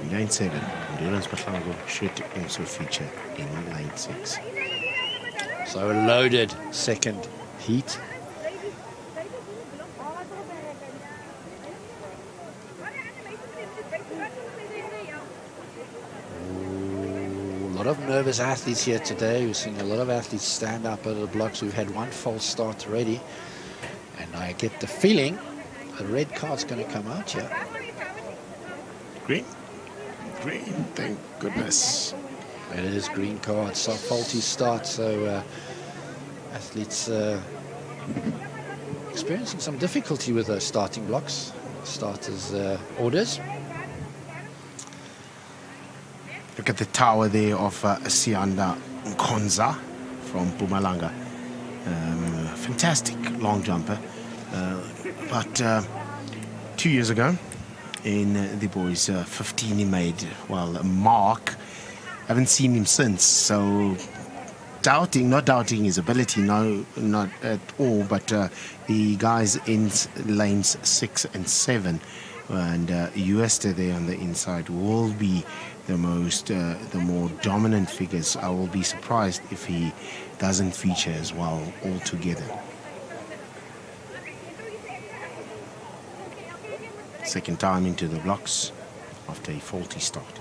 In lane 7, Endurance Mahlangu should also feature in lane 6. So a loaded second heat. A lot of nervous athletes here today. We've seen a lot of athletes stand up at the blocks who've had one false start already. And I get the feeling a red card's going to come out here. Green? Green, thank goodness. It is green card, so faulty start, so athletes experiencing some difficulty with those starting blocks, starters' orders. Look at the tower there of Sianda Konza from Mpumalanga. Fantastic long jumper. But 2 years ago, in the boys' 15, he made, well, a mark. Haven't seen him since, so not doubting his ability, no, not at all, but the guys in lanes 6 and 7 and Uesta there on the inside will be the more dominant figures. I will be surprised if he doesn't feature as well altogether. Second time into the blocks after a faulty start.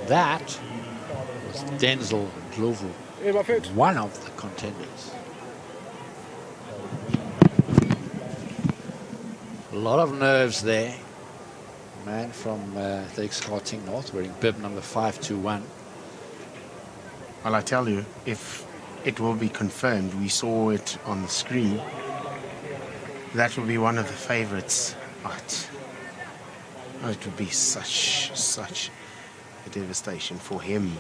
That was Denzel Glover, one of the contenders. A lot of nerves there. Man from the Gauteng North wearing bib number 521. Well, I tell you, if it will be confirmed, we saw it on the screen, that will be one of the favorites. But it would be such a devastation for him,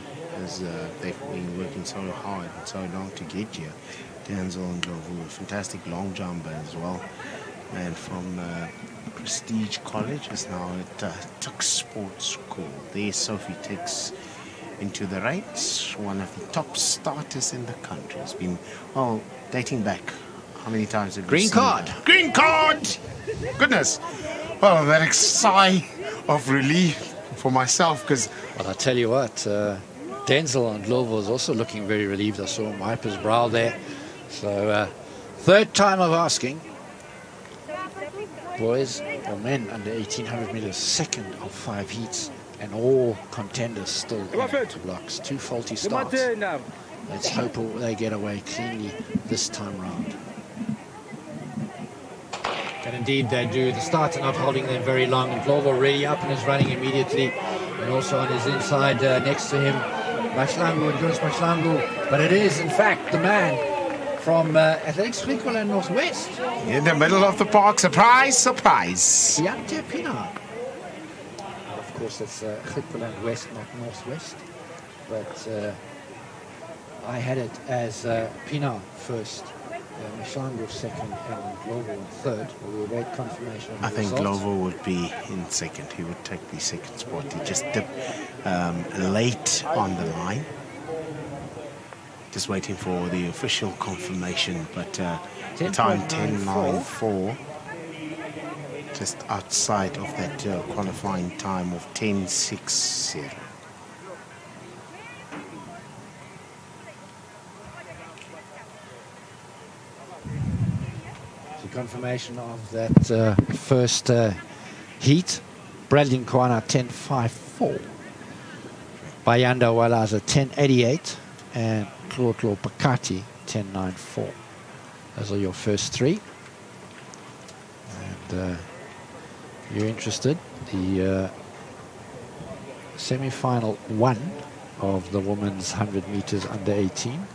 as they've been working so hard and so long to get here. Denzel Glover, fantastic long jumper as well. And from Prestige College is now at Tuck Sports School. There Sophie takes into the race, one of the top starters in the country. It's been, well, dating back. How many times have Green you seen card. her? Green card! Goodness. Well, that sigh of relief for myself, because Well, I tell you what, Denzel and Glover was also looking very relieved. I saw him wipe his brow there. So, third time of asking. Boys or men under 1800 meters, second of 5 heats, and all contenders still in the blocks. 2 faulty starts. Let's hope they get away cleanly this time round. And indeed they do. The starts are not holding them very long. And Glover already up and is running immediately. And also on his inside next to him, Mashlangu and Jonas Mashlangu. But it is, in fact, the man from Athletics Griekwala Northwest. in the middle of the park, surprise, surprise. Siante Pienaar. Of course, that's Griekwala West, not Northwest. But I had it as Pienaar first, Mashlangu second, and Glover in third. We'll wait confirmation of the I think results. Glover would be in second. He would take the second spot. He just dipped late on the line. Just waiting for the official confirmation, but the time 10:94, just outside of that qualifying time of 10:60. The confirmation of that first heat. Bradley Nkwana 10:54. Bayanda Walaza 10:88. And Tlotlo Pakati 10:94. Those are your first 3. And you're interested, the semi-final 1 of the women's 100 meters under 18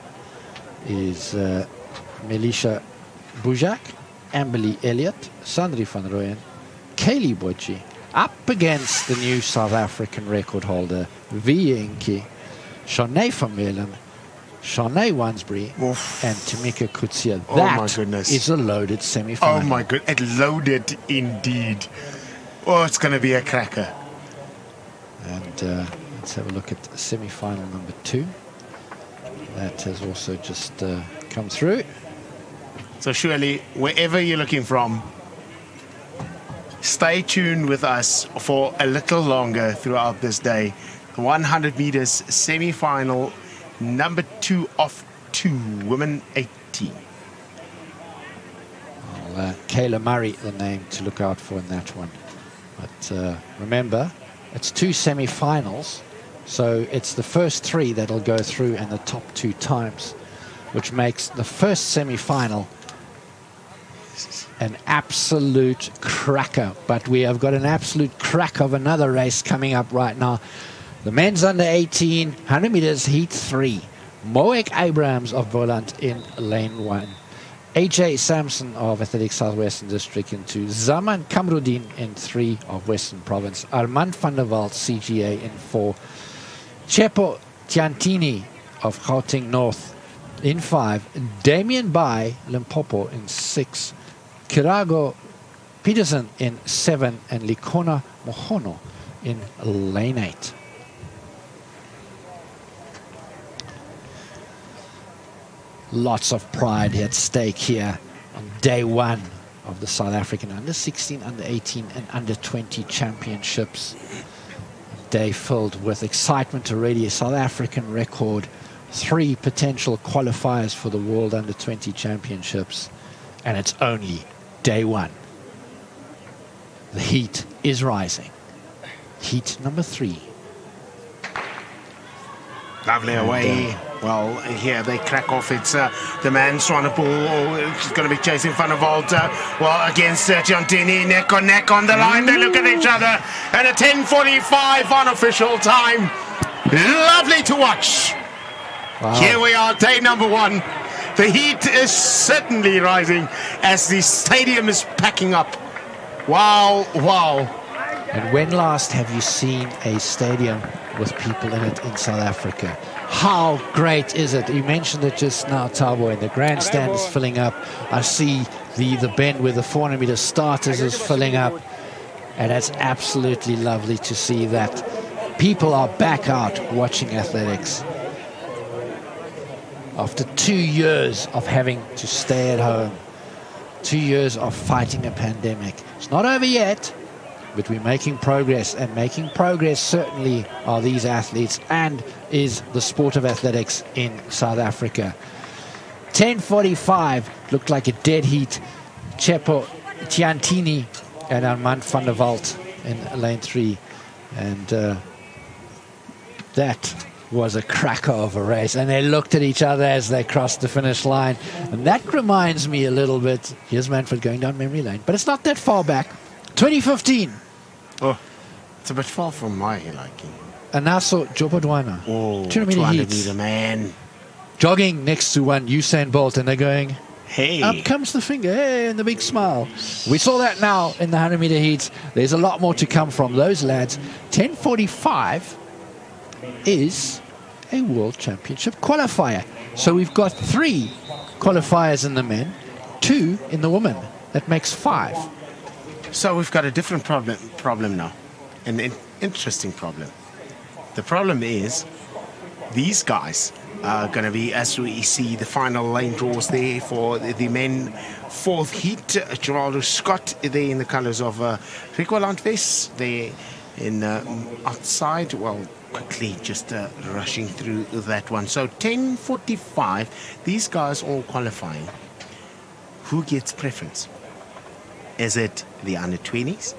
is Melisha Bujak, Amberly Elliott, Sandri van Rooyen, Kaylee Bochi, up against the new South African record holder, Viyenki, Shanae van Meulen, Shanae Wansbury, and Tamika Kutsia. Oh That my goodness. is a loaded semi-final. Oh my good, it loaded indeed. Oh, it's going to be a cracker. And let's have a look at semi-final number 2. That has also just come through. So surely, wherever you're looking from, stay tuned with us for a little longer throughout this day. The 100 meters semi-final, number 2 of 2, women 18. Well, Kayla Murray, the name to look out for in that one. But remember, it's 2 semi-finals, so it's the first 3 that'll go through and the top 2 times, which makes the first semi-final an absolute cracker. But we have got an absolute crack of another race coming up right now. The men's under 18, 100 meters, heat 3. Moek Abrahams of Volant in lane 1. AJ Sampson of Athletics Southwestern District in 2. Zaman Kamruddin in 3 of Western Province. Armand van der Walt, CGA, in 4. Chepo Tiantini of Gauteng North in 5. Damien Bai, Limpopo, in 6. Kirago Peterson in 7. And Likona Mohono in lane 8. Lots of pride at stake here on day 1 of the South African under 16, under 18 and under 20 championships. Day filled with excitement already. A South African record, 3 potential qualifiers for the World Under 20 Championships, and it's only day 1. The heat is rising. Heat number 3. Lovely away. Well, here they crack off. It's the man Swanepoel. She's going to be chasing Van der Walt. Well, against Giantini, neck on the line. They look at each other. And a 10:45 unofficial time. Lovely to watch. Wow. Here we are, day number 1. The heat is certainly rising as the stadium is packing up. Wow, wow. And when last have you seen a stadium with people in it in South Africa? How great is it? You mentioned it just now, Thabo, and the grandstand is filling up. I see the bend where the 400 meter starters is filling up. And it's absolutely lovely to see that people are back out watching athletics. After 2 years of having to stay at home, 2 years of fighting a pandemic. It's not over yet, but we're making progress, and making progress certainly are these athletes and is the sport of athletics in South Africa. 10:45 looked like a dead heat. Chepo Tiantini and Armand van der Walt in lane 3, and that was a cracker of a race, and they looked at each other as they crossed the finish line. And that reminds me a little bit, here's Manfred going down memory lane, but it's not that far back. 2015. Oh, it's a bit far from my liking. Anaso Jobodwana. Oh, 200 meter heats. Man. Jogging next to one Usain Bolt, and they're going, hey. Up comes the finger, hey, and the big smile. We saw that now in the 100 meter heats. There's a lot more to come from those lads. 10:45 is a World Championship qualifier. So we've got 3 qualifiers in the men, 2 in the women. That makes 5. So we've got a different problem now, an interesting problem. The problem is these guys are going to be, as we see the final lane draws there for the men 4th heat. Geraldo Scott there in the colours of Rico Landves there in outside. Well, quickly just rushing through that one. So 10:45, these guys all qualifying. Who gets preference? Is it the under 20s?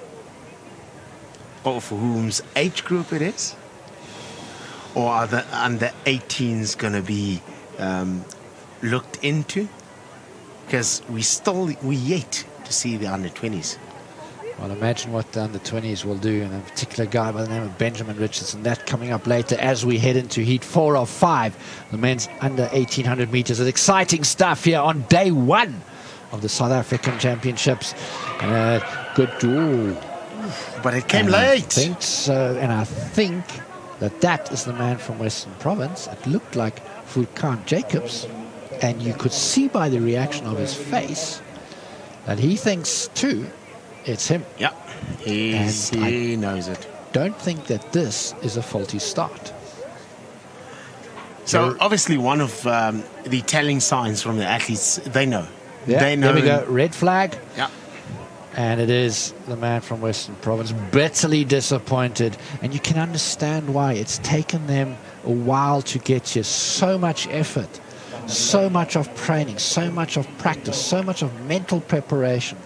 Or for whom's age group it is? Or are the under 18s going to be looked into? Because we yet to see the under 20s. Well, imagine what the under 20s will do, and a particular guy by the name of Benjamin Richardson. That coming up later as we head into heat 4 of 5, the men's under 1800 meters. It's exciting stuff here on day 1 of the South African Championships. Good. Ooh. But it came late. I think so, and I think that is the man from Western Province. It looked like Furkan Jacobs, and you could see by the reaction of his face that he thinks too it's him. Yeah, he knows it. Don't think that this is a faulty start. So obviously one of the telling signs from the athletes, they know. Yeah, they know. There we go, red flag. Yeah. And it is the man from Western Province, bitterly disappointed. And you can understand why. It's taken them a while to get here. So much effort, so much of training, so much of practice, so much of mental preparation.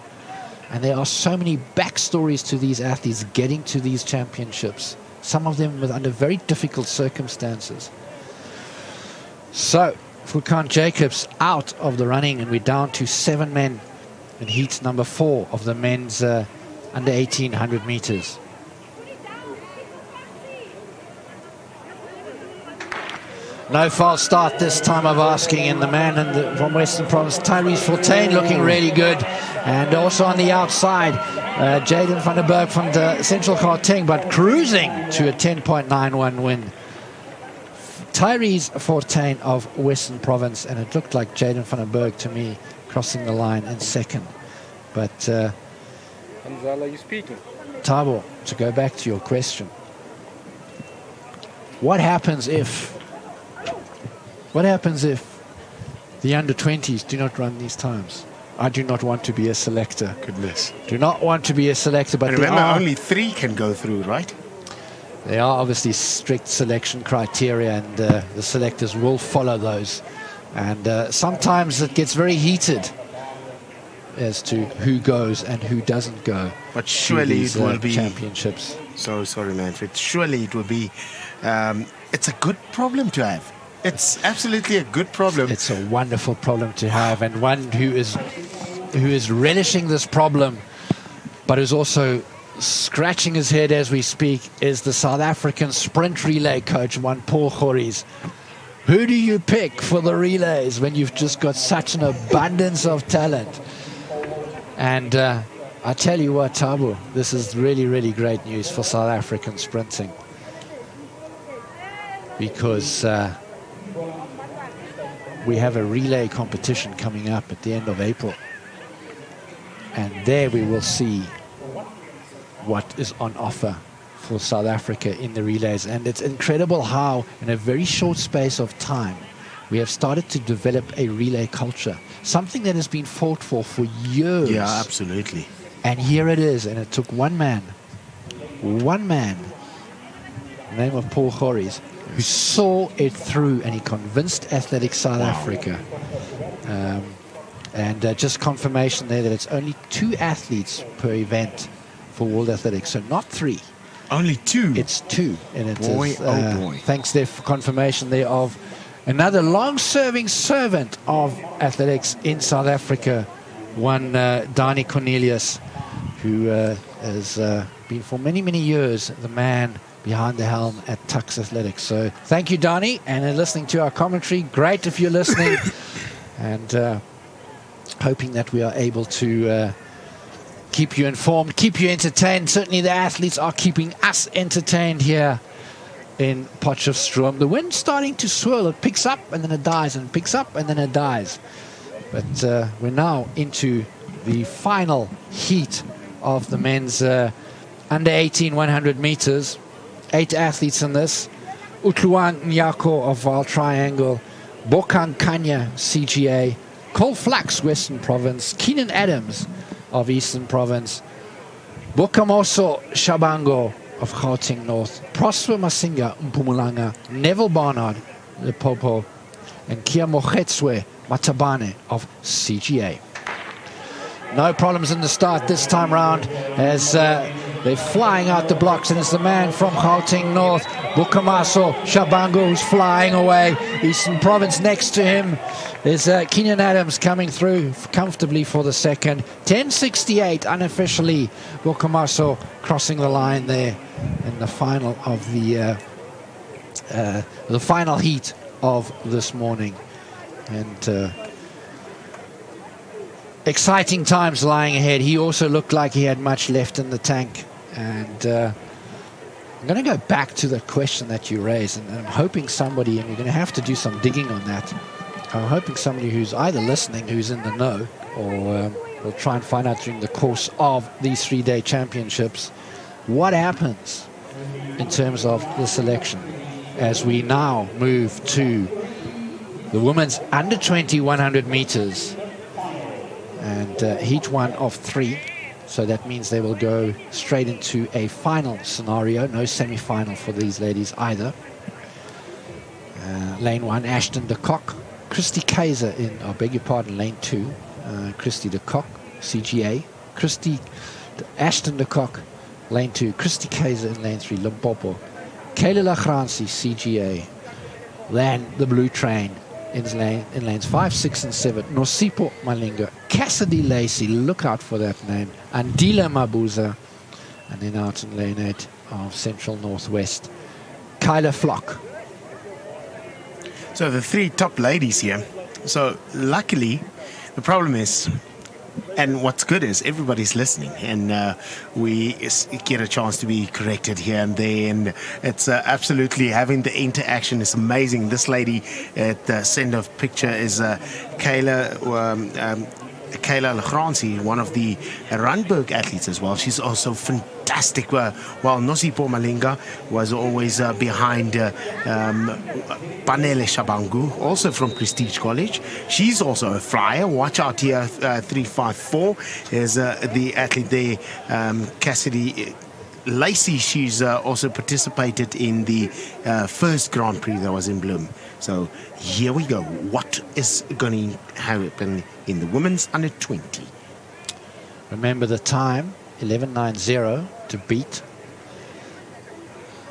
And there are so many backstories to these athletes getting to these championships. Some of them under very difficult circumstances. So, Furkan Jacobs out of the running, and we're down to 7 men in heat number 4 of the men's under 1800 meters. No false start this time of asking, and the man from Western Province, Tyrese Fortuin, looking really good. And also on the outside, Jaden van der Berg from the Central Gauteng, but cruising to a 10.91 win. Tyrese Fortuin of Western Province, and it looked like Jaden van der Berg to me crossing the line in second. But Anzala, you speaking? Thabo, to go back to your question, what happens if the under 20s do not run these times? I do not want to be a selector. Goodness. Do not want to be a selector, but and remember, only 3 can go through, right? There are obviously strict selection criteria, and the selectors will follow those. And sometimes it gets very heated as to who goes and who doesn't go. But surely these, it will be championships. So sorry, Manfred. Surely it will be. It's a good problem to have. It's absolutely a good problem. It's a wonderful problem to have, and one who is relishing this problem, but who's also scratching his head as we speak, is the South African sprint relay coach, one Paul Gories. Who do you pick for the relays when you've just got such an abundance of talent? And I tell you what, Tabu, this is really, really great news for South African sprinting. Because we have a relay competition coming up at the end of April. And there we will see what is on offer for South Africa in the relays. And it's incredible how, in a very short space of time, we have started to develop a relay culture. Something that has been fought for years. Yeah, absolutely. And here it is. And it took one man, the name of Paul Gories, who saw it through, and he convinced Athletics South Africa. Just confirmation there that it's only 2 athletes per event for World Athletics, so not 3. Only 2? It's 2. And it boy, is, oh boy. Thanks there for confirmation there of another long-serving servant of athletics in South Africa, one Dani Cornelius, who has been for many, many years the man behind the helm at Tux Athletics. So thank you, Donnie, and listening to our commentary. Great if you're listening. And hoping that we are able to keep you informed, keep you entertained. Certainly the athletes are keeping us entertained here in Potchefstroom. The wind's starting to swirl. It picks up and then it dies, and picks up and then it dies. But we're now into the final heat of the men's under 18 100 meters. 8 athletes in this. Utluang Nyako of Val Triangle, Bokan Kanya, CGA, Cole Flux, Western Province, Keenan Adams of Eastern Province, Bokamoso Shabango of Gauteng North, Prosper Masinga, Mpumalanga, Neville Barnard, Limpopo, and Kia Mokhetswe Matabane of CGA. No problems in the start this time round as they're flying out the blocks, and it's the man from Gauteng North, Bukamaso Shabango, who's flying away. Eastern Province next to him. There's Keenan Adams coming through comfortably for the second. 10:68 unofficially. Bukamaso crossing the line there in the final of the final heat of this morning. And exciting times lying ahead. He also looked like he had much left in the tank. And I'm going to go back to the question that you raised, and I'm hoping somebody, and you're going to have to do some digging on that, I'm hoping somebody who's either listening, who's in the know, or will try and find out during the course of these 3-day championships what happens in terms of the selection as we now move to the women's under 20 100 meters. And heat 1 of 3, so that means they will go straight into a final scenario. No semi-final for these ladies either. Lane 1, Ashton de Kock, Christy Kaiser in, I beg your pardon, lane 2, Christy de Kock, CGA, Ashton de Kock, lane 2, Christy Kaiser in lane 3, Limpopo, Kayla Lacranzi, CGA, then the blue train in lanes 5, 6, and 7. Nosipo Malinga, Cassidy Lacey, look out for that name, Andila Mabuza, and then out in lane 8 of Central Northwest, Kyla Flock. So the 3 top ladies here. So luckily, the problem is, and what's good is everybody's listening, and we get a chance to be corrected here and there, and it's absolutely having the interaction is amazing. This lady at the send-off picture is Kayla Lacranzi, one of the Randburg athletes as well. She's also fantastic. While Nosipo Malinga was always behind Panele Shabangu, also from Prestige College. She's also a flyer. Watch out here, 354 is the athlete there, Cassidy Lacey. She's also participated in the first Grand Prix that was in Bloem. So here we go. What is going to happen in the women's under 20? Remember the time, 11:90 to beat.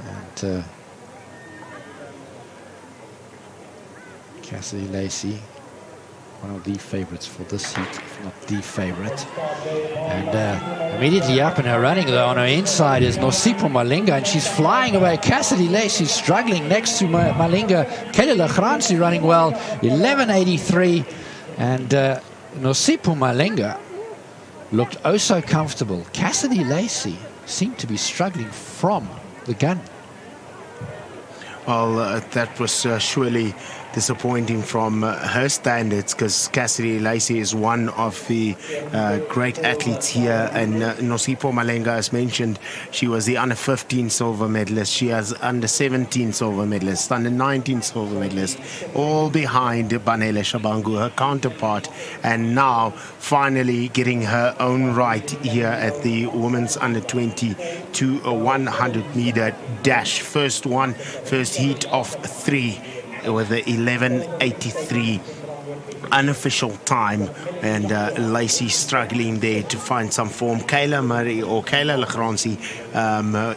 And Cassidy Lacey, one of the favorites for this heat, if not the favorite. And immediately up in her running, though, on her inside is Nosipo Malinga, and she's flying away. Cassidy Lacey struggling next to Malinga. Kayla Lacranzi running well, 11:83. And Nosipo Malinga looked oh so comfortable. Cassidy Lacey seemed to be struggling from the gun. Well, that was surely disappointing from her standards, because Cassidy Lacey is one of the great athletes here, and Nosipho Malenga, as mentioned, she was the under 15 silver medalist. She has under 17 silver medalist, under 19 silver medalist, all behind Banele Shabangu, her counterpart, and now finally getting her own right here at the women's under 20 to a 100 meter dash. First heat of 3 with the 11:83 unofficial time, and Lacey struggling there to find some form. Kayla Lacranzi,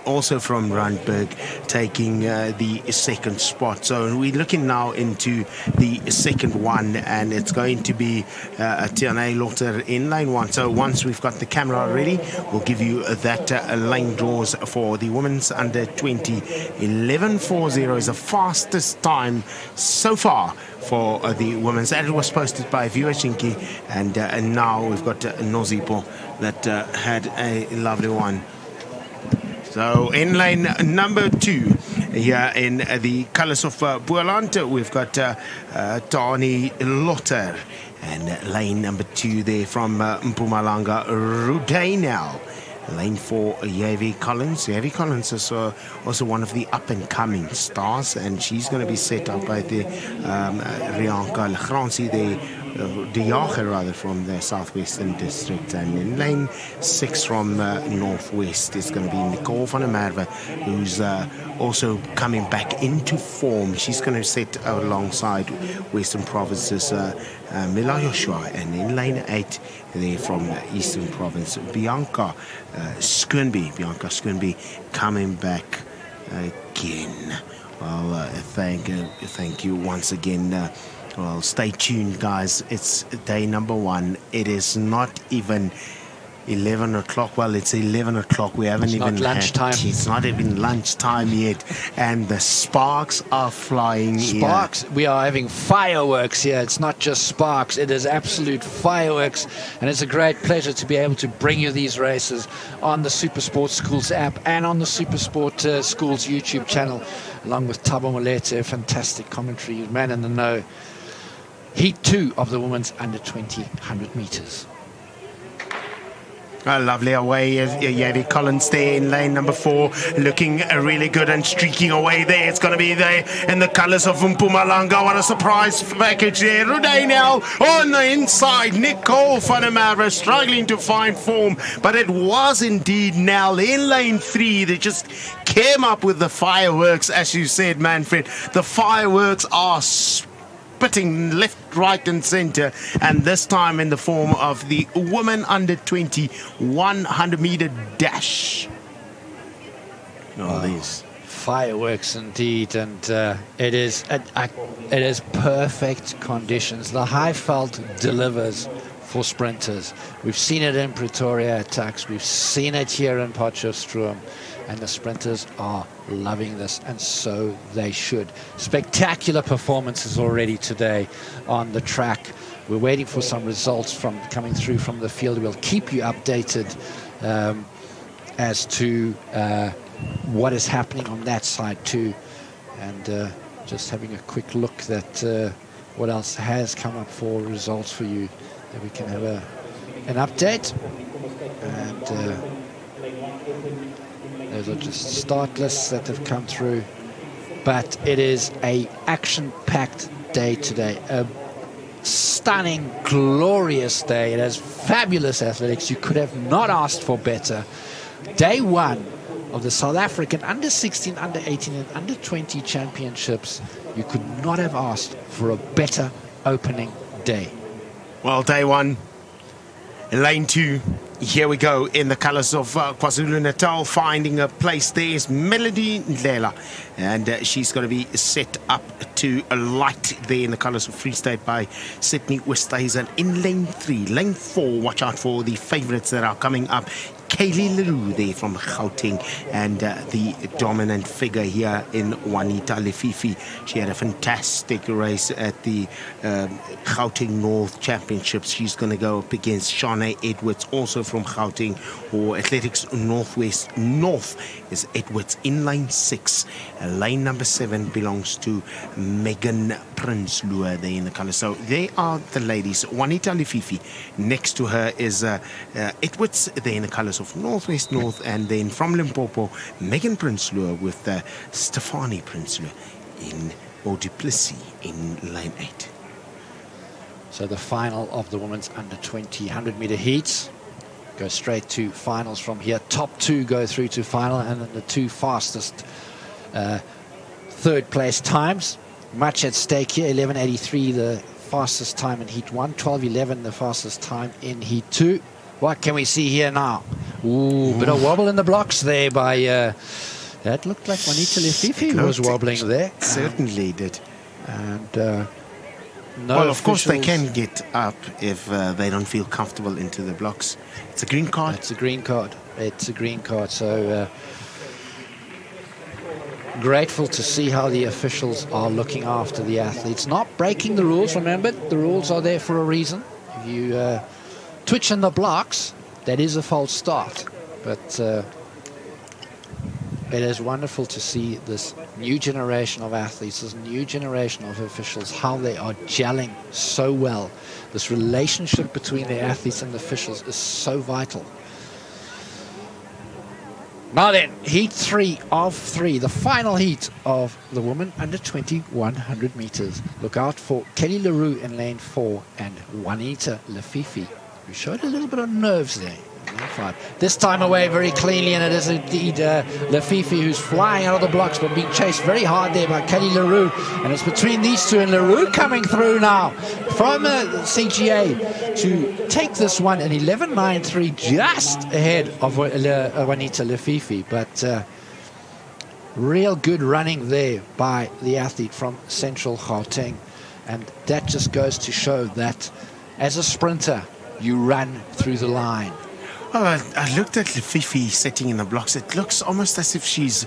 also from Randburg, taking the second spot. So we're looking now into the second one, and it's going to be Tiana Lotter in lane 1. So once we've got the camera ready, we'll give you that lane draws for the women's under 20. 11:40 is the fastest time so far for the women's. That was posted by U18, and now we've got Nosipho that had a lovely one. So in lane number 2, here in the colours of Boland, we've got Tani Lotter, and lane number 2 there from Mpumalanga, Rudainel. Lane 4, Yavi Collins. Yavi Collins is also one of the up-and-coming stars, and she's going to be set up by the Kayla Lacranzi, the Jager rather, from the Southwestern District. And in lane 6 from Northwest is going to be Nicole van der Merwe, who's also coming back into form. She's going to set alongside Western Province's Mila Joshua. And in lane 8 there from Eastern Province, Bianca Schoonby coming back again. Well, thank you once again. Well, stay tuned, guys. It's day number 1. It is not even 11 o'clock. Well, it's 11 o'clock. We haven't even lunchtime. It's not even lunchtime yet, and the sparks are flying. Sparks. Here. We are having fireworks here. It's not just sparks. It is absolute fireworks, and it's a great pleasure to be able to bring you these races on the Supersport Schools app and on the Supersport Schools YouTube channel, along with Thabo Molete, fantastic commentary, man in the know. Heat 2 of the women's under 20 100 meters. Lovely away, Yavi Collins there in lane number 4, looking really good and streaking away there. It's going to be there in the colours of Mpumalanga. What a surprise package there. Rudainel on the inside. Nicole van der Merwe struggling to find form, but it was indeed Nell in lane 3 that just came up with the fireworks, as you said, Manfred. The fireworks are spitting left, right and centre, and this time in the form of the women under 20 100 meter dash. These fireworks indeed, and it is perfect conditions. The Highveld delivers for sprinters. We've seen it in Pretoria at Tuks, we've seen it here in Potchefstroom, and the sprinters are loving this, and so they should. Spectacular performances already today on the track. We're waiting for some results coming through from the field. We'll keep you updated as to what is happening on that side too, and just having a quick look at what else has come up for results for you, that we can have an update. And those are just start lists that have come through, but it is a action-packed day today, a stunning, glorious day. It has fabulous athletics. You could have not asked for better. Day 1 of the South African under 16, under 18 and under 20 championships. You could not have asked for a better opening day. Well, day 1, lane 2. Here we go in the colours of KwaZulu-Natal. Finding a place there is Melody Ndlela, and she's going to be set up to a light there in the colours of Free State by Sydney Westhuizen in lane 3. Lane 4, watch out for the favourites that are coming up. Kayla Lacranzi there from Gauteng, and the dominant figure here in Juanita Lefifi. She had a fantastic race at the Gauteng North Championships. She's going to go up against Shanae Edwards, also from Gauteng, or Athletics Northwest North is Edwards in lane 6. Lane number 7 belongs to Megan Prinsloo there in the colour. So they are the ladies. Juanita Lefifi. Next to her is Edwards there in the colours of Northwest North, and then from Limpopo, Megan Prinsloo with Stefanie Prinsloo in Duplessis in lane 8. So the final of the women's under 20 100-meter heats go straight to finals from here. Top 2 go through to final, and then the 2 fastest third place times. Much at stake here. 11:83 the fastest time in heat 1, 12:11 the fastest time in heat 2. What can we see here now? Ooh, bit of wobble in the blocks there by that looked like Juanita Lefifi was wobbling there. Certainly did. And no, well, of course they can get up if they don't feel comfortable into the blocks. It's a green card. It's a green card. It's a green card. So grateful to see how the officials are looking after the athletes. Not breaking the rules, remember. The rules are there for a reason. If you twitch in the blocks, that is a false start. But it is wonderful to see this new generation of athletes, this new generation of officials, how they are gelling so well. This relationship between the athletes and the officials is so vital. Now then, heat 3 of 3, the final heat of the women under 20 100 meters. Look out for Kelly Leroux in lane 4 and Juanita Lefifi, who showed a little bit of nerves there. This time away very cleanly, and it is indeed Lefifi who's flying out of the blocks but being chased very hard there by Kelly Leroux, and it's between these two, and Leroux coming through now from CGA to take this one in 11:93, just ahead of Juanita Lefifi. But real good running there by the athlete from Central Gauteng, and that just goes to show that as a sprinter you run through the line. Well, I looked at Lefifi sitting in the blocks. It looks almost as if she's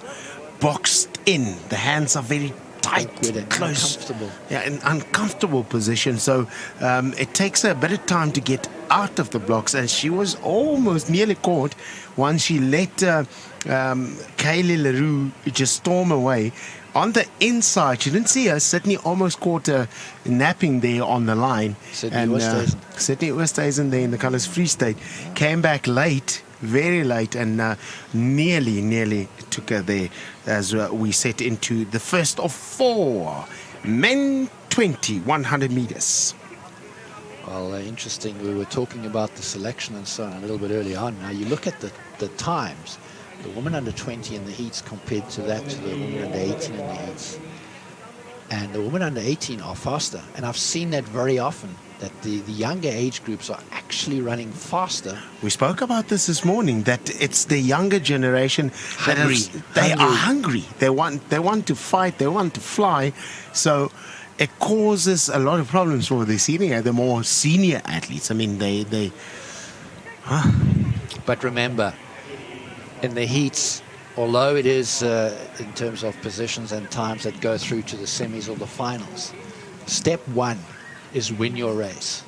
boxed in. The hands are very tight, close, uncomfortable. Yeah, an uncomfortable position. So it takes her a bit of time to get out of the blocks, and she was almost nearly caught once she let Kayla Leroux just storm away. On the inside, she didn't see her. Sydney almost caught her napping there on the line. Sydney Oosthuizen there in the colours Free State came back late, very late, and nearly took her there as we set into the first of 4 men 20 100 meters. Well, interesting. We were talking about the selection and so on a little bit early on. Now you look at the times. The woman under 20 in the heats compared to that to the woman under 18 in the heats. And the women under 18 are faster. And I've seen that very often, that the younger age groups are actually running faster. We spoke about this morning, that it's the younger generation that they are hungry. They want to fight, they want to fly. So it causes a lot of problems for the more senior athletes. I mean, they But remember, in the heats, although it is in terms of positions and times that go through to the semis or the finals, step 1 is win your race.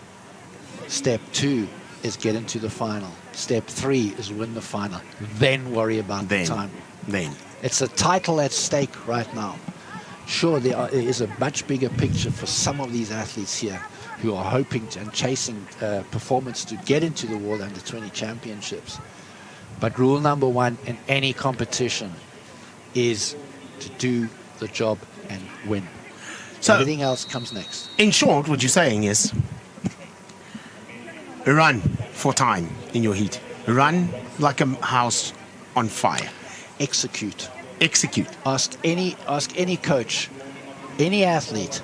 Step 2 is get into the final. Step 3 is win the final. Then worry about the time. Then it's a title at stake right now. Sure, there is a much bigger picture for some of these athletes here who are hoping and chasing performance to get into the World Under 20 Championships. But rule number 1 in any competition is to do the job and win. So everything else comes next. In short, what you're saying is run for time in your heat. Run like a house on fire. Execute. Ask any coach, any athlete,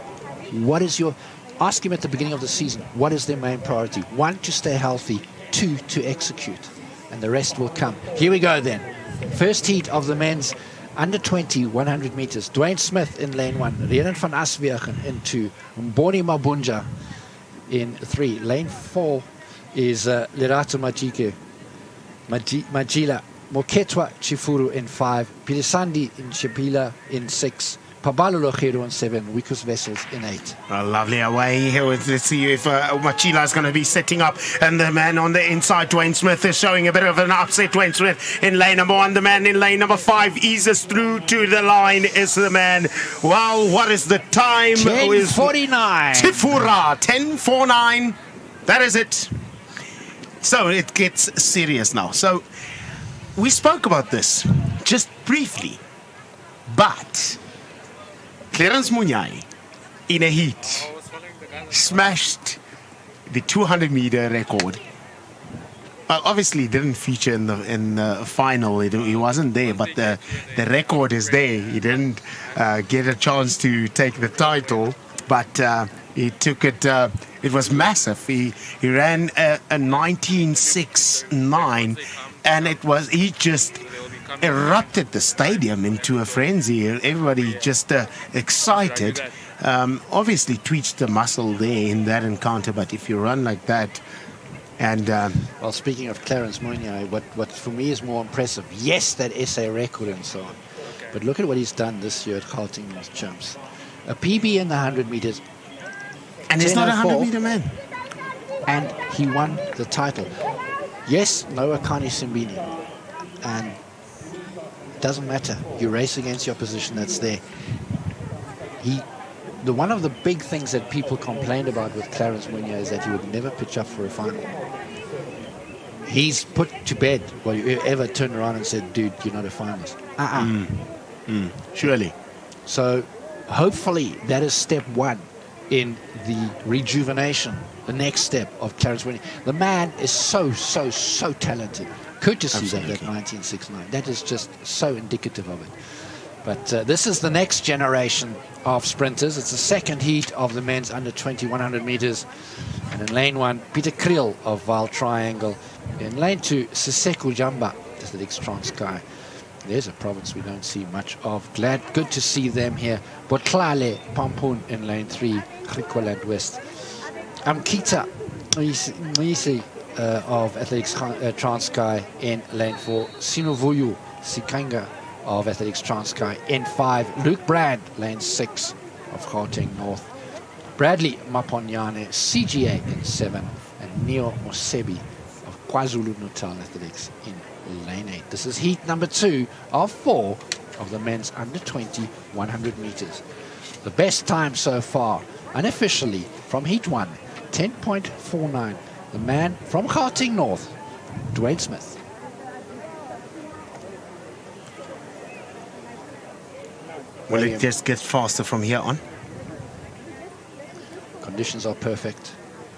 ask him at the beginning of the season, what is their main priority? 1, to stay healthy. 2, to execute. And the rest will come. Here we go then. First heat of the men's under 20 100 meters. Dwayne Smith in lane 1. Rienan van Aswegen in 2. Mboni Mabunja in 3. Lane 4 is Lerato Majike Majila Moketwa Chifuru in 5, Pilisandi in Chipila in 6, Pabalo Lojero in 7, Wikus Vessels in 8. Lovely away here. Let's see if Machila is going to be setting up. And the man on the inside, Dwayne Smith, is showing a bit of an upset. Dwayne Smith in lane number 1. The man in lane number 5 eases through to the line. Is the man. Well, what is the time? 10:49. Tifura, 10:49. That is it. So it gets serious now. So we spoke about this just briefly. But Clarence Munyai, in a heat, smashed the 200-meter record. Obviously, didn't feature in the final. He wasn't there, but the record is there. He didn't get a chance to take the title, but he took it. It was massive. He ran a 19.69, and he just erupted the stadium into a frenzy. Everybody just excited. Obviously twitched the muscle there in that encounter, but if you run like that, and well, speaking of Clarence Munyai, what for me is more impressive, yes, that SA record and so on, but look at what he's done this year at Gauteng North Champs. A PB in the 100 meters, and he's not a 10:04, 100-meter man, and he won the title. Yes, no Akani Simbini, and doesn't matter. You race against your opposition that's there. One of the big things that people complained about with Clarence Munyai is that he would never pitch up for a final. He's put to bed. Well, you ever turn around and said, dude, you're not a finalist. Surely. So hopefully that is step 1 in the rejuvenation, the next step of Clarence Munyai. The man is so talented. Courtesy of that 1969. That is just so indicative of it. But this is the next generation of sprinters. It's the second heat of the men's under 20 100 meters. And in lane 1, Peter Kriel of Val Triangle. In lane 2, Siseko Jamba, Athletics Transkei. There's a province we don't see much of. Good to see them here. Botlale Pampun in lane 3, Griekeland West. Amkita Moisi of Athletics Transkei in lane 4. Sinovuyu Sikanga of Athletics Transkei in 5. Luke Brand, lane 6 of Gauteng North. Bradley Maponyane, CGA in 7. And Neo Mosebi of KwaZulu-Natal Athletics in lane 8. This is heat number 2 of 4 of the men's under 20 100 meters. The best time so far, unofficially, from heat 1, 10.49. The man from Gauteng North, Dwayne Smith. Will it just get faster from here on? Conditions are perfect.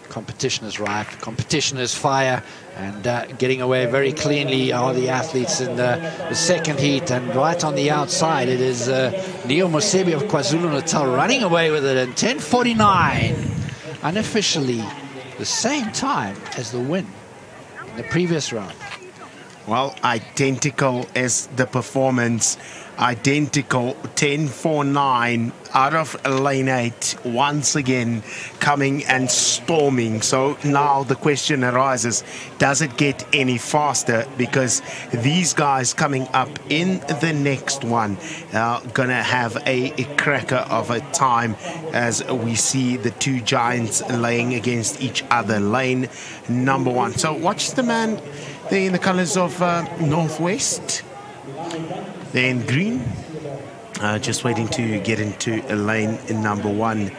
Competition is rife. Competition is fire. And getting away very cleanly are the athletes in the second heat. And right on the outside, it is Neo Mosebi of KwaZulu-Natal running away with it in 10:49. Unofficially, the same time as the win in the previous round. Well, identical as the performance. Identical, 10:49 out of lane 8, once again coming and storming. So now the question arises, does it get any faster? Because these guys coming up in the next one are gonna have a cracker of a time as we see the two giants laying against each other. Lane number 1. So watch the man there in the colors of Northwest. They're in green, just waiting to get into lane number 1.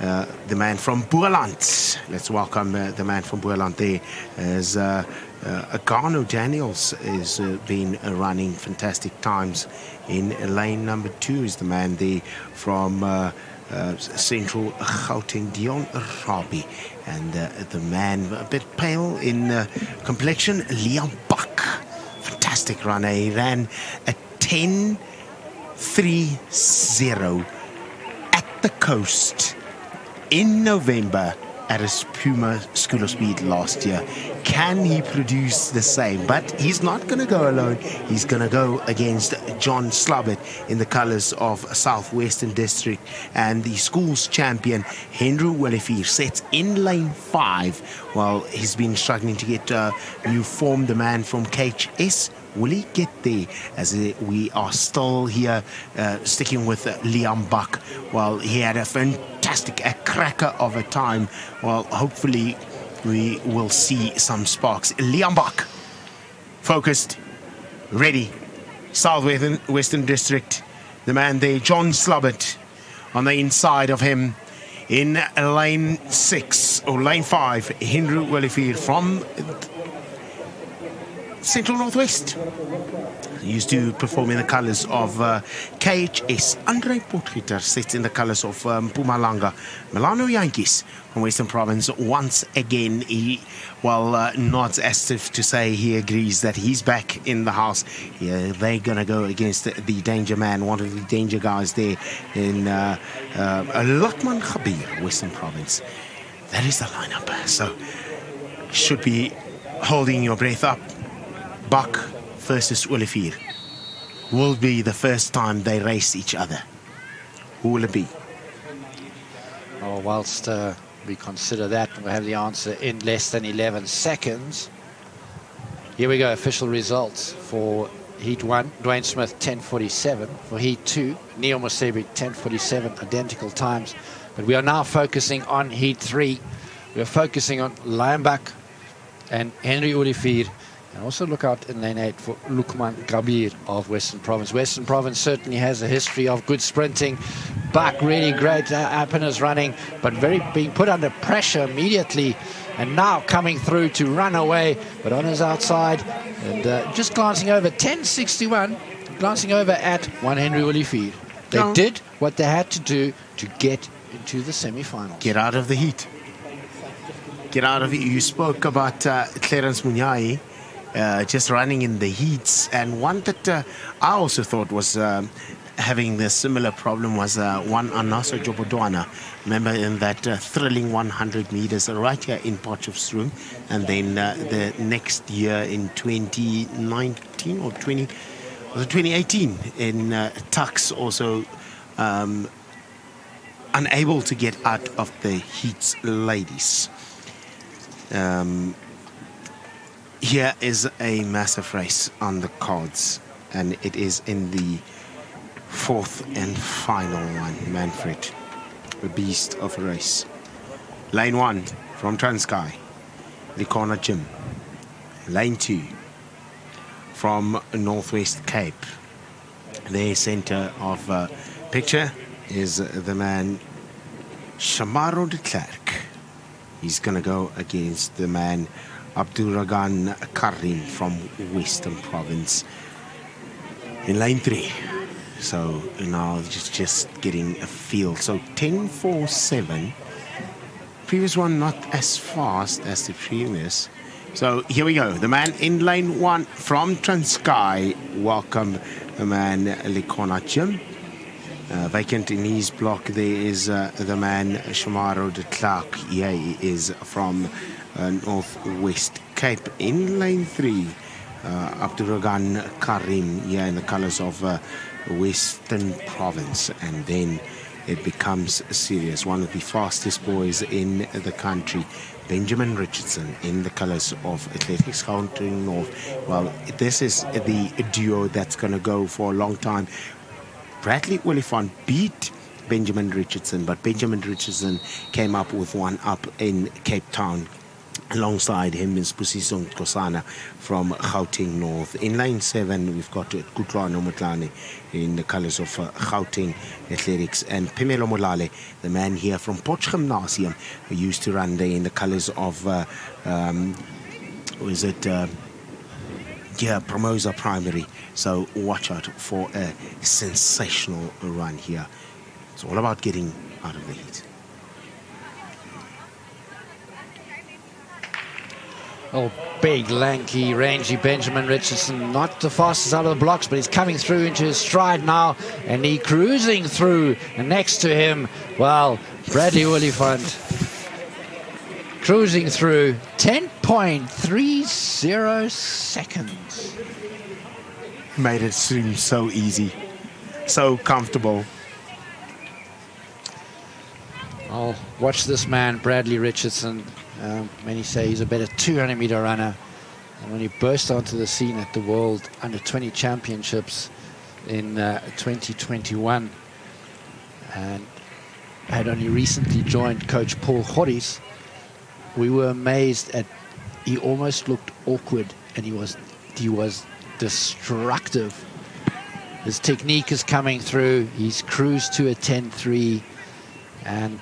The man from Boerland. Let's welcome the man from Boerland there, as Agano Daniels has been running fantastic times. In lane number 2 is the man there from Central Gauteng, Dion Rabi. And the man a bit pale in complexion, Liam Buck. Fantastic runner. He ran a 10:30 at the coast in November at his Puma School of Speed last year. Can he produce the same? But he's not going to go alone. He's going to go against John Slubbert in the colours of Southwestern District, and the school's champion Henry Willifeer sets in lane 5. Well, he's been struggling to get new form. The man from KHS, will he get there? As we are still here sticking with Liam Buck. Well, he had a fantastic, a cracker of a time. Well, hopefully we will see some sparks. Liam Buck, focused, ready. Southwestern District, the man there, John Slubbert, on the inside of him. In lane 6, or lane 5, Henry Willifeer from Central Northwest. He used to perform in the colours of KHS. Andre Potgieter sits in the colours of Mpumalanga. Milano Yankees from Western Province. Once again, he, nods as if to say he agrees that he's back in the house. Yeah, they're going to go against the danger man, one of the danger guys there in Lotman Khabir, Western Province. That is the lineup. So, should be holding your breath up. Buck versus Willifeer will be the first time they race each other. Who will it be? Oh, whilst we consider that, we'll have the answer in less than 11 seconds. Here we go, official results for Heat 1, Dwayne Smith 10:47. For Heat 2, Neil Mosebi 10:47, identical times. But we are now focusing on Heat 3. We are focusing on Liam Buck and Henry Willifeer. And also look out in lane 8 for Lukman Kabir of Western Province. Western Province certainly has a history of good sprinting. Buck really great up in his running, but being put under pressure immediately, and now coming through to run away, but on his outside, and just glancing over 10:61, glancing over at one Henry Willifeer. They did what they had to do to get into the semi-finals. Get out of the heat. Get out of it. You spoke about Clarence Munyai. Just running in the heats, and one that I also thought was having the similar problem was one Anaso Jobodwana. Remember in that thrilling 100 meters right here in Potchefstroom, and then the next year in 2019 or 2018 in Tux, also unable to get out of the heats, ladies. Here is a massive race on the cards, and it is in the 4th and final one. Manfred, the beast of a race. Lane 1 from Transkei, Likona Jim. Lane 2 from Northwest Cape. The center of picture is the man Shamaro de Klerk. He's going to go against the man Abdurrahman Karim from Western Province in lane 3. So now just getting a feel. So 10:47. Previous one not as fast as the previous. So here we go. The man in lane 1 from Transkei. Welcome the man Likona Jim. Vacant in his block there is the man Shamaro de Klerk. He is from Northwest Cape. In lane 3, Abdurrahman Karim here in the colours of Western Province, and then it becomes serious. One of the fastest boys in the country, Benjamin Richardson, in the colours of Athletics Gauteng North. Well, this is the duo that's going to go for a long time. Bradley Oliphant beat Benjamin Richardson, but Benjamin Richardson came up with one up in Cape Town. Alongside him is Pusisong Kosana from Gauteng North. In lane 7, we've got Kutlwano Motlane in the colours of Gauteng Athletics, and Pimelo Molale, the man here from Potch Gymnasium, who used to run there in the colours of Promosa Primary. So watch out for a sensational run here. It's all about getting out of the heat. Oh, big, lanky, rangy Benjamin Richardson. Not the fastest out of the blocks, but he's coming through into his stride now, and he cruising through. And next to him, well, Bradley Oliphant. cruising through 10.30 seconds. Made it seem so easy, so comfortable. I'll watch this man, Bradley Richardson. Many say he's a better 200-meter runner. And when he burst onto the scene at the World Under-20 Championships in 2021, and had only recently joined Coach Paul Horries, we were amazed at. He almost looked awkward, and he was destructive. His technique is coming through. He's cruised to a 10.3, and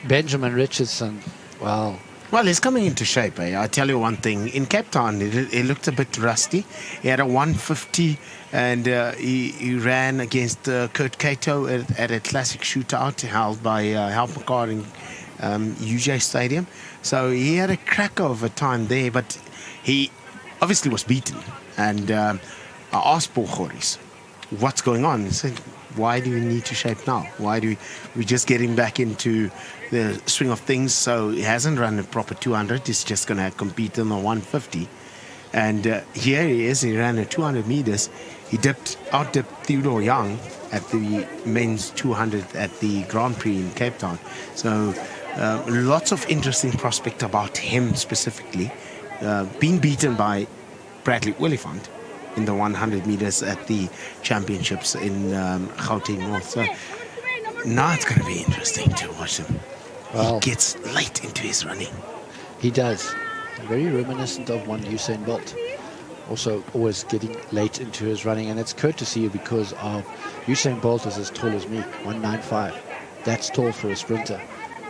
Benjamin Richardson, well, he's coming into shape. I tell you one thing. In Cape Town, he looked a bit rusty. He had a 150, and he ran against Kurt Cato at a classic shootout held by Helpmekaar in UJ Stadium. So he had a cracker of a time there, but he obviously was beaten. And I asked Paul Horries, what's going on? He said, why do we need to shape now? Why do we just getting back into the swing of things? So he hasn't run a proper 200. He's just going to compete in the 150. And here he is. He ran a 200 meters. He outdipped Theodore Young at the men's 200 at the Grand Prix in Cape Town. So lots of interesting prospect about him specifically. Being beaten by Bradley Oliphant in the 100 meters at the championships in Gauteng North. So now it's going to be interesting to watch him. Well, he gets late into his running. He does. Very reminiscent of one Usain Bolt. Also always getting late into his running, and it's courtesy because of Usain Bolt is as tall as me, 195. That's tall for a sprinter.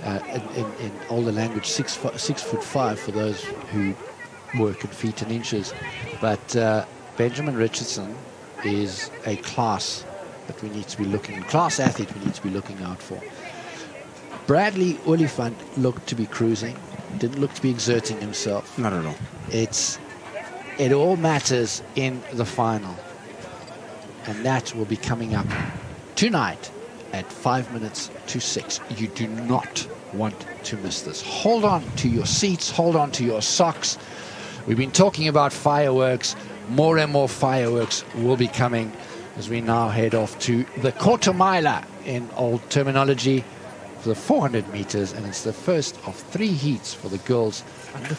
In older language, 6'5" for those who work in feet and inches. But Benjamin Richardson is a class that we need to be class athlete we need to be looking out for. Bradley Oliphant looked to be cruising, didn't look to be exerting himself. Not at all. It all matters in the final, and that will be coming up tonight at 5 minutes to 6. You do not want to miss this. Hold on to your seats, hold on to your socks. We've been talking about fireworks. More and more fireworks will be coming as we now head off to the quarter miler in old terminology for the 400 meters, and it's the first of 3 heats for the girls under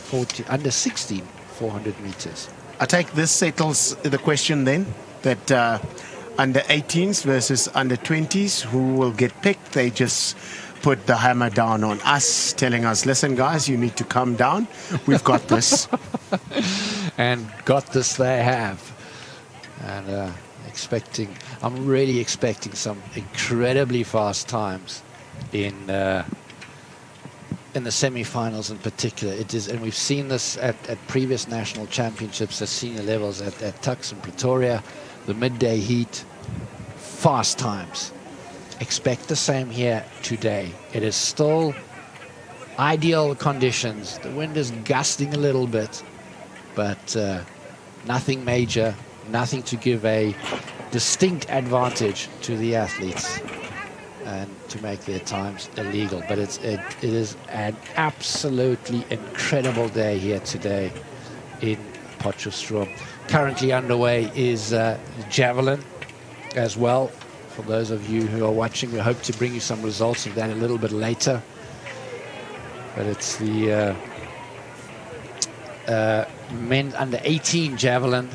16 400 meters. I take this settles the question then, that under 18s versus under 20s, who will get picked? They just put the hammer down on us, telling us, listen guys, you need to come down, we've got this. And got this they have. And I'm really expecting some incredibly fast times in the semi-finals in particular. It is, and we've seen this at previous national championships at senior levels at Tuks in Pretoria, the midday heat, fast times. Expect the same here today. It is still ideal conditions. The wind is gusting a little bit, but nothing major, nothing to give a distinct advantage to the athletes and to make their times illegal. But it is an absolutely incredible day here today in Potchefstroom. Currently underway is javelin as well. For those of you who are watching, we hope to bring you some results of that a little bit later. But it's the men under 18 javelin.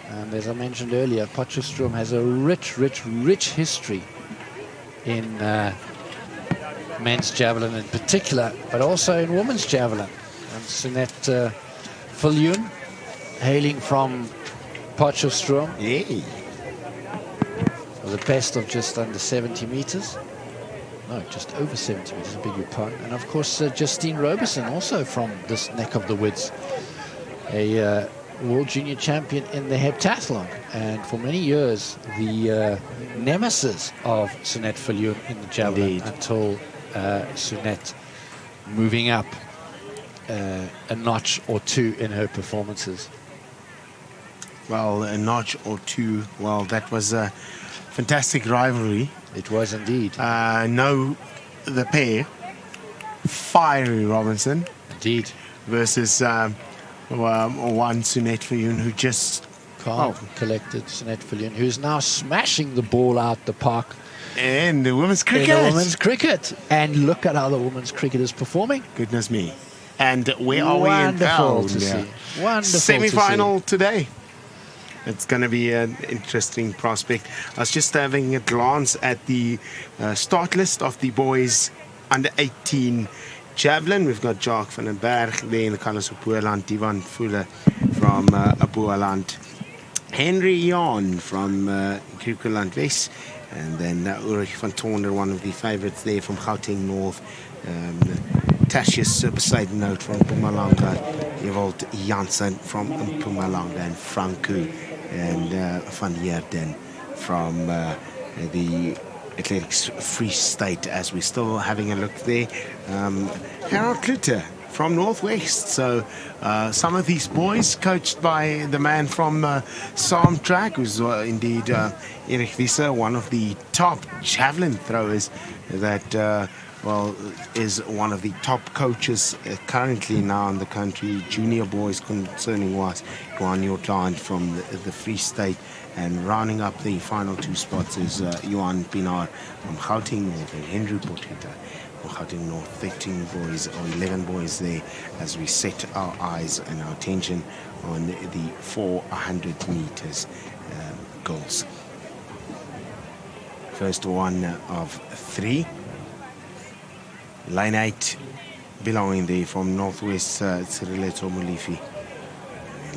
And as I mentioned earlier, Potchefstroom has a rich history in men's javelin in particular, but also in women's javelin. And Sunette Viljoen, hailing from Potchefstroom. Yay. Was a best of just under 70 meters. No, just over 70 meters, I beg your pardon. And of course, Justine Roberson, also from this neck of the woods, a world junior champion in the heptathlon, and for many years the nemesis of Sunette Viljoen in the javelin. Indeed. Until Sunette moving up a notch or two in her performances. Well, a notch or two. Well, that was a fantastic rivalry. It was indeed. The pair fiery Robinson Indeed. versus one Sunette Viljoen who just Calm, collected Sunette Viljoen, who's now smashing the ball out the park in the women's cricket. in the women's cricket. And look at how the women's cricket is performing. Goodness me. And where are we in Wonderful to see. Wonderful semi-final to see. today? It's going to be an interesting prospect. I was just having a glance at the start list of the boys under 18 javelin. We've got Jacques van den Berg there in the colours of Boerland, Divan Fuller from Boerland, Henry Jan from Griqualand West, and then Ulrich van Toorner, one of the favourites there from Gauteng North, Tashius Besaidenout from Mpumalanga, Ewold Janssen from Mpumalanga, and Franco and Van Heerden from the Athletics Free State, as we're still having a look there. Harold Kluter from Northwest. So some of these boys coached by the man from Saamtrack, who's indeed Erich Visser, one of the top javelin throwers that is one of the top coaches currently now in the country. Junior boys concerning was Juan Yortland from the Free State, and rounding up the final two spots is Johan Pinar from Gauteng North and Henry Potgieter from Gauteng North. 13 boys or 11 boys there as we set our eyes and our attention on the 400 meters goals. First one of three. Line 8 belonging there from Northwest, Tshireletso Molefe.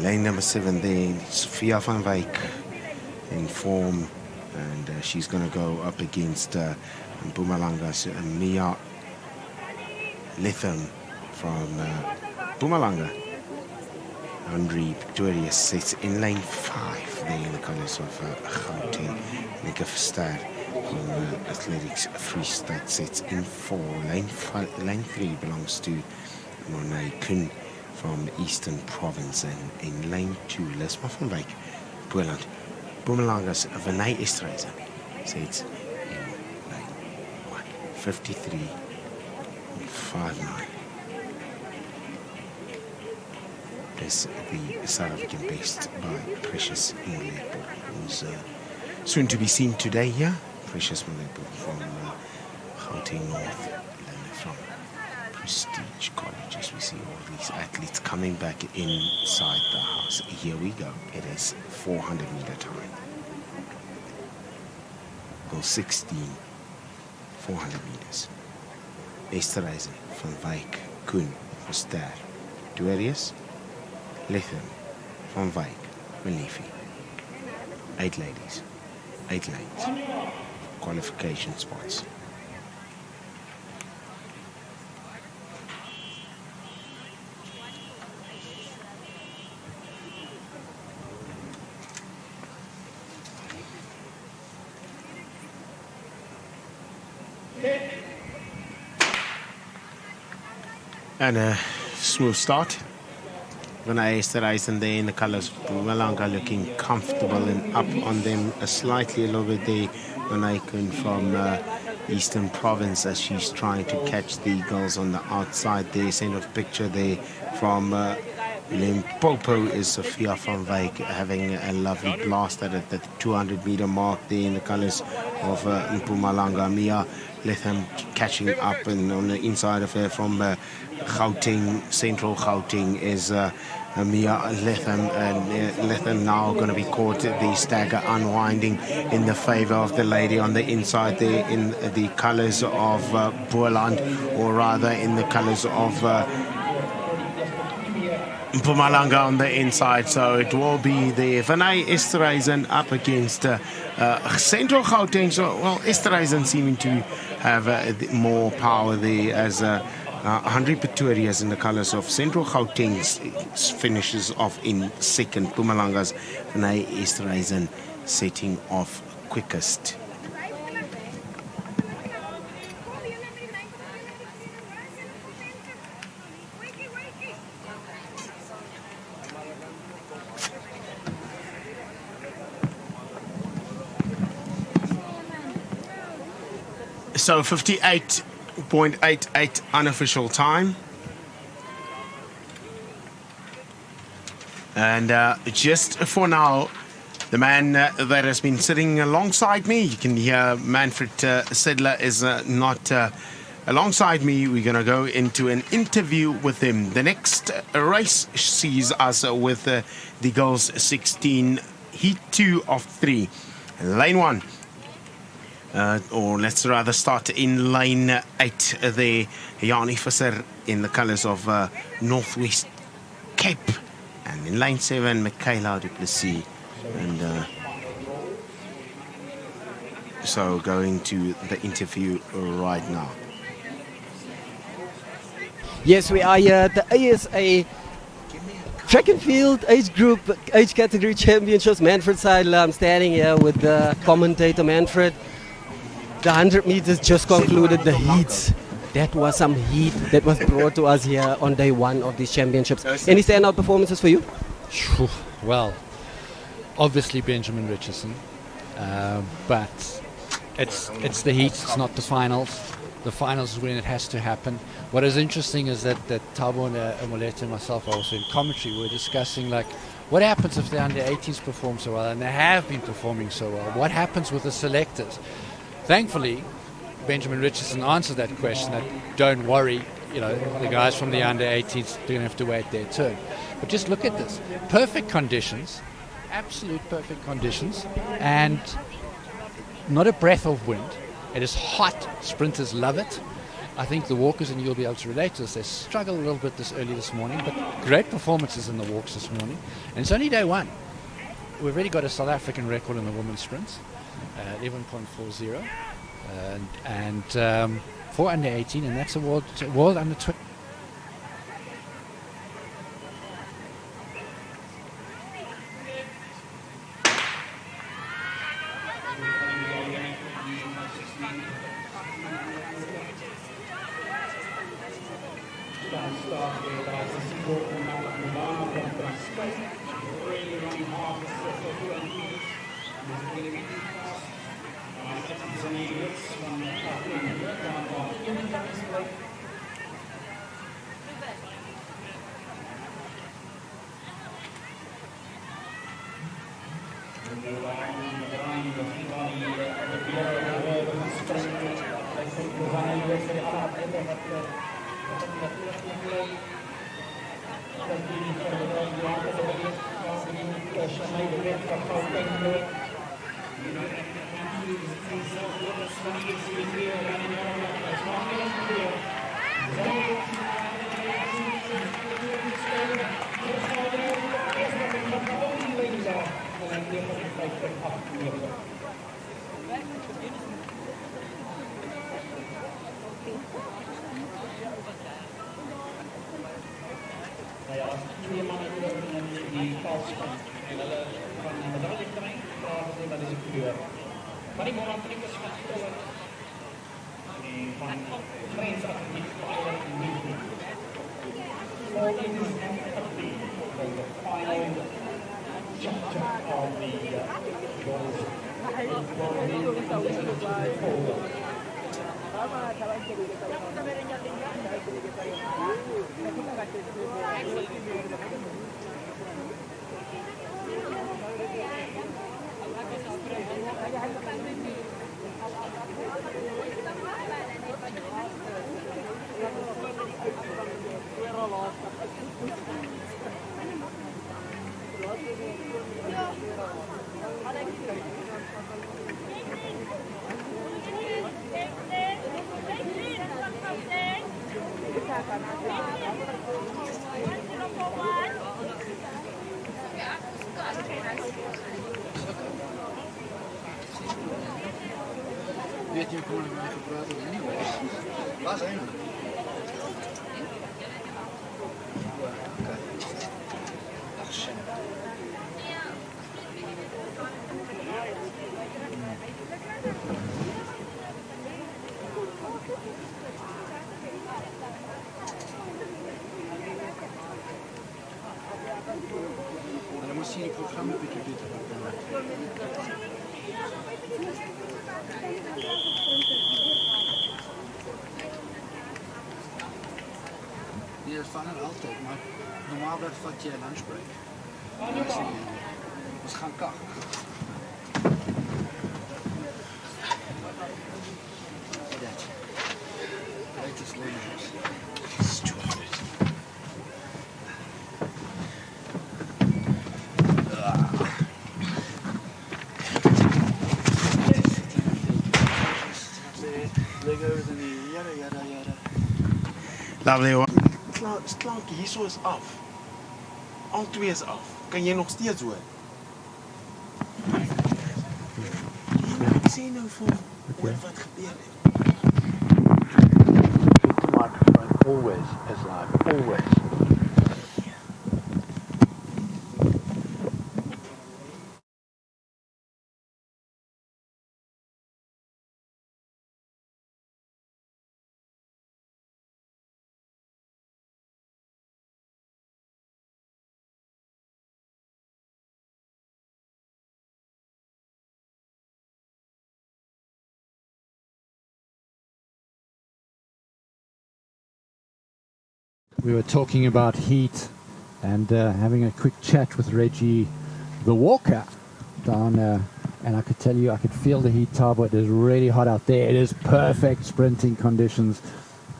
Lane number 7 there, Sophia van Wyk in form, and she's going to go up against Mpumalanga's Mia Letham from Mpumalanga. Andre Pretorius sits in lane 5 there in the colours of Gauteng. Nika Verster from Athletics Free State sits in 4. Lane 3 belongs to Monet Kuhn from Eastern Province, and in lane 2, Lesma van Wyk, Boerland. Mpumalanga's Vinay Esterhuizen sits in lane 1. 53 59 is the South African based by Precious Molepo, who's soon to be seen today here. Precious Molepo from Gauteng North, and from Prestige College, as we see all these athletes coming back inside the house. Here we go. It is 400 meter time. Goal 16, 400 meters. Esterhuizen, Van Wyk, Kuhn, Verster, Duerius, Letham, Van Wyk, Molefe. 8 ladies, 8 lanes, qualification spots. And a smooth start. Vinay Esterhuizen there in the colours. Mpumalanga looking comfortable and up on them slightly a little bit there. Vinay Kuhn from Eastern Province, as she's trying to catch the girls on the outside there. Centre of picture there from Limpopo is Sophia van Wyk, having a lovely blast at the 200 meter mark there in the colours of Mpumalanga. Mia Letham catching up, and on the inside of her from Gauteng, Central Gauteng, is Mia Letham, and Letham now going to be caught the stagger unwinding in the favour of the lady on the inside there in the colours of Boerland, or rather in the colours of Mpumalanga on the inside. So it will be the Vinay Esterhuizen up against Central Gauteng. So, well, Esterhuizen seeming to have more power there, as Andre Pretorius in the colours of Central Gauteng finishes off in second. Mpumalanga's Vinay Esterhuizen setting off quickest. So 58 1:04.88 unofficial time. And just for now, the man that has been sitting alongside me, you can hear Manfred Sedler is not alongside me. We're going to go into an interview with him. The next race sees us with the girls 16, heat 2 of 3. Lane 1. Or let's rather start in lane 8 there. Jani Visser in the colours of Northwest Cape. And in lane 7, Michaela du Plessis. And so going to the interview right now. Yes, we are here at the ASA Track and Field Age Group, Age Category Championships. Manfred Seidler, I'm standing here with the commentator Manfred. The 100 meters just concluded the heats. That was some heat that was brought to us here on day 1 of these championships. Any standout performances for you? Well, obviously Benjamin Richardson, but it's the heat, it's not the finals. The finals is when it has to happen. What is interesting is that Thabo and Molete and myself are also in commentary. We're discussing like what happens if the under 18s perform so well, and they have been performing so well. What happens with the selectors? Thankfully, Benjamin Richardson answered that question, that don't worry, you know, the guys from the under 18s don't have to wait their turn. But just look at this. Perfect conditions, absolute perfect conditions, and not a breath of wind. It is hot. Sprinters love it. I think the walkers, and you'll be able to relate to this, they struggled a little bit this early this morning, but great performances in the walks this morning. And it's only day 1. We've already got a South African record in the women's sprints, 11.40. And for under 18, and that's a world under 20. Weet je hoe ik mij gepraat heb? Anyway. Waar zijn we? Dan moet je het programma een beetje beter doen. Nee, dat van altijd, maar normaal vat je een lunchbreak. Dat is gaan kach. Dit is leuk. Lovely one. Klank, hierso is af. Al twee is af. Kan jy nog steeds hoor? Ek sê nou vir wat gebeur het. The microphone always is live, always. We were talking about heat and having a quick chat with Reggie, the walker, down, and I could tell you, I could feel the heat, Tabo. It is really hot out there. It is perfect sprinting conditions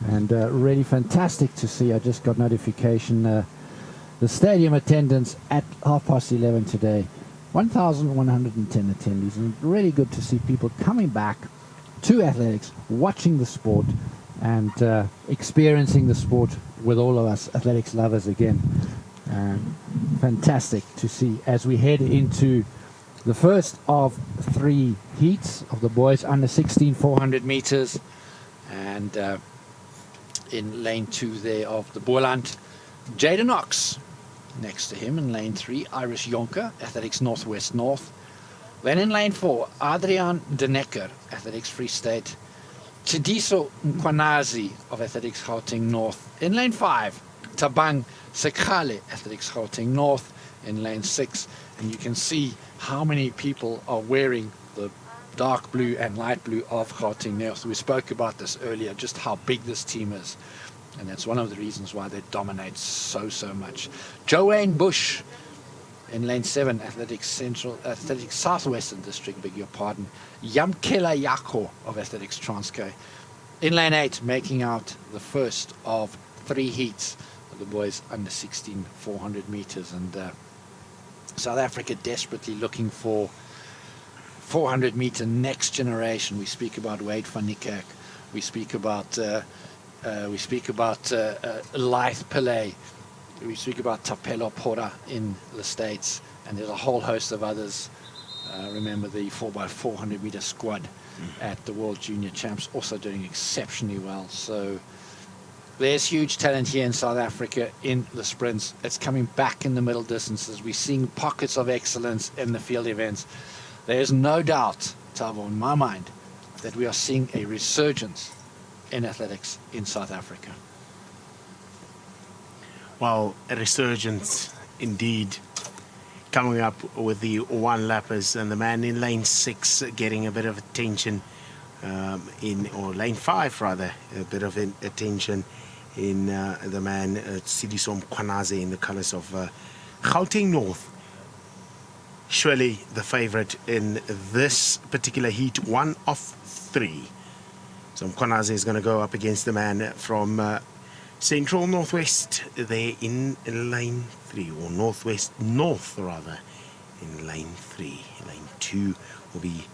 and really fantastic to see. I just got notification, the stadium attendance at 11:30 today, 1,110 attendees, and really good to see people coming back to athletics, watching the sport, and experiencing the sport with all of us athletics lovers again. Fantastic to see as we head into the first of 3 heats of the boys under 16 400 meters, and in lane 2 there of the Boerland, Jaden Knox. Next to him in lane 3, Iris Jonker, Athletics Northwest North. Then in lane 4, Adrian De Necker, Athletics Free State. Chidiso Mkwanazi of Athletics Gauteng North. In lane 5, Tabang Sekhale, Athletics Gauteng North. In lane 6, and you can see how many people are wearing the dark blue and light blue of Gauteng North. We spoke about this earlier, just how big this team is, and that's one of the reasons why they dominate so much. Joanne Bush in lane 7, Athletics Southwestern District, beg your pardon. Yamkela Yako of Athletics Transkei. In lane 8, making out the first of 3 heats of the boys under 16 400 meters, and South Africa desperately looking for 400 meter next generation. We speak about Wade van Niekerk. We speak about Lythe Pillay. We speak about Tapelo Pora in the States, and there's a whole host of others. Remember the 4x400 meter squad at the World Junior Champs, also doing exceptionally well. So there's huge talent here in South Africa in the sprints. It's coming back in the middle distances. We're seeing pockets of excellence in the field events. There's no doubt, Tabo, in my mind, that we are seeing a resurgence in athletics in South Africa. Well, a resurgence indeed, coming up with the one-lappers, and the man in lane 6 getting a bit of attention, or lane 5 rather, a bit of attention in the man Sidiso Mkwanazi in the colours of Gauteng North. Surely the favourite in this particular heat, 1 of 3. So Mkwanazi is going to go up against the man from Central Northwest there in lane 3, or Northwest North rather, in lane 3. Lane 2 will be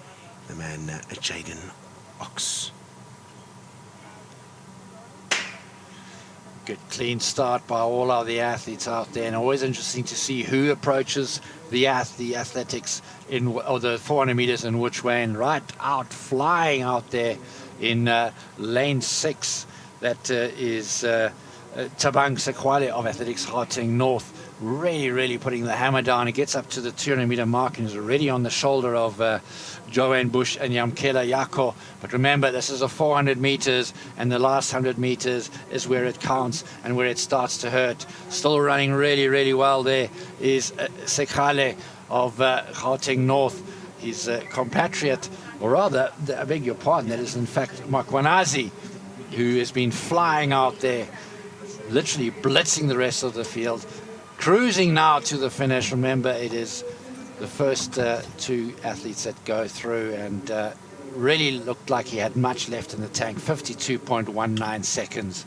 the man Jaden Ox. Good clean start by all of the athletes out there, and always interesting to see who approaches the athletics or the 400 meters in which way, and right out flying out there in lane 6. That is Tabang Sekhale of Athletics Gauteng North, really putting the hammer down. He gets up to the 200 meter mark and is already on the shoulder of Joanne Bush and Yamkela Yako. But remember, this is a 400 meters, and the last 100 meters is where it counts and where it starts to hurt. Still running really well there is Sekhale of Gauteng North. His compatriot, or rather, I beg your pardon, that is in fact Mkwanazi, who has been flying out there. literally blitzing the rest of the field, cruising now to the finish. Remember, it is the first two athletes that go through, and really looked like he had much left in the tank. 52.19 seconds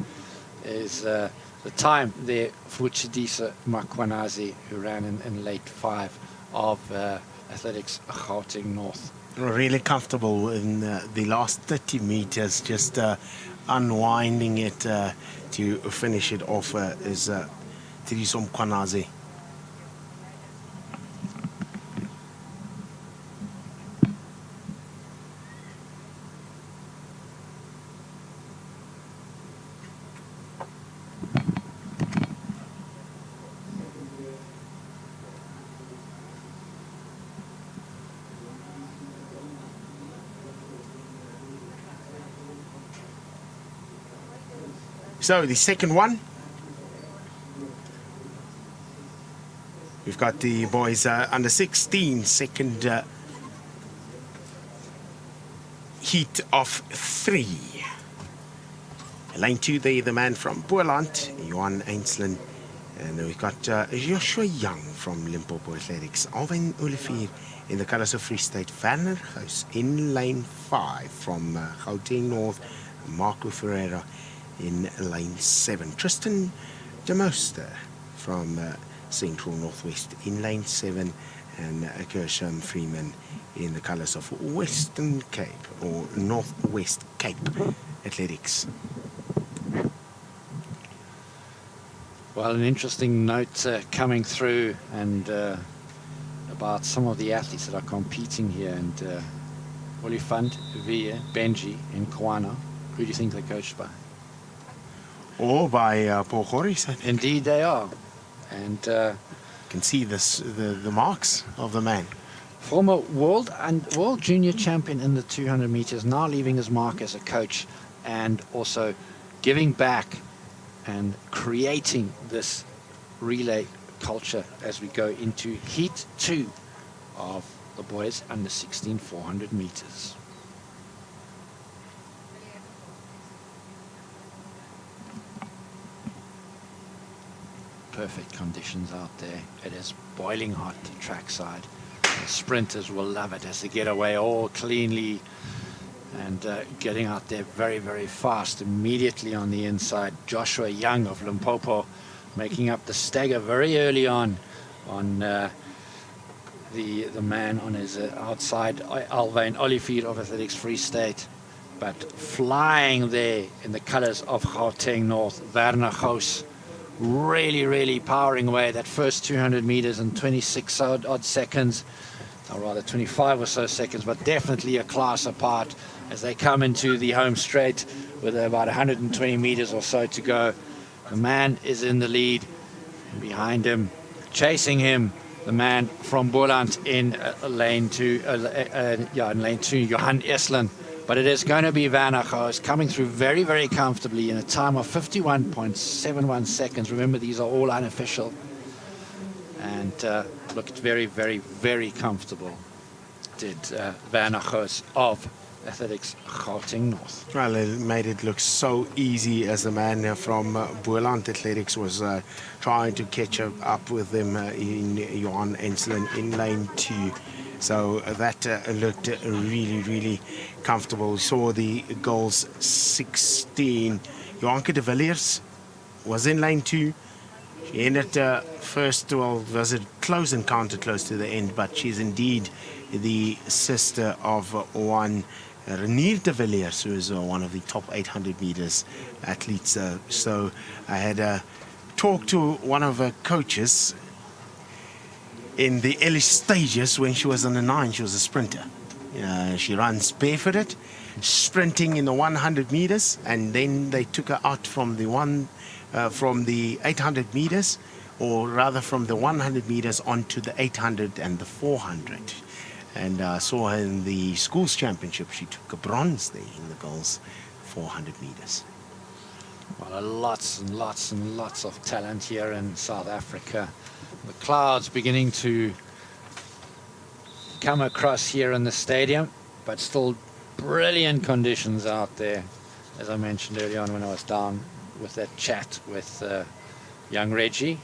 is the time there for Chidisa Makwanazi, who ran in late 5 of Athletics Gauteng North. Really comfortable in the last 30 meters, just unwinding it to finish it off is Chidisa Makwanazi. So the second one, we've got the boys under 16, second heat of 3. Lane 2, there, the man from Boland, U18, and we've got Joshua Young from Limpopo Athletics, Alvin Olivier in the colours of Free State, Werner Huis in lane 5 from Gauteng North, Marco Ferreira in lane 7. Tristan de Mooster from Central Northwest in lane 7, and Gershom Freeman in the colours of Western Cape or Northwest Cape Athletics. Well, an interesting note coming through, and about some of the athletes that are competing here, and Olifant, Via, Benji and Kwana. Who do you think they're coached by? Or by Paul Goris, I think. Indeed they are. And you can see this, the marks of the man. Former world junior champion in the 200 meters, now leaving his mark as a coach, and also giving back and creating this relay culture as we go into heat 2 of the boys under 16 400 meters. Perfect conditions out there. It is boiling hot trackside. The sprinters will love it as they get away all cleanly and getting out there very, very fast immediately on the inside. Joshua Young of Limpopo making up the stagger very early on the man on his outside, Alvin Olivier of Athletics Free State, but flying there in the colors of Gauteng North, Werner Huis, really powering away that first 200 meters in 26 odd seconds, or rather 25 or so seconds, but definitely a class apart as they come into the home straight with about 120 meters or so to go. The man is in the lead, and behind him, chasing him, the man from Boland in lane 2, in lane 2, Johan Eslen. But it is going to be Werner Huis coming through very comfortably in a time of 51.71 seconds. Remember, these are all unofficial. And looked very comfortable, did Werner Huis of Athletics Gauteng North. Well, it made it look so easy as the man from Boland Athletics was trying to catch up with them in Johan Enselen in lane 2. So that looked really comfortable. We saw the goals 16. Johanke de Villiers was in lane 2. She ended first, well, was a close encounter close to the end, but she's indeed the sister of one Renier de Villiers, who is one of the top 800 meters athletes. So I had talked to one of her coaches in the early stages when she was on the 9. She was a sprinter. She runs barefooted, sprinting in the 100 meters, and then they took her out from the 800 meters, or rather from the 100 meters onto the 800 and the 400. And I saw her in the schools championship. She took a bronze there in the girls 400 meters. Well, lots and lots of talent here in South Africa. The clouds beginning to come across here in the stadium, but still brilliant conditions out there. As I mentioned earlier on when I was down with that chat with young Reggie.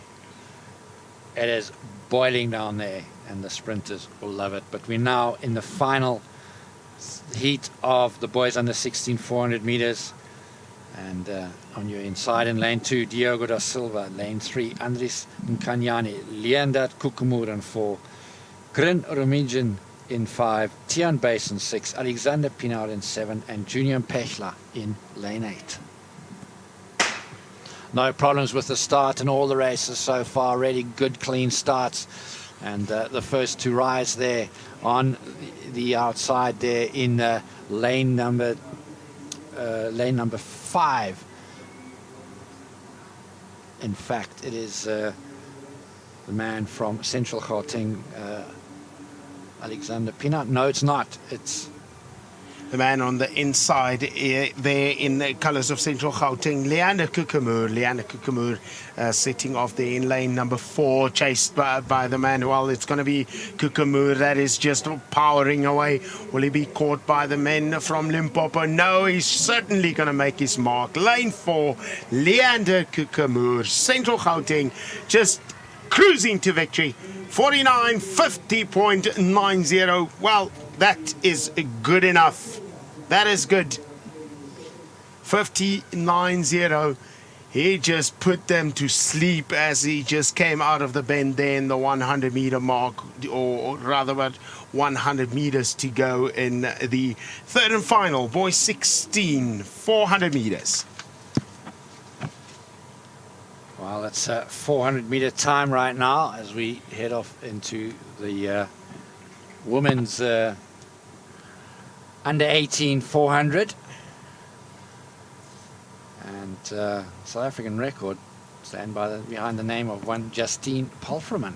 It is boiling down there, and the sprinters will love it. But we're now in the final heat of the boys under 16 400 meters. And on your inside in lane 2, Diogo da Silva. Lane 3, Andris Nkanyane. Leander Kukumur in 4. Grin Rumijan in 5. Tian Bass in 6. Alexander Pinar in 7. And Junior Pechler in lane 8. No problems with the start in all the races so far. Really good, clean starts. And the first to rise there on the outside there in lane number 5. In fact, it is the man from Central Gauteng, Alexander Pinar. No, it's not. It's the man on the inside there in the colours of Central Gauteng, Leander Kukumur sitting off there in lane number 4, chased by the man. Well, it's going to be Kukumur that is just powering away. Will he be caught by the men from Limpopo? No, he's certainly going to make his mark. Lane 4, Leander Kukumur, Central Gauteng, just cruising to victory. 49:50.90. Well, that is good enough. That is good. 50.90. He just put them to sleep as he just came out of the bend there in the 100 meter mark, or rather about 100 meters to go in the third and final, boys 16 400 meters. Well, it's a 400 meter time right now as we head off into the women's under 18 400. And South African record stand behind the name of one Justine Palfreman,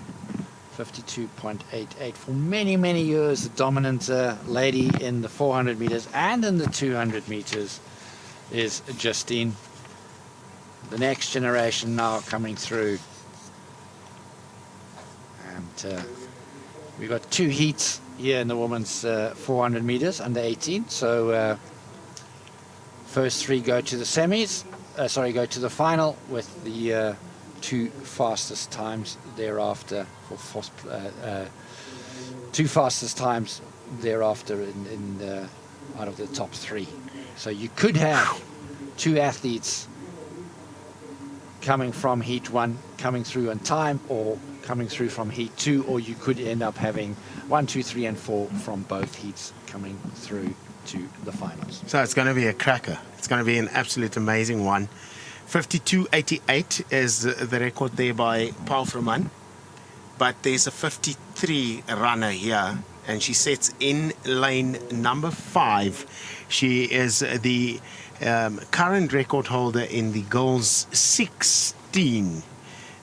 52.88. For many, many years, the dominant lady in the 400 meters and in the 200 meters is Justine. The next generation now coming through. And we've got 2 heats here in the women's 400 meters under 18. So first 3 go to the semis, go to the final with the 2 fastest times thereafter, 2 fastest times thereafter in out of the top 3. So you could have 2 athletes coming from heat 1 coming through on time, or coming through from heat 2, or you could end up having 1, 2, 3 and 4 from both heats coming through to the finals. So it's going to be a cracker. It's going to be an absolute amazing one. 52.88 is the record there by Palfreman, but there's a 53 runner here, and she sits in lane number 5. She is the current record holder in the girls 16.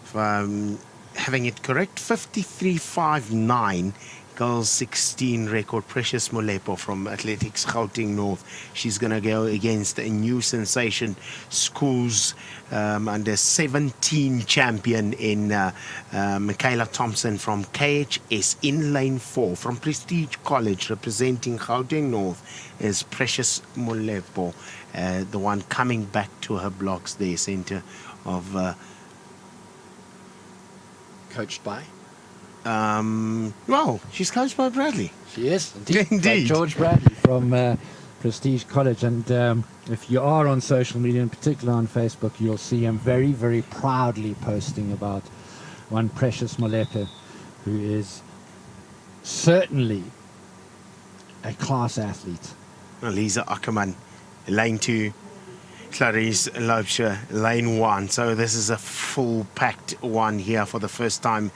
If I'm having it correct, 53.59. Girls 16 record, Precious Molepo from Athletics Gauteng North. She's going to go against a new sensation, schools under 17 champion in Kayla Thompson from KHS in lane 4 from Prestige College, representing Gauteng North is Precious Molepo, the one coming back to her blocks there, center of Coached by? Well, she's coached by Bradley. She is, indeed. Indeed. By George Bradley from Prestige College. And if you are on social media, in particular on Facebook, you'll see him very, very proudly posting about one Precious Molepe, who is certainly a class athlete. Lisa Ackerman, lane 2. Clarice Loubser, lane 1. So this is a full-packed one here for the first time.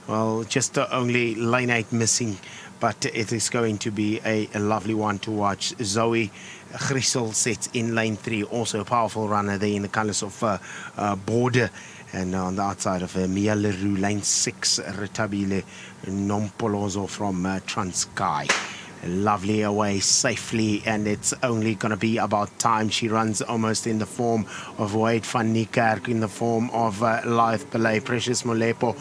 Well, just only lane 8 missing, but it is going to be a lovely one to watch. Zoe Grissel sits in lane 3, also a powerful runner there in the colours of Border. And on the outside of Mia Leroux, lane 6, Retabile Nompolozo from Transkei. lovely away safely, and it's only going to be about time. She runs almost in the form of Wade van Niekerk, in the form of Lyth Pillay. Precious Molepo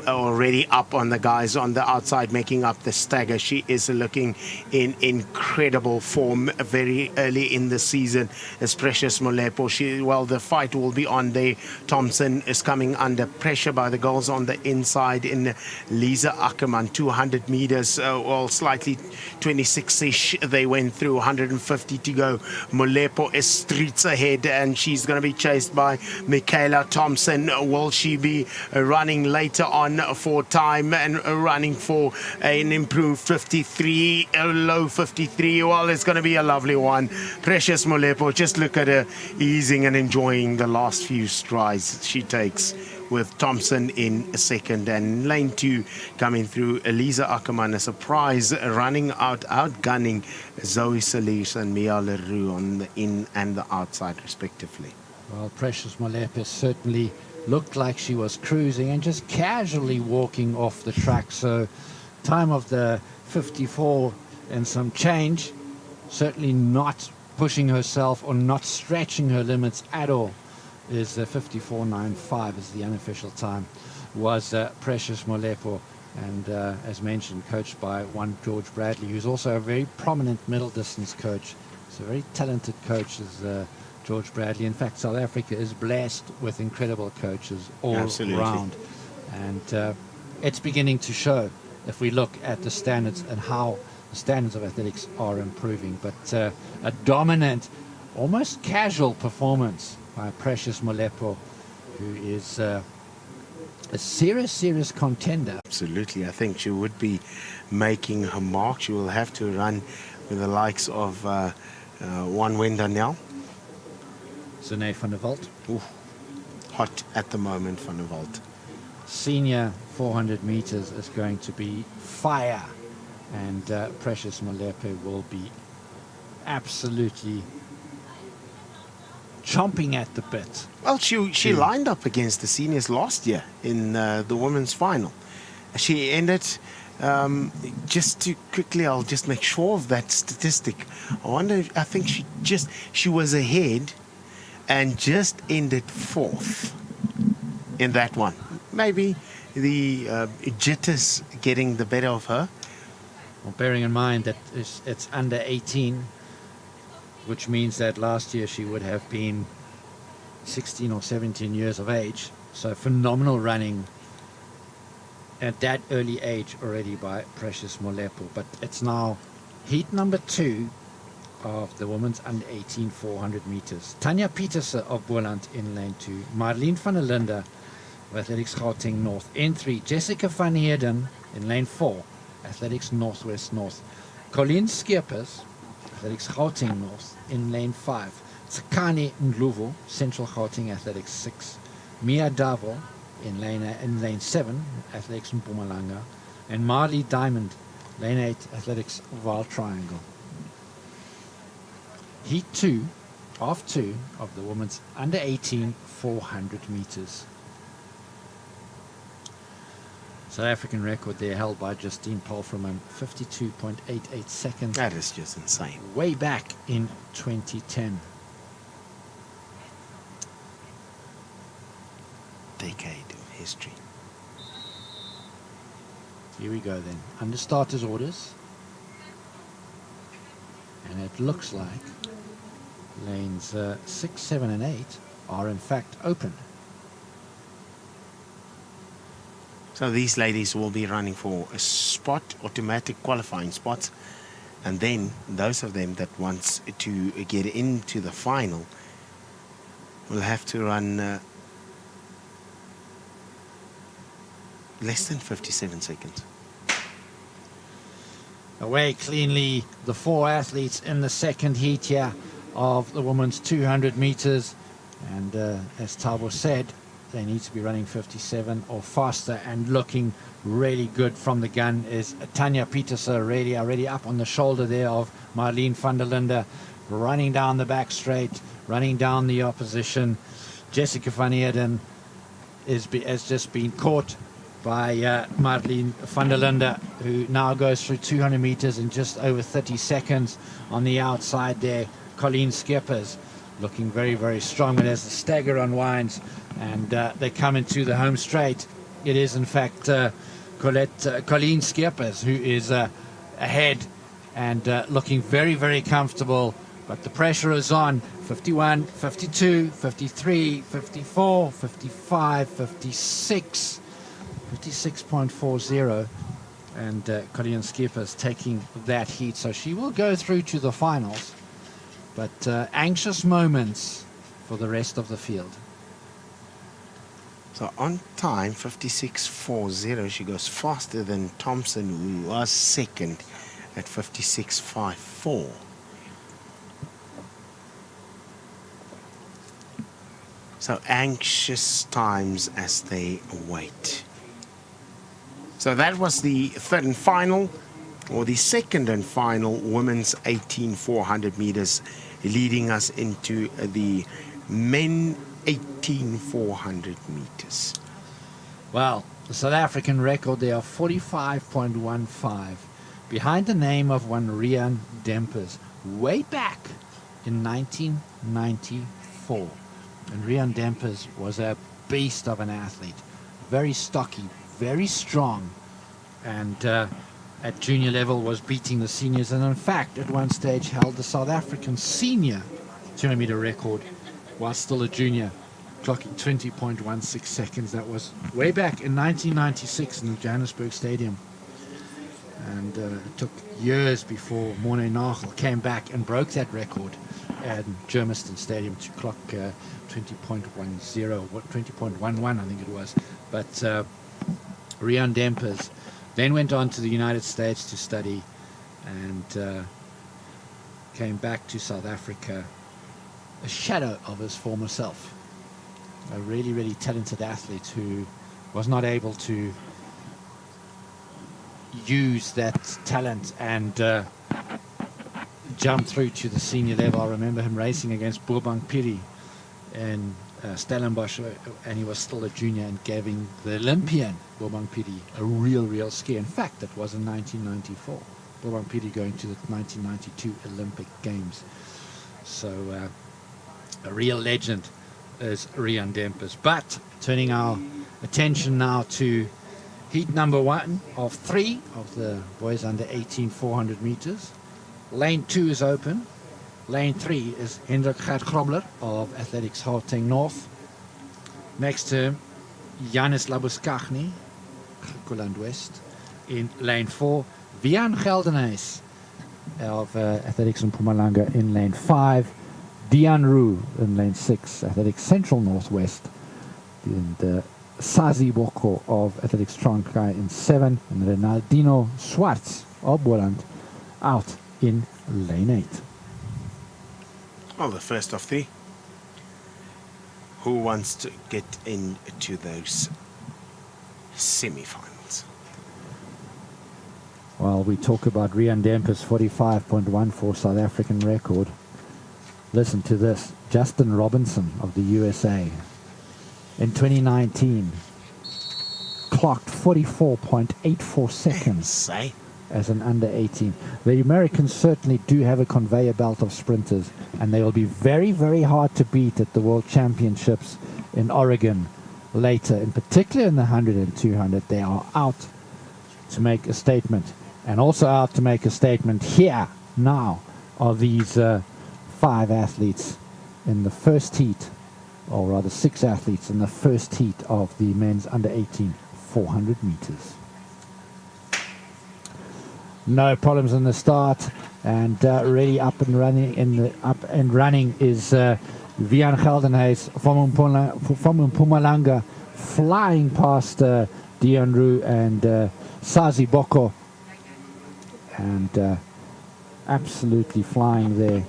already up on the guys on the outside, making up the stagger. She is looking in incredible form very early in the season as Precious Molepo. Well, the fight will be on there. Thompson is coming under pressure by the girls on the inside in Lisa Ackerman. 200 meters, well, slightly 26-ish. They went through, 150 to go. Molepo is streets ahead, and she's going to be chased by Michaela Thompson. Will she be running later on for time and running for an improved 53, low 53? Well, it's going to be a lovely one. Precious Molepo, just look at her easing and enjoying the last few strides she takes, with Thompson in second, and lane 2 coming through. Elisa Ackerman, a surprise, running outgunning Zoe Solis and Mia Leroux on the in and the outside respectively. Well, Precious Molepo certainly looked like she was cruising and just casually walking off the track. So time of the 54 and some change, certainly not pushing herself or not stretching her limits at all, is 54.95 is the unofficial time, was Precious Molepo, and as mentioned, coached by one George Bradley, who's also a very prominent middle distance coach. He's a very talented coach, is George Bradley. In fact, South Africa is blessed with incredible coaches all around, and it's beginning to show if we look at the standards and how the standards of athletics are improving. But a dominant, almost casual performance by Precious Molepo, who is a serious contender. Absolutely, I think she would be making her mark. She will have to run with the likes of Juan Wendanel. Zene van der Walt. Ooh, hot at the moment, Van der Walt. Senior 400 meters is going to be fire, and Precious Molepo will be absolutely chomping at the bit. Well, she lined up against the seniors last year in the women's final. She ended, just to quickly, I'll just make sure of that statistic. I think she was ahead and just ended 4th in that one. Maybe the jitters getting the better of her. Well, bearing in mind that it's under 18, which means that last year she would have been 16 or 17 years of age. So phenomenal running at that early age already by Precious Molepo. But it's now heat number 2 of the women's under 18 400 meters. Tanya Pieterse of Boland in lane 2. Marlene van der Linde of Athletics Gauteng North in 3. Jessica van Heerden in lane 4. Athletics Northwest North. Colleen Skeepers, Athletics Gauteng North in lane 5. Tsakani Ndlovu, Central Gauteng Athletics 6. Mia Davo in lane 7, Athletics Mpumalanga. And Marley Diamond, lane 8, Athletics Vaal Triangle. Heat 2 of the women's under 18 400 meters. South African record there held by Justine Palfreman, 52.88 seconds. That is just insane. Way back in 2010. Decade of history. Here we go then. Under starters orders. And it looks like lanes 6, 7 and 8 are in fact open. So these ladies will be running for a spot, automatic qualifying spots, and then those of them that wants to get into the final will have to run less than 57 seconds. Away cleanly the 4 athletes in the second heat here of the women's 200 meters, and as Thabo said, they need to be running 57 or faster, and looking really good from the gun is Tanya Pieterse, already up on the shoulder there of Marlene van der Linde, running down the back straight, running down the opposition. Jessica van Heerden has just been caught by Marlene van der Linde, who now goes through 200 meters in just over 30 seconds. On the outside there, Colleen Skeppers looking very, very strong. And as the stagger unwinds and they come into the home straight, it is in fact Colleen Skeppers who is ahead and looking very, very comfortable. But the pressure is on. 51, 52, 53, 54, 55, 56, 56.40. And Colleen Skeppers taking that heat. So she will go through to the finals. But anxious moments for the rest of the field. So on time, 56.40, she goes faster than Thompson, who was second at 56.54. So anxious times as they wait. So that was the third and final, or the second and final women's 18-400 meters, leading us into the men 18-400 meters. Well, the South African record there of 45.15, behind the name of one Rian Dempers, way back in 1994. And Rian Dempers was a beast of an athlete, very stocky, very strong, and at junior level was beating the seniors, and in fact at one stage held the South African senior 200 meter record while still a junior, clocking 20.16 seconds. That was way back in 1996 in the Johannesburg Stadium. And it took years before Morne Nagel came back and broke that record at Germiston Stadium to clock 20.10, 20.11 I think it was. But Rian Dempers then went on to the United States to study and came back to South Africa, a shadow of his former self. A really, really talented athlete who was not able to use that talent and jump through to the senior level. I remember him racing against Bourbon Piri in Stellenbosch, and he was still a junior, and giving the Olympian Bourbon Piri a real scare. In fact, that was in 1994. Bourbon Piri going to the 1992 Olympic Games. So a real legend is Rian Dempers. But turning our attention now to heat number 1 of 3 of the boys under 18 400 meters. Lane 2 is open. Lane 3 is Hendrik Gert Grobler of Athletics Gauteng North. Next to him, Janis Labuskaghni, Griekeland West. In lane 4, Vian Geldenhuys of Athletics Mpumalanga in lane 5. Dian Roux in lane 6, Athletics Central Northwest. And Sazi Boko of Athletics Trankai in 7. And Renaldino Schwartz of Boland out in lane 8. Well, the first of the. Who wants to get into those semi-finals? Well, we talk about Rian Dempers' 45.14 South African record. Listen to this. Justin Robinson of the USA in 2019 clocked 44.84 seconds as an under 18. The Americans certainly do have a conveyor belt of sprinters, and they will be very, very hard to beat at the World Championships in Oregon later, in particular in the 100 and 200. They are out to make a statement, and also out to make a statement here now of these 5 athletes in the first heat, or rather 6 athletes in the first heat of the men's under 18 400 meters. No problems in the start, and really up and running is Vian Geldenhuys from Mpumalanga, flying past Dian Roux and Sazi Boko, and absolutely flying there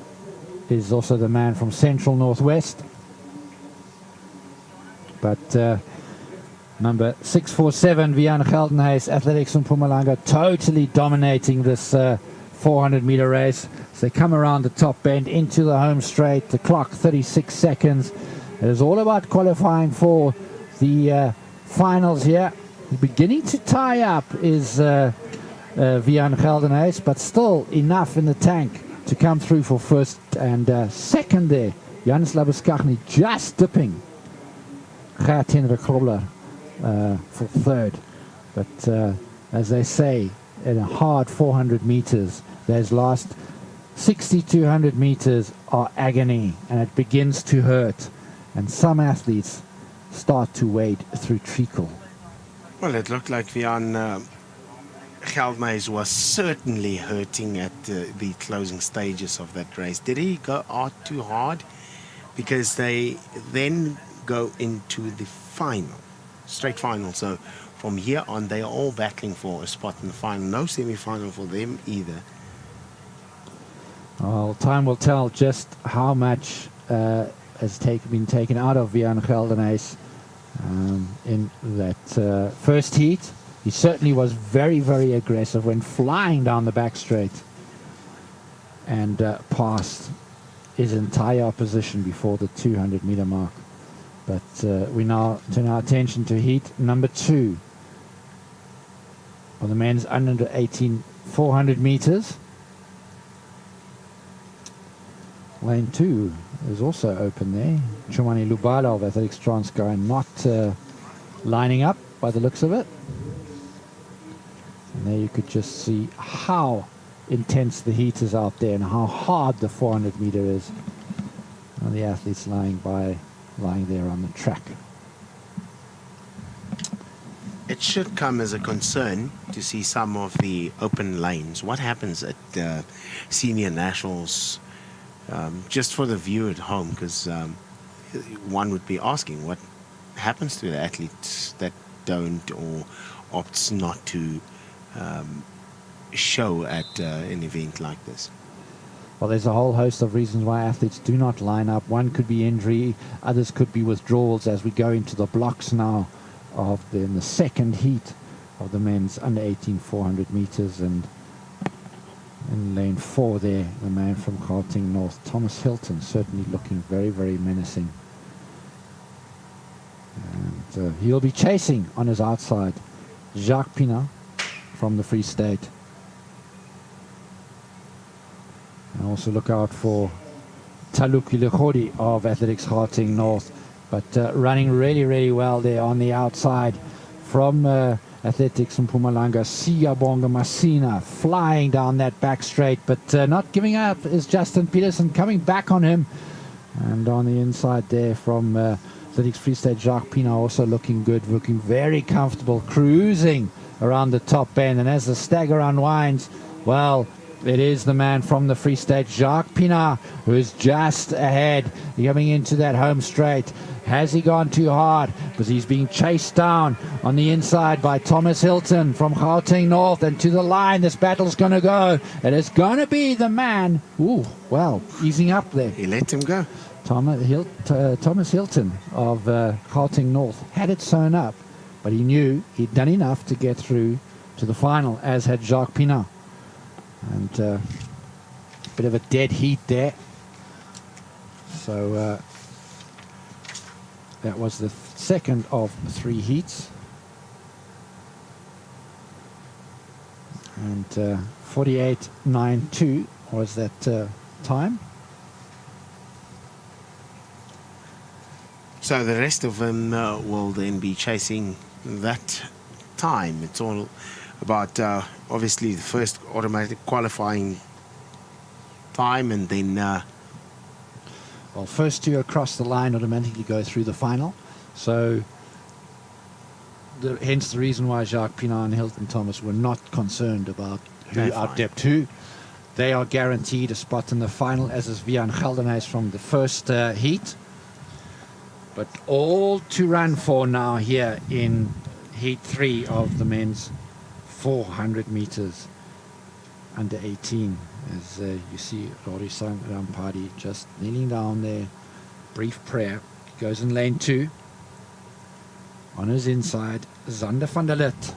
is also the man from Central Northwest. But number 647, Vian Geldenhuys, Athletics from Mpumalanga, totally dominating this 400 meter race. So they come around the top bend into the home straight, the clock 36 seconds. It is all about qualifying for the finals here. Beginning to tie up is Vian Geldenhuis, but still enough in the tank to come through for first and second there. Janis Labuskachny just dipping. Gert Henrik Grobler for third. But as they say, in a hard 400 meters, those last 6,200 meters are agony, and it begins to hurt. And some athletes start to wade through treacle. Well, it looked like Vian Geldenhuis was certainly hurting at the closing stages of that race. Did he go out too hard? Because they then go into the final, straight final. So from here on, they are all battling for a spot in the final. No semi-final for them either. Well, time will tell just how much has been taken out of Vian Geldenhuis in that first heat. He certainly was very, very aggressive, went flying down the back straight and passed his entire opposition before the 200-meter mark. But we now turn our attention to heat number 2 for the men's under 18 400 meters. Lane 2 is also open there. Chumani Lubala of Athletics Transkei not lining up by the looks of it. And there you could just see how intense the heat is out there and how hard the 400 meter is. And the athletes lying there on the track. It should come as a concern to see some of the open lanes. What happens at senior nationals, just for the view at home, because one would be asking what happens to the athletes that don't or opts not to show at an event like this. Well, there's a whole host of reasons why athletes do not line up. One could be injury, others could be withdrawals as we go into the blocks now in the second heat of the men's under 18 400 meters. And in lane 4 there, the man from Gauteng North, Thomas Hilton, certainly looking very, very menacing. And he'll be chasing on his outside Jacques Pina from the Free State. And also look out for Taluki Lekhodi of Athletics Gauteng North, but running really, really well there on the outside from Athletics Mpumalanga. Siyabonga Masina flying down that back straight, but not giving up is Justin Peterson, coming back on him. And on the inside there from Athletics Free State, Jacques Pina also looking good, looking very comfortable, cruising around the top bend. And as the stagger unwinds, well, it is the man from the Free State, Jacques Pina, who is just ahead, coming into that home straight. Has he gone too hard? Because he's being chased down on the inside by Thomas Hilton from Gauteng North. And to the line, this battle's going to go. It is going to be the man. Ooh, well, easing up there. He let him go. Thomas Hilton of Gauteng North had it sewn up, but he knew he'd done enough to get through to the final, as had Jacques Pina. And a bit of a dead heat there. So that was the second of 3 heats. And 48.92 was that time. So the rest of them will then be chasing that time. It's all about obviously the first automatic qualifying time, and then well, first 2 across the line automatically go through the final. So hence the reason why Jacques Pina and Hilton Thomas were not concerned about who outdipped who. They are guaranteed a spot in the final, as is Vian Geldenhuis from the first heat. But all to run for now here in heat 3 of the men's 400 meters under 18, as you see Rorisan Rampadi just kneeling down there, brief prayer. Goes in lane 2. On his inside, Zander van der Lit,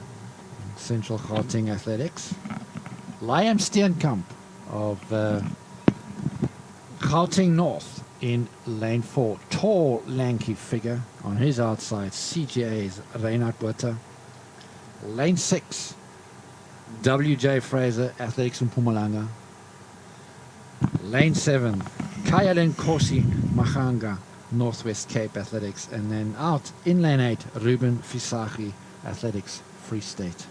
Central Gauteng Athletics. Liam Steenkamp of Gauteng North in lane 4. Tall, lanky figure on his outside. CGA's Reinhard Botha. Lane 6, W.J. Fraser, Athletics in Mpumalanga. Lane 7, Kayla Lacranzi, Mahanga, Northwest Cape Athletics. And then out in Lane 8, Ruben Fisagi, Athletics, Free State.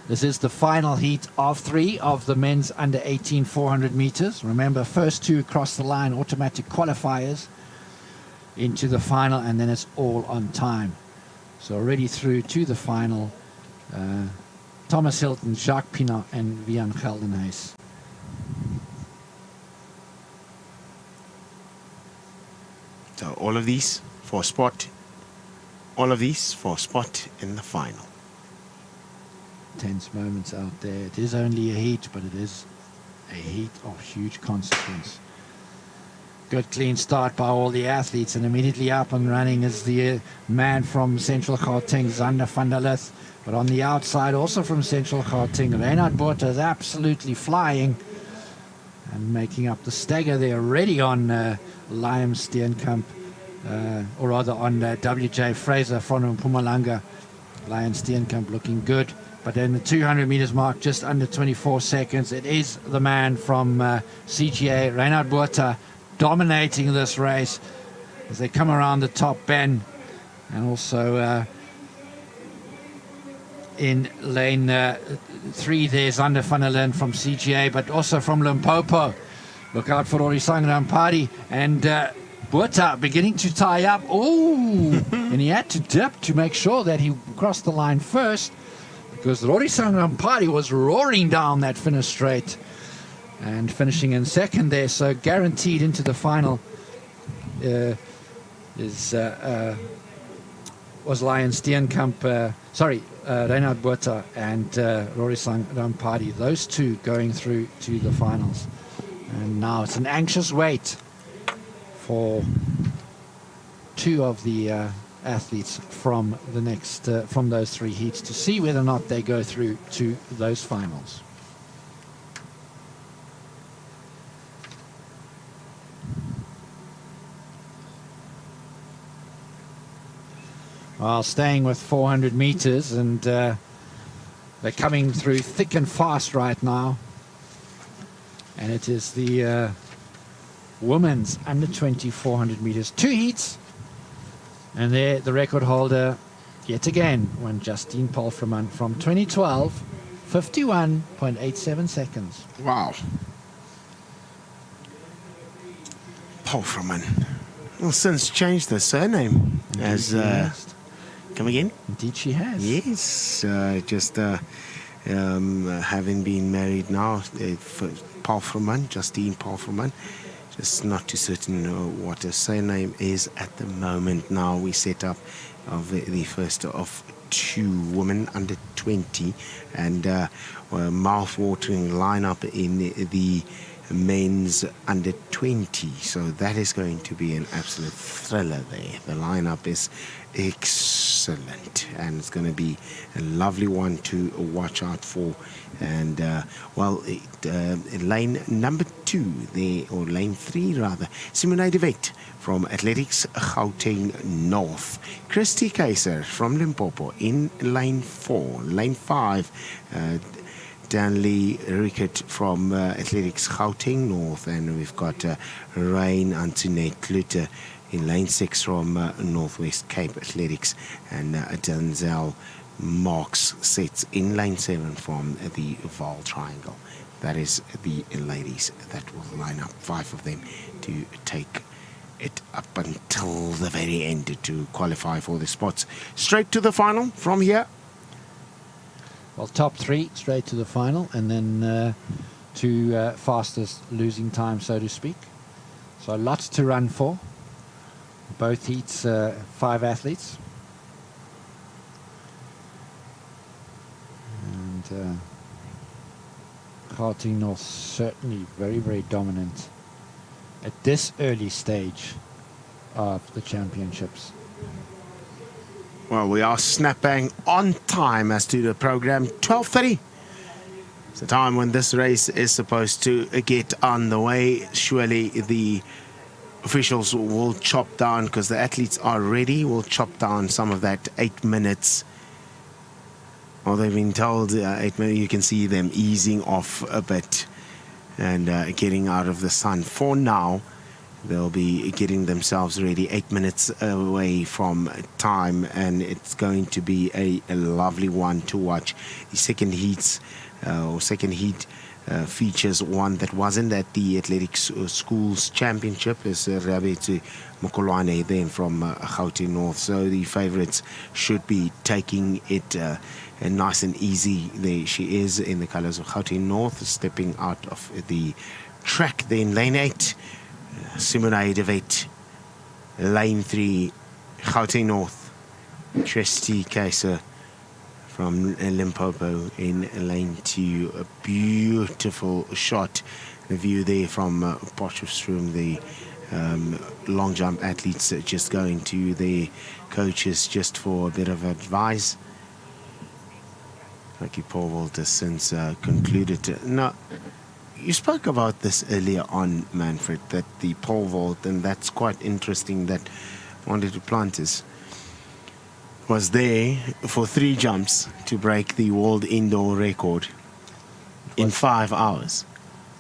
This is the final heat of 3 of the men's under 18 400 meters. Remember, first 2 across the line, automatic qualifiers into the final, and then it's all on time. So already through to the final, Thomas Hilton, Jacques Pinot, and Vian Geldenhuis. So all of these for a spot. All of these for a spot in the final. Tense moments out there. It is only a heat, but it is a heat of huge consequence. Good clean start by all the athletes, and immediately up and running is the man from Central Gauteng, Zander van der Lith. But on the outside, also from Central Gauteng, Reinhard Botha is absolutely flying and making up the stagger there already on Liam Steenkamp, or rather on W.J. Fraser from Mpumalanga. Liam Steenkamp looking good. But then the 200 meters mark, just under 24 seconds. It is the man from CGA, Reinhard Botha, dominating this race as they come around the top bend. And also in lane 3, there's Zander van der Lith from CGA, but also from Limpopo. Look out for Rorisang Rampari. And Botha beginning to tie up. Oh, and he had to dip to make sure that he crossed the line first, because Rorisang Rampari was roaring down that finish straight and finishing in second there. So guaranteed into the final was Lion Steenkamp, Reinhard Botha and Rorisang Rampari. Those 2 going through to the finals. And now it's an anxious wait for 2 of the athletes from the next from those 3 heats to see whether or not they go through to those finals. Well, staying with 400 meters, and they're coming through thick and fast right now. And it is the women's under 20 400 meters, 2 heats. And there, the record holder, yet again, won Justine Palfreman from 2012, 51.87 seconds. Wow. Palfreman. Well, since changed the surname. Indeed As she has. come again? Indeed she has. Yes, having been married now, Palfreman, Justine Palfreman. Just not too certain what her surname is at the moment. Now we set up of the first of 2 women under 20, and mouth-watering lineup in the men's under 20. So that is going to be an absolute thriller there. The lineup is excellent, and it's going to be a lovely one to watch out for. And lane number 2 there, or lane 3 rather, Simone de Wet from Athletics Gauteng North, Christy Keiser from Limpopo in lane 4. Lane 5, Danley Rickett from Athletics Gauteng North, and we've got Rain Antoinette Klute in lane 6 from Northwest Cape Athletics, and Denzel Marks sets in lane 7 from the Vaal Triangle. That is the ladies that will line up, 5 of them, to take it up until the very end to qualify for the spots. Straight to the final from here. Well, top 3 straight to the final, and then 2 fastest losing time, so to speak. So lots to run for. Both heats, 5 athletes. And Gauteng North certainly very, very dominant at this early stage of the championships. Well, we are snapping on time as to the program. 12:30. It's the time when this race is supposed to get on the way. Surely the officials will chop down, because the athletes are ready, will chop down some of that 8 minutes. Well, they've been told 8 minutes. You can see them easing off a bit and getting out of the sun. For now, they'll be getting themselves ready 8 minutes away from time, and it's going to be a lovely one to watch. The second heat features one that wasn't at the Athletics Schools Championship, is Rabetu Mokolwane then from Gauteng North. So the favorites should be taking it nice and easy. There she is in the colors of Gauteng North, stepping out of the track. Then lane 8, Simone de Wet. Lane 3, Gauteng North, Christy Kaiser from Limpopo in lane 2. A beautiful shot. The view there from Potchefstroom, the long jump athletes just going to their coaches just for a bit of advice. Lucky Paul Walter since concluded. Now, you spoke about this earlier on, Manfred, that the pole vault, and that's quite interesting, that Wanted to Planters was there for 3 jumps to break the world indoor record in 5 hours.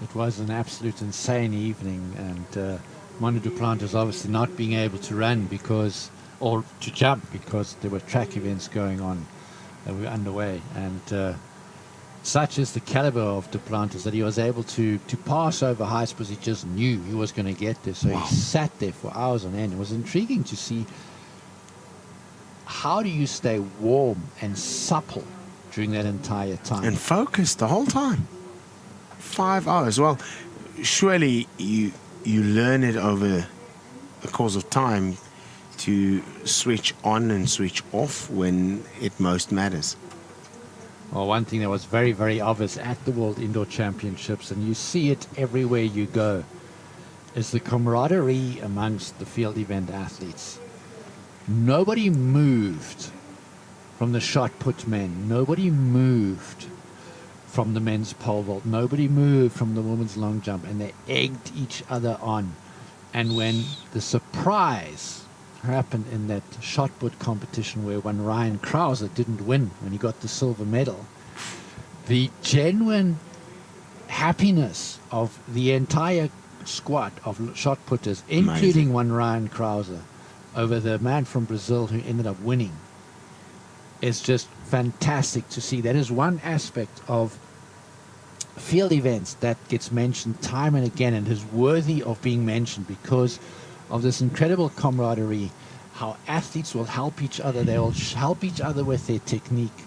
It was an absolute insane evening, and Manu Duplantis obviously not being able to run or to jump because there were track events going on that were underway, and such is the caliber of Duplantis that he was able to pass over heights because he just knew he was going to get there. So he sat there for hours on end. It was intriguing to see how do you stay warm and supple during that entire time. And focused the whole time. 5 hours. Well, surely you learn it over the course of time to switch on and switch off when it most matters. Well, one thing that was very, very obvious at the World Indoor Championships, and you see it everywhere you go, is the camaraderie amongst the field event athletes. Nobody moved from the shot put men. Nobody moved from the men's pole vault. Nobody moved from the women's long jump, and they egged each other on. And when the surprise happened in that shot put competition where one Ryan Krauser didn't win when he got the silver medal, the genuine happiness of the entire squad of shot putters, including one Ryan Krauser, over the man from Brazil who ended up winning, is just fantastic to see. That is one aspect of field events that gets mentioned time and again, and is worthy of being mentioned because of this incredible camaraderie, how athletes will help each other. They will help each other with their technique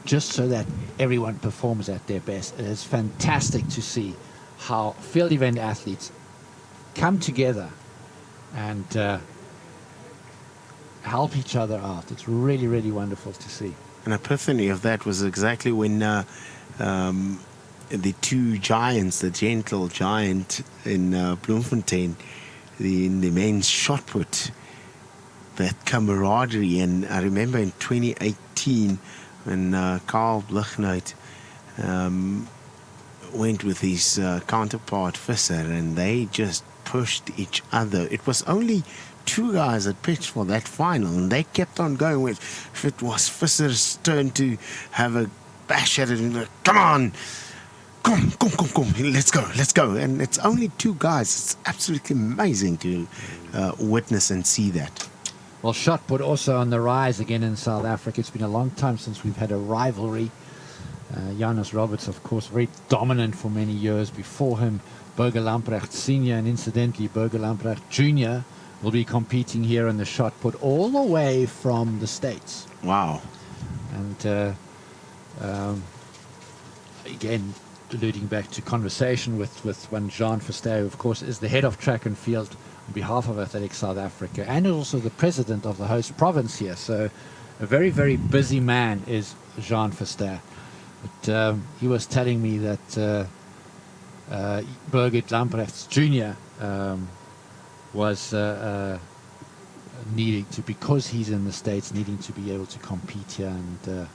just so that everyone performs at their best. It is fantastic to see how field event athletes come together and help each other out. It's really, really wonderful to see. An epiphany of that was exactly when the 2 giants, the gentle giant in Bloemfontein, in the men's shot put, that camaraderie. And I remember in 2018 when Carl Blichnout went with his counterpart Visser, and they just pushed each other. It was only 2 guys that pitched for that final, and they kept on going. If it was Visser's turn to have a bash at it, and like, come on, come, let's go. And it's only 2 guys. It's absolutely amazing to witness and see that. Well, shot put also on the rise again in South Africa. It's been a long time since we've had a rivalry. Janus Roberts, of course, very dominant for many years. Before him, Burger Lamprecht Sr. and incidentally Burger Lamprecht Jr. will be competing here in the shot put all the way from the States. Wow. And again, alluding back to conversation with one Jean Verster, who of course is the head of track and field on behalf of Athletics South Africa, and is also the president of the host province here. So a very, very busy man is Jean Verster. But he was telling me that Birgit Lamprecht Jr. Was needing to, because he's in the States, needing to be able to compete here, and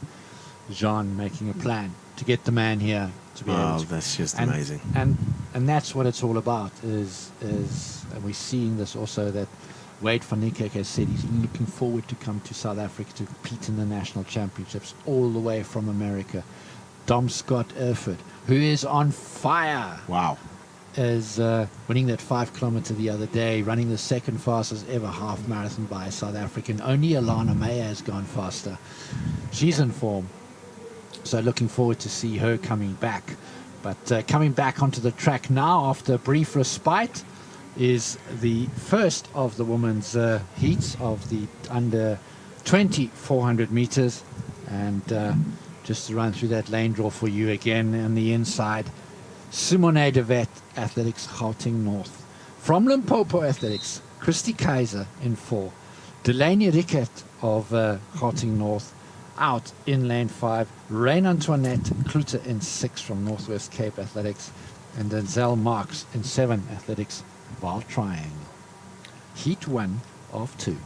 Jean making a plan to get the man here to be able to. That's just amazing. And and that's what it's all about. Is and we're seeing this also, that Wade van Niekerk has said he's looking forward to come to South Africa to compete in the national championships all the way from America. Dom Scott Erfurt, who is on fire. Wow. Is winning that 5 kilometer the other day, running the second fastest ever half marathon by a South African. Only Alana Meyer has gone faster. She's in form. So looking forward to see her coming back. But coming back onto the track now after a brief respite is the first of the women's heats of the under 20 400 meters. And just to run through that lane draw for you again on the inside, Simone de Wet, Athletics, Gauteng North. From Limpopo Athletics, Christy Kaiser in 4. Delaney Rickert of Gauteng North out in lane 5. Rain Antoinette Klute in 6 from Northwest Cape Athletics. And Denzel Marks in 7, Athletics, Val Triangle. Heat 1 of 2.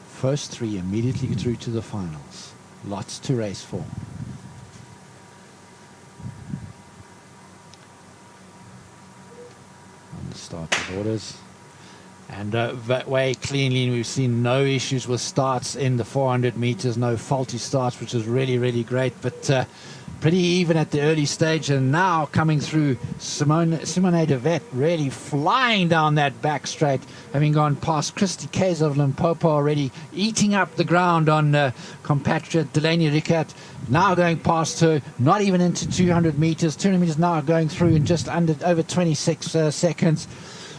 First 3 immediately through to the finals. Lots to race for. Start orders, and that way cleanly, we've seen no issues with starts in the 400 meters, no faulty starts, which is really great, but pretty even at the early stage. And now coming through, Simone de Wet really flying down that back straight, having gone past Christy Kaiser of Limpopo already, eating up the ground on compatriot Delaney Rickert. Now going past her, not even into 200 meters. 200 meters now going through in just over 26 seconds.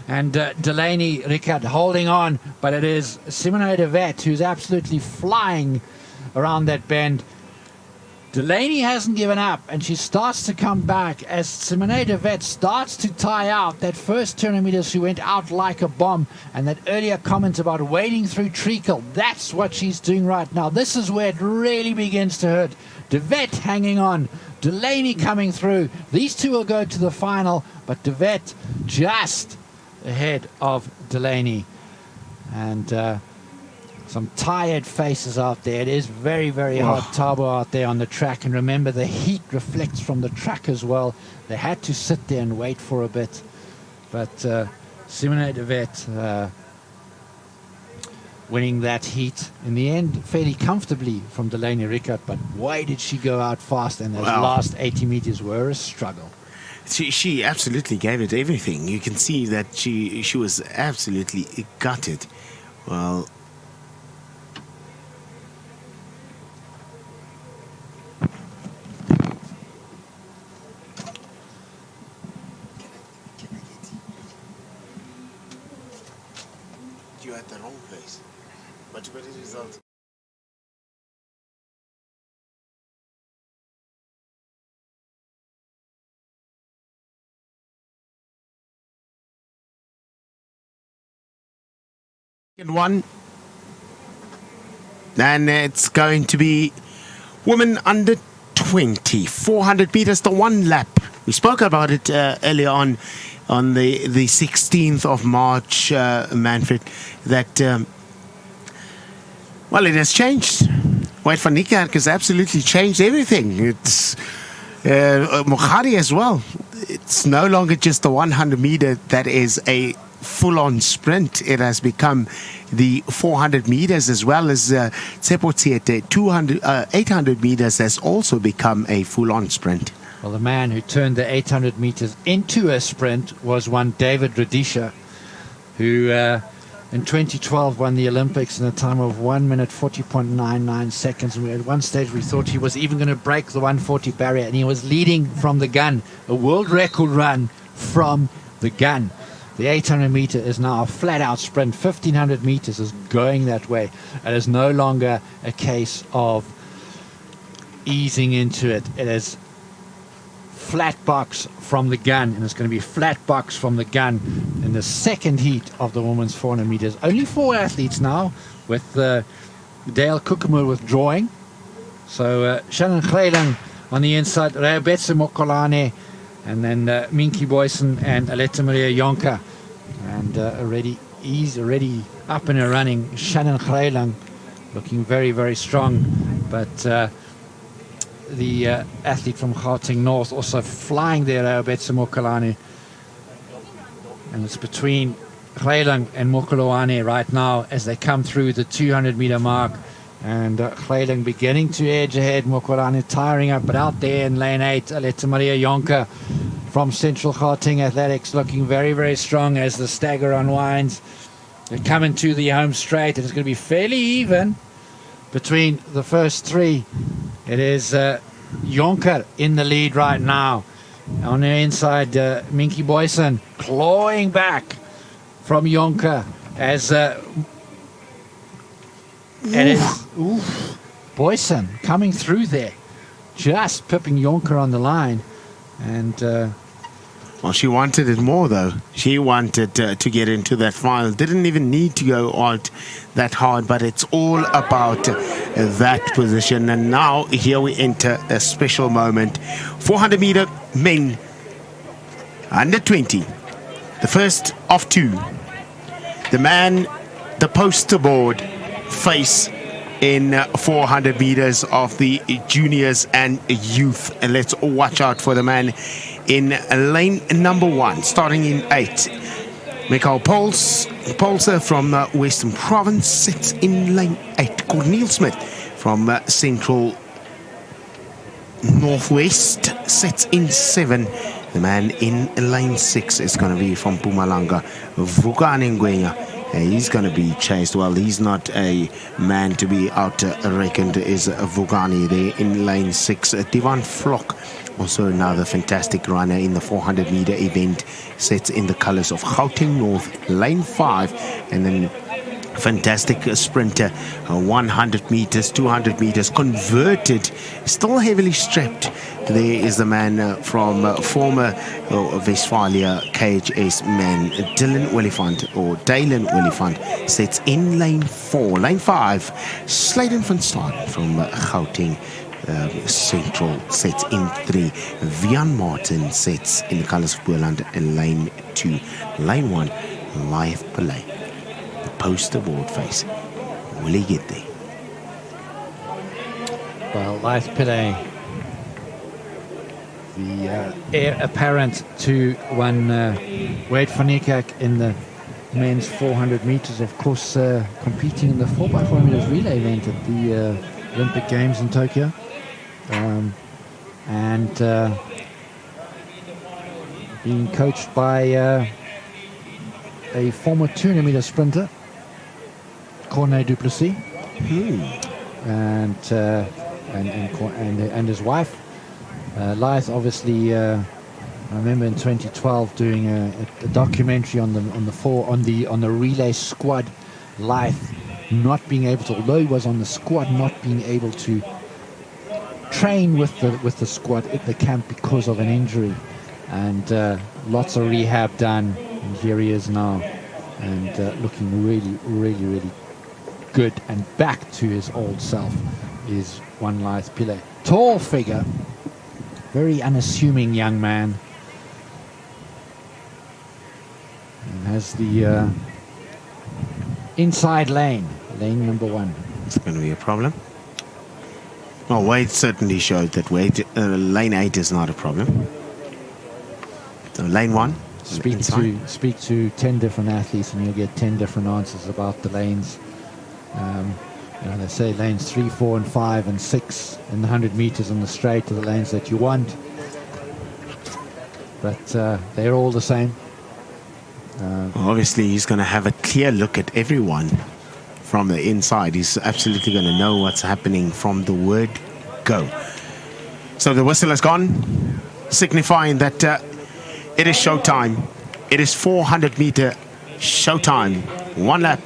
And Delaney Rickert holding on, but it is Simone de Wet who's absolutely flying around that bend. Delaney hasn't given up, and she starts to come back as Simone de Wet starts to tie out. That first 200 meters, she went out like a bomb. And that earlier comment about wading through treacle, that's what she's doing right now. This is where it really begins to hurt. De Wet hanging on, Delaney coming through. These two will go to the final, but De Wet just ahead of Delaney. And some tired faces out there. It is very hot Tabo out there on the track. And remember, the heat reflects from the track as well. They had to sit there and wait for a bit. But Simone de Wet winning that heat in the end fairly comfortably from Delaney Rickert. But why did she go out fast? And those last 80 meters were a struggle. She absolutely gave it everything. You can see that she was absolutely gutted. Well, you at the wrong place. Much better result. One, and it's going to be women under 20 400 meters, the 1 lap. We spoke about it earlier on the 16th of March, Manfred, that well, it has changed. Wade van Niekerk has absolutely changed everything. It's Mogari as well. It's no longer just the 100 meter that is a full-on sprint. It has become the 400 meters as well as Tsepo 800 meters has also become a full-on sprint. Well, the man who turned the 800 meters into a sprint was one David Rudisha, who in 2012 won the Olympics in a time of 1 minute 40.99 seconds. And at one stage we thought he was even going to break the 140 barrier, and he was leading from the gun, a world record run from the gun. The 800 meter is now a flat-out sprint. 1,500 meters is going that way. It is no longer a case of easing into it. It is flat box from the gun, and it's going to be flat box from the gun in the second heat of the women's 400 meters. Only 4 athletes now, with Dale Kukumur withdrawing. So Shannon Khlelang on the inside, Reabetse Mokolane, and then Minky Boyson and Aletta Maria Yonka. And already up and running. Shannon Khlelang looking very strong. But the athlete from Gauteng North also flying there, Reabetse Mokolane, And it's between Kayla and Mokoloane right now as they come through the 200-meter mark. And Kayla beginning to edge ahead. Mokoloane tiring up, but out there in lane 8, Aletta Maria Jonker from Central Gauteng Athletics looking very, very strong as the stagger unwinds. They're coming to the home straight, and it's going to be fairly even between the first three. It is Jonker in the lead right now. On the inside, Minky Boyson clawing back from Jonker as it is Boyson coming through there, just pipping Jonker on the line. And well, she wanted it more, though. She wanted to get into that final. Didn't even need to go out that hard, but it's all about that position. And now here we enter a special moment. 400-meter men under 20. The first of two. The man, the poster board face in 400 meters of the juniors and youth. And let's watch out for the man in lane number 1, starting in 8. Michael Polser from Western Province sits in lane 8. Cornel Smith from Central Northwest sits in 7. The man in lane 6 is going to be from Mpumalanga, Vukani Ngwenya. He's going to be chased. Well, he's not a man to be out-reckoned, is Vukani there in lane 6. Divan Flock, also another fantastic runner in the 400-meter event, sets in the colors of Gauteng North, lane 5, and then fantastic sprinter, 100 meters, 200 meters, converted, still heavily strapped. There is the man from former Westphalia KHS man, Dalen Willifant, sets in lane 4. Lane 5, Sladen van Staden from Gauteng Central sets in 3. Vian Martin sets in the colors of Boland in lane 2. Lane 1, Live Pillay. Poster board face. Will he get there? Well, Life Pillay, the heir apparent to one Wade van Niekerk in the men's 400 meters, of course, competing in the 4x4 meters relay event at the Olympic Games in Tokyo. And being coached by a former 200 meter sprinter, Corne Duplessis, and his wife. Lyth, obviously, I remember in 2012 doing a documentary on the relay squad. Lyth not being able to, although he was on the squad, not being able to train with the squad at the camp because of an injury, and lots of rehab done. And here he is now, and looking really good and back to his old self is one Lyth Pillay. Tall figure, very unassuming young man, and has the inside lane number 1. It's going to be a problem. Well, Wade certainly showed that lane 8 is not a problem. So lane 1. Speak to 10 different athletes and you'll get 10 different answers about the lanes. They say lanes 3, 4, and 5, and 6 in the 100 meters on the straight are the lanes that you want, but they're all the same. Obviously, he's going to have a clear look at everyone from the inside. He's absolutely going to know what's happening from the word go. So the whistle has gone, signifying that it is showtime. It is 400-meter showtime. 1 lap.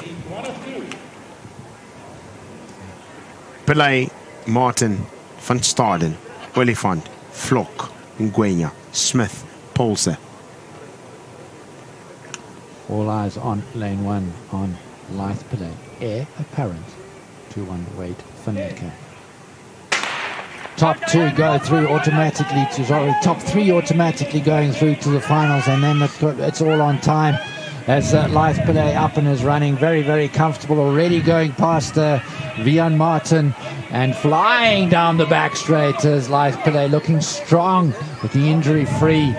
Pillay, Martin, van Staden, Olifant, Flock, Ngwenya, Smith, Polser. All eyes on lane 1 on Lyth Pillay. Heir apparent to 1 Wade van Niekerk. Top 2 go through automatically to, sorry, top 3 automatically going through to the finals, and then it's all on time as Lyth Pillay up and is running very comfortable, already going past Vian Martin and flying down the back straight as Lyth Pillay looking strong, looking injury free,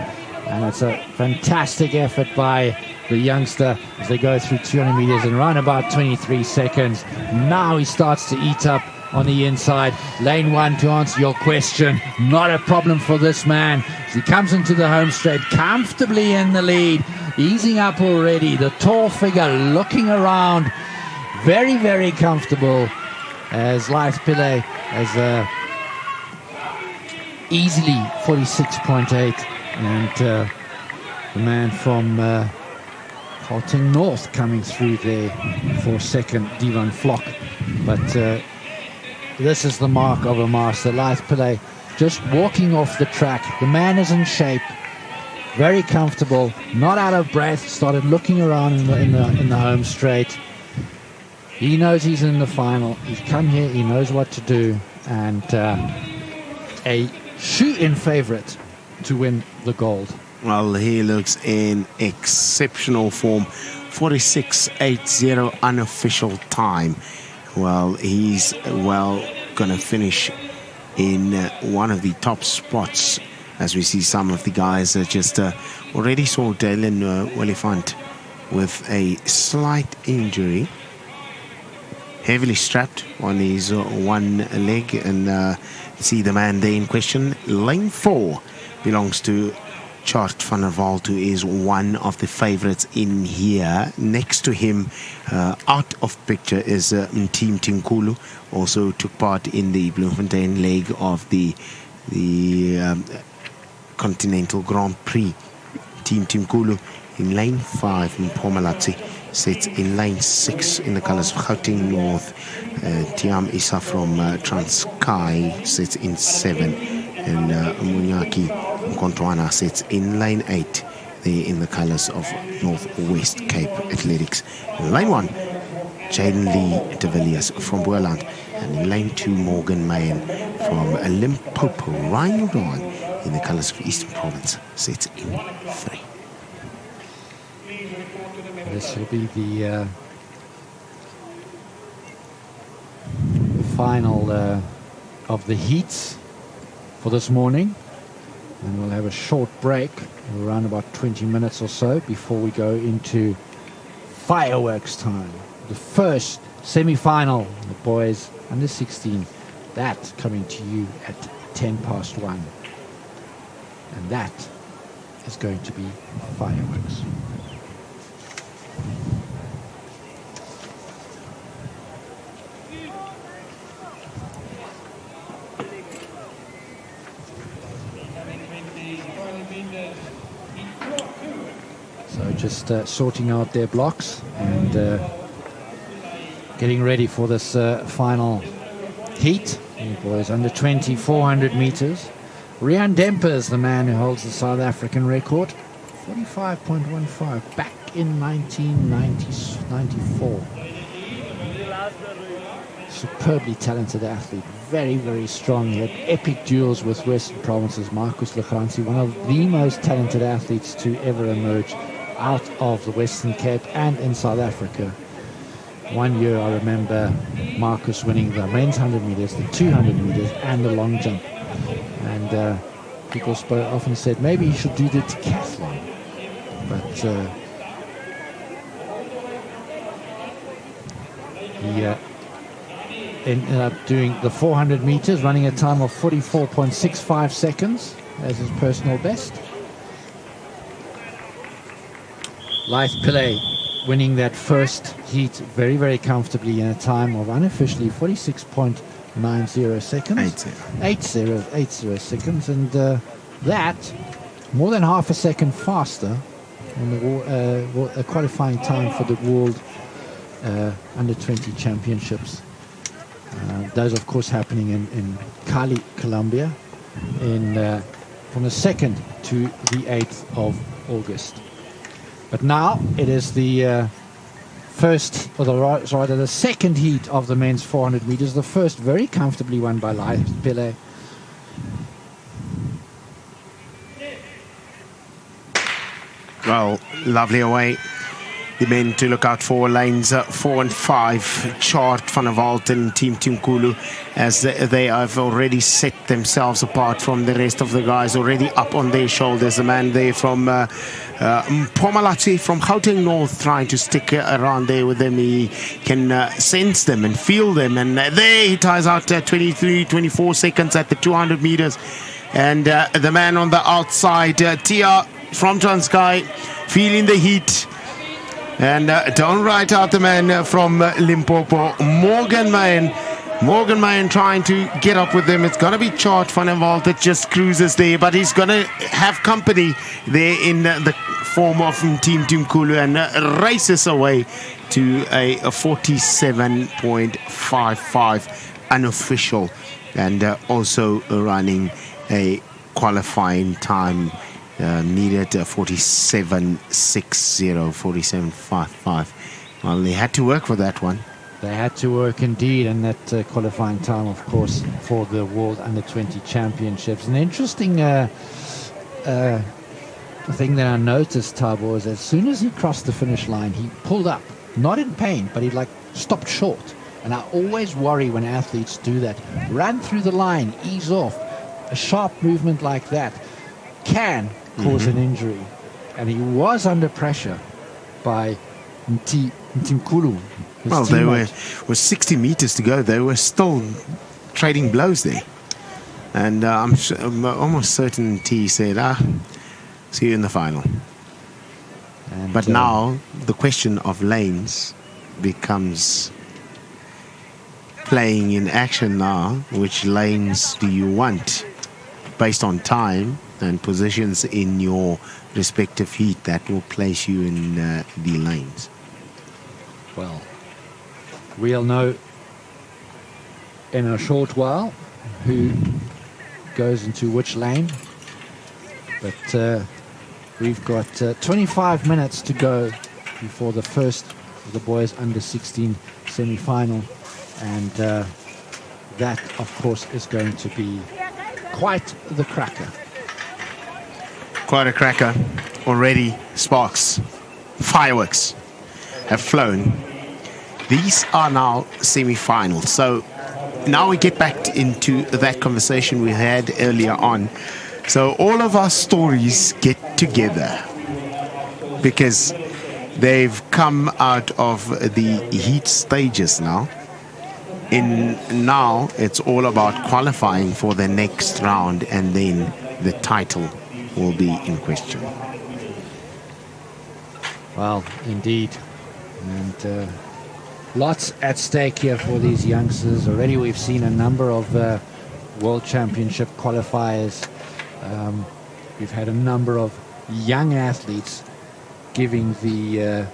and it's a fantastic effort by the youngster, as they go through 200 meters in around about 23 seconds. Now he starts to eat up on the inside. Lane 1, to answer your question, not a problem for this man. As he comes into the home straight, comfortably in the lead, easing up already. The tall figure looking around, very, very comfortable, as Life Pillay has easily 46.8, and the man from Gauteng North coming through there for second, Divan Flock. But this is the mark of a master. Life Pillay just walking off the track. The man is in shape, very comfortable, not out of breath. Started looking around in the home straight. He knows he's in the final. He's come here. He knows what to do, and a shoe-in favorite to win the gold. Well, he looks in exceptional form. 46.80 unofficial time. Well, he's gonna finish in one of the top spots, as we see some of the guys just already saw Dalen Oliphant with a slight injury, heavily strapped on his one leg, and see the man there in question. Lane 4 belongs to Chart van der Walt, who is one of the favorites in here. Next to him, out of picture, is Team Tinkulu, also took part in the Bloemfontein leg of the Continental Grand Prix. Team Tinkulu in lane 5, Mpomalatsi sits in lane 6 in the colours of Gauteng North. Tiam Isa from Transkei sits in 7, and Munyaki Mkontwana sits in lane 8, there in the colours of Northwest Cape Athletics. Lane 1, Jaden Lee de Villiers from Boerland, and in lane 2, Morgan Mayen from Limpopo. Ryan Udan in the colours of Eastern Province sits in 3. This will be the final of the heats for this morning, and we'll have a short break around about 20 minutes or so before we go into fireworks time. The first semi-final, the boys under 16, that's coming to you at 1:10 and that is going to be fireworks. So just sorting out their blocks and getting ready for this final heat. The boys under 20, 400 meters. Rian Dempers, the man who holds the South African record, 45.15, back in 1994. Superbly talented athlete, very, very strong. He had epic duels with Western Province's Marcus Lacranzi, one of the most talented athletes to ever emerge out of the Western Cape and in South Africa. One year I remember Marcus winning the men's 100 meters, the 200 meters, and the long jump. And people often said maybe he should do the decathlon, but he ended up doing the 400 meters, running a time of 44.65 seconds as his personal best. Life Pillay winning that first heat very, very comfortably in a time of unofficially 46.90 seconds. 80 seconds, and that more than half a second faster than the qualifying time for the World Under 20 Championships. Those, of course, happening in Cali, Colombia, from the 2nd to the 8th of August. But now it is the the second heat of the men's 400 meters. The first very comfortably won by Life Pillay. Well, lovely away the men to look out for lanes 4 and 5, Chart, Van der Walt and Team Kulu, as they have already set themselves apart from the rest of the guys, already up on their shoulders. The man there from Pomalatsi from Gauteng North trying to stick around there with them. He can sense them and feel them, and there he ties out 24 seconds at the 200 meters. And the man on the outside, Tia from Transkei, feeling the heat. And don't write out the man from Limpopo, Morgan Mayen trying to get up with them. It's going to be Chart Van der Walt that just cruises there, but he's going to have company there in the form of Team Kulu, and races away to a 47.55 unofficial, and also running a qualifying time needed 47.60, 47.55. Well, they had to work for that one. They had to work indeed, and that qualifying time, of course, for the World Under-20 Championships. An interesting thing that I noticed, Thabo, is as soon as he crossed the finish line, he pulled up, not in pain, but he like stopped short. And I always worry when athletes do that. Run through the line, ease off. A sharp movement like that can cause an injury. And he was under pressure by Team Kulu. Well, there were 60 meters to go. They were still trading blows there. And I'm almost certain T said, see you in the final. And, but now the question of lanes becomes playing in action now. Which lanes do you want? Based on time and positions in your respective heat, that will place you in the lanes. Well, we'll know in a short while who goes into which lane, but we've got 25 minutes to go before the first of the boys under-16 semi-final, and that of course is going to be quite the cracker. Quite a cracker. Already sparks, fireworks have flown. These are now semi-finals. So now we get back into that conversation we had earlier on. So all of our stories get together because they've come out of the heat stages now. Now it's all about qualifying for the next round, and then the title will be in question. Well, indeed. And lots at stake here for these youngsters. Already we've seen a number of World Championship qualifiers. We've had a number of young athletes giving the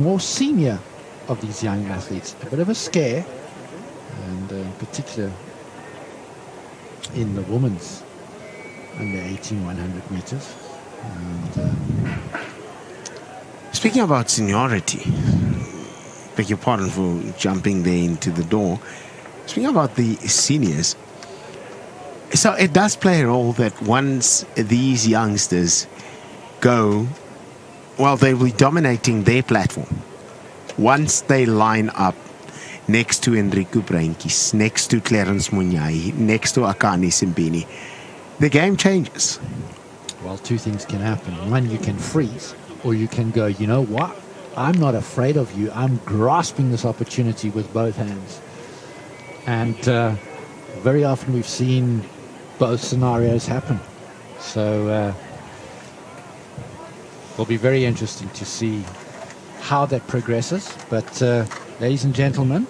more senior of these young athletes a bit of a scare, and in particular in the women's under 18 100 meters. And, speaking about seniority, beg your pardon for jumping there into the door. Speaking about the seniors, so it does play a role that once these youngsters go, well, they will be dominating their platform. Once they line up next to Enrico Breintjes, next to Clarence Munyai, next to Akani Simbini, the game changes. Well, two things can happen. One, you can freeze, or you can go, you know what? I'm not afraid of you. I'm grasping this opportunity with both hands. And very often we've seen both scenarios happen. So it'll be very interesting to see how that progresses. But ladies and gentlemen,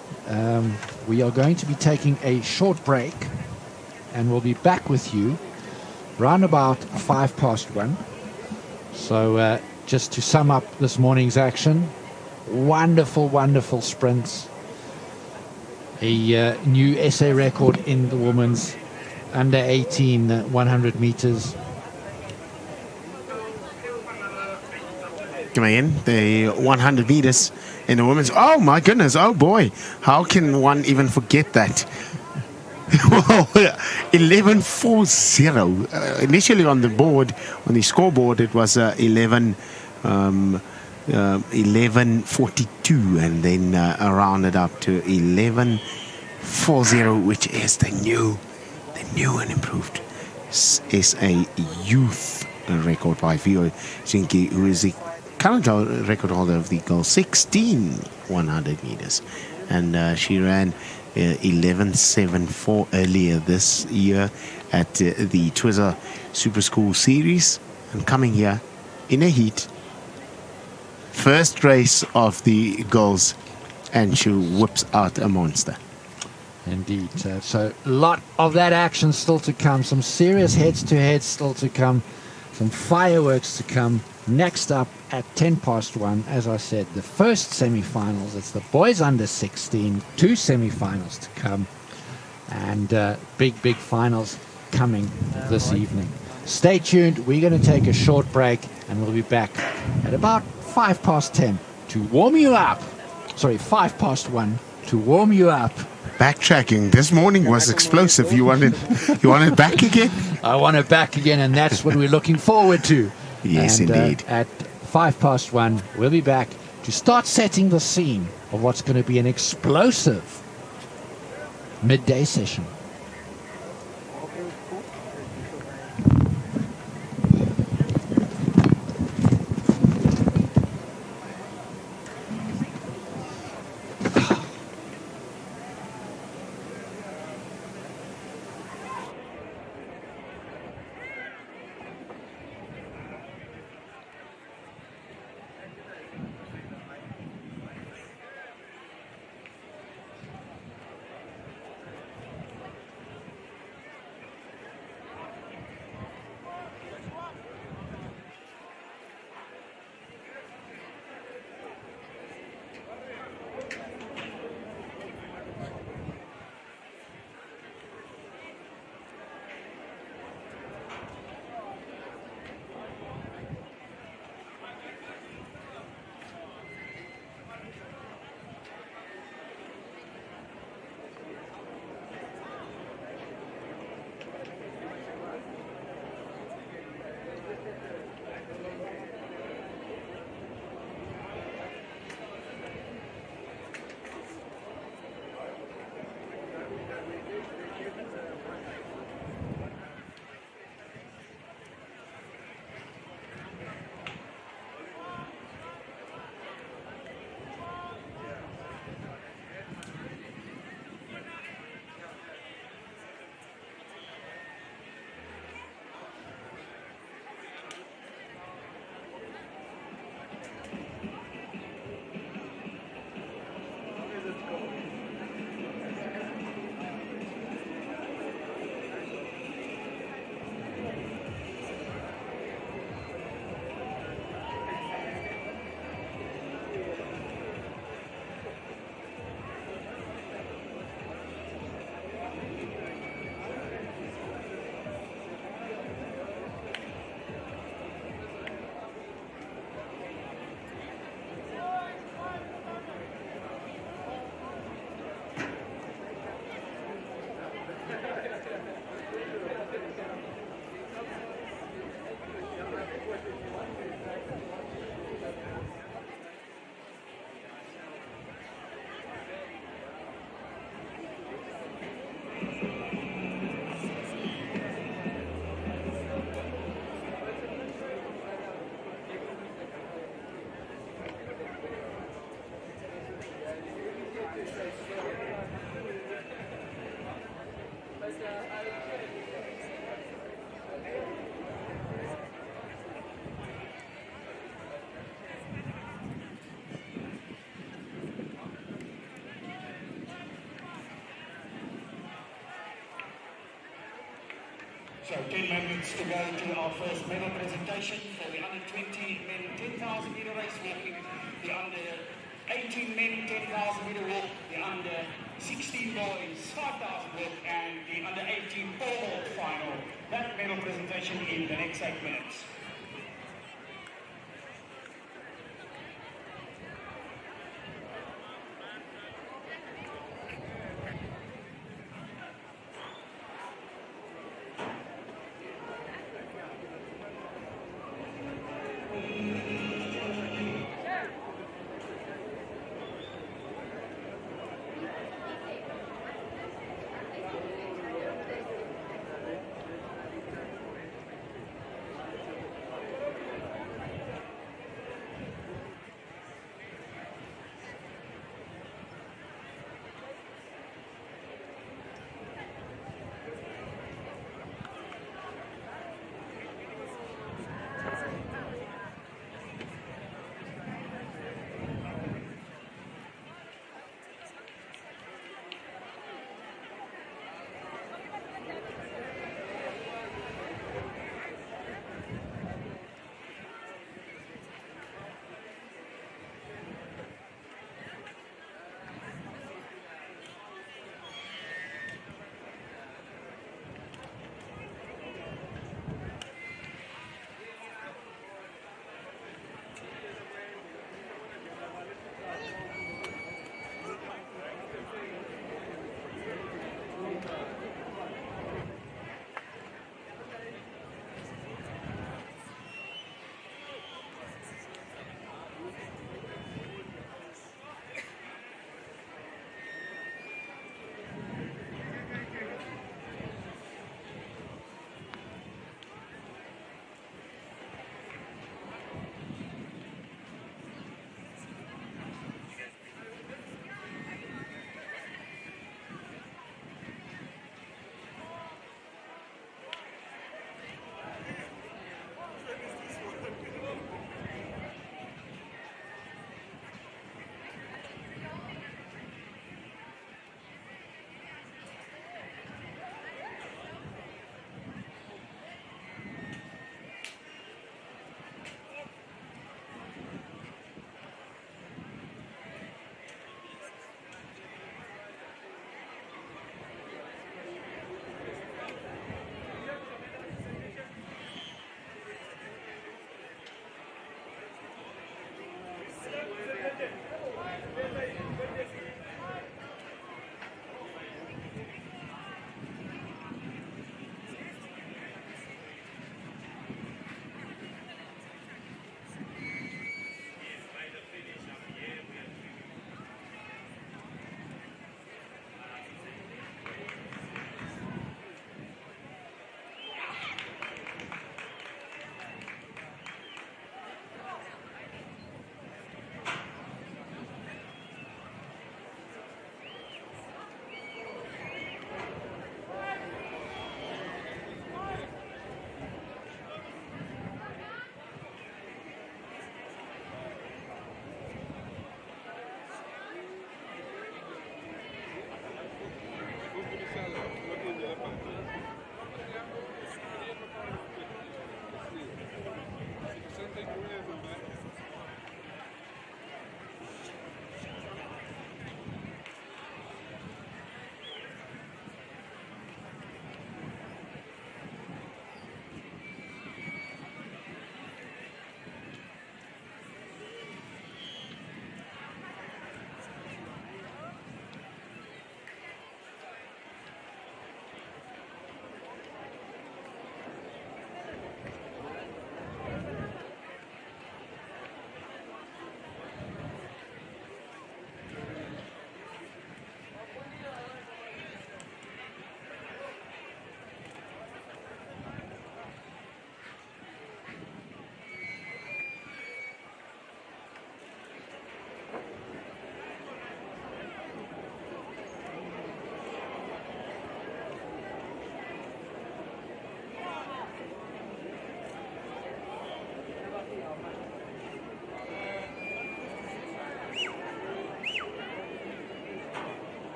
we are going to be taking a short break, and we'll be back with you round about 1:05. So just to sum up this morning's action, wonderful, wonderful sprints. A new ASA record in the women's under 18 100 meters. Come in, the 100 meters in the women's. Oh my goodness, oh boy, how can one even forget that? 11:40. Initially on the board, on the scoreboard, it was 11:40. 11:42, and then rounded up to 11:40, which is the new and improved SA Youth record by Vio Zinke, who is the current record holder of the goal 16 100 meters, and she ran 11:74 earlier this year at the Twizzler Super School Series, and coming here in a heat, first race of the goals, and she whips out a monster. Indeed. So a lot of that action still to come. Some serious heads-to-heads still to come. Some fireworks to come. Next up at 1:10, as I said, the first semi-finals. It's the boys under 16. 2 semi-finals to come. And big finals coming this evening. Stay tuned. We're going to take a short break, and we'll be back at about 10:05 to warm you up. Sorry, 1:05 to warm you up. Backtracking. This morning was explosive. You want it back again? I want it back again, and that's what we're looking forward to. Yes, and, indeed. At 1:05, we'll be back to start setting the scene of what's going to be an explosive midday session. So 10 minutes to go to our first medal presentation for the under 20 men 10,000 meter race walking, the under 18 men 10,000 meter walk, the under 16 boys 5,000 walk, and the under 18 pole final. That medal presentation in the next 8 minutes.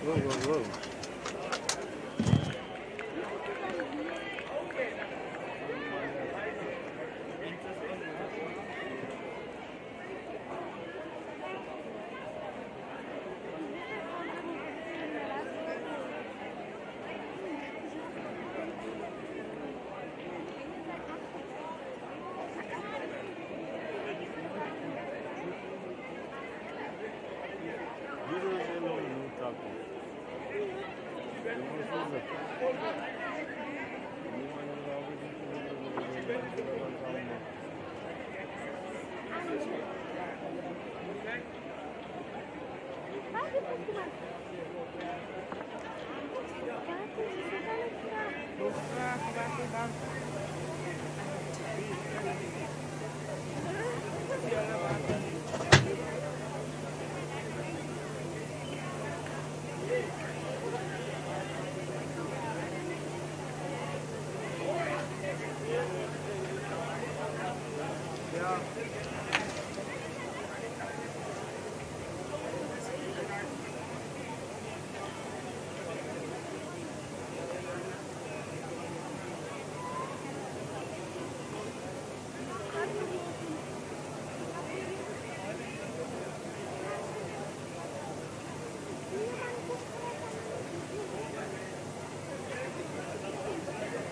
Whoa, whoa, whoa.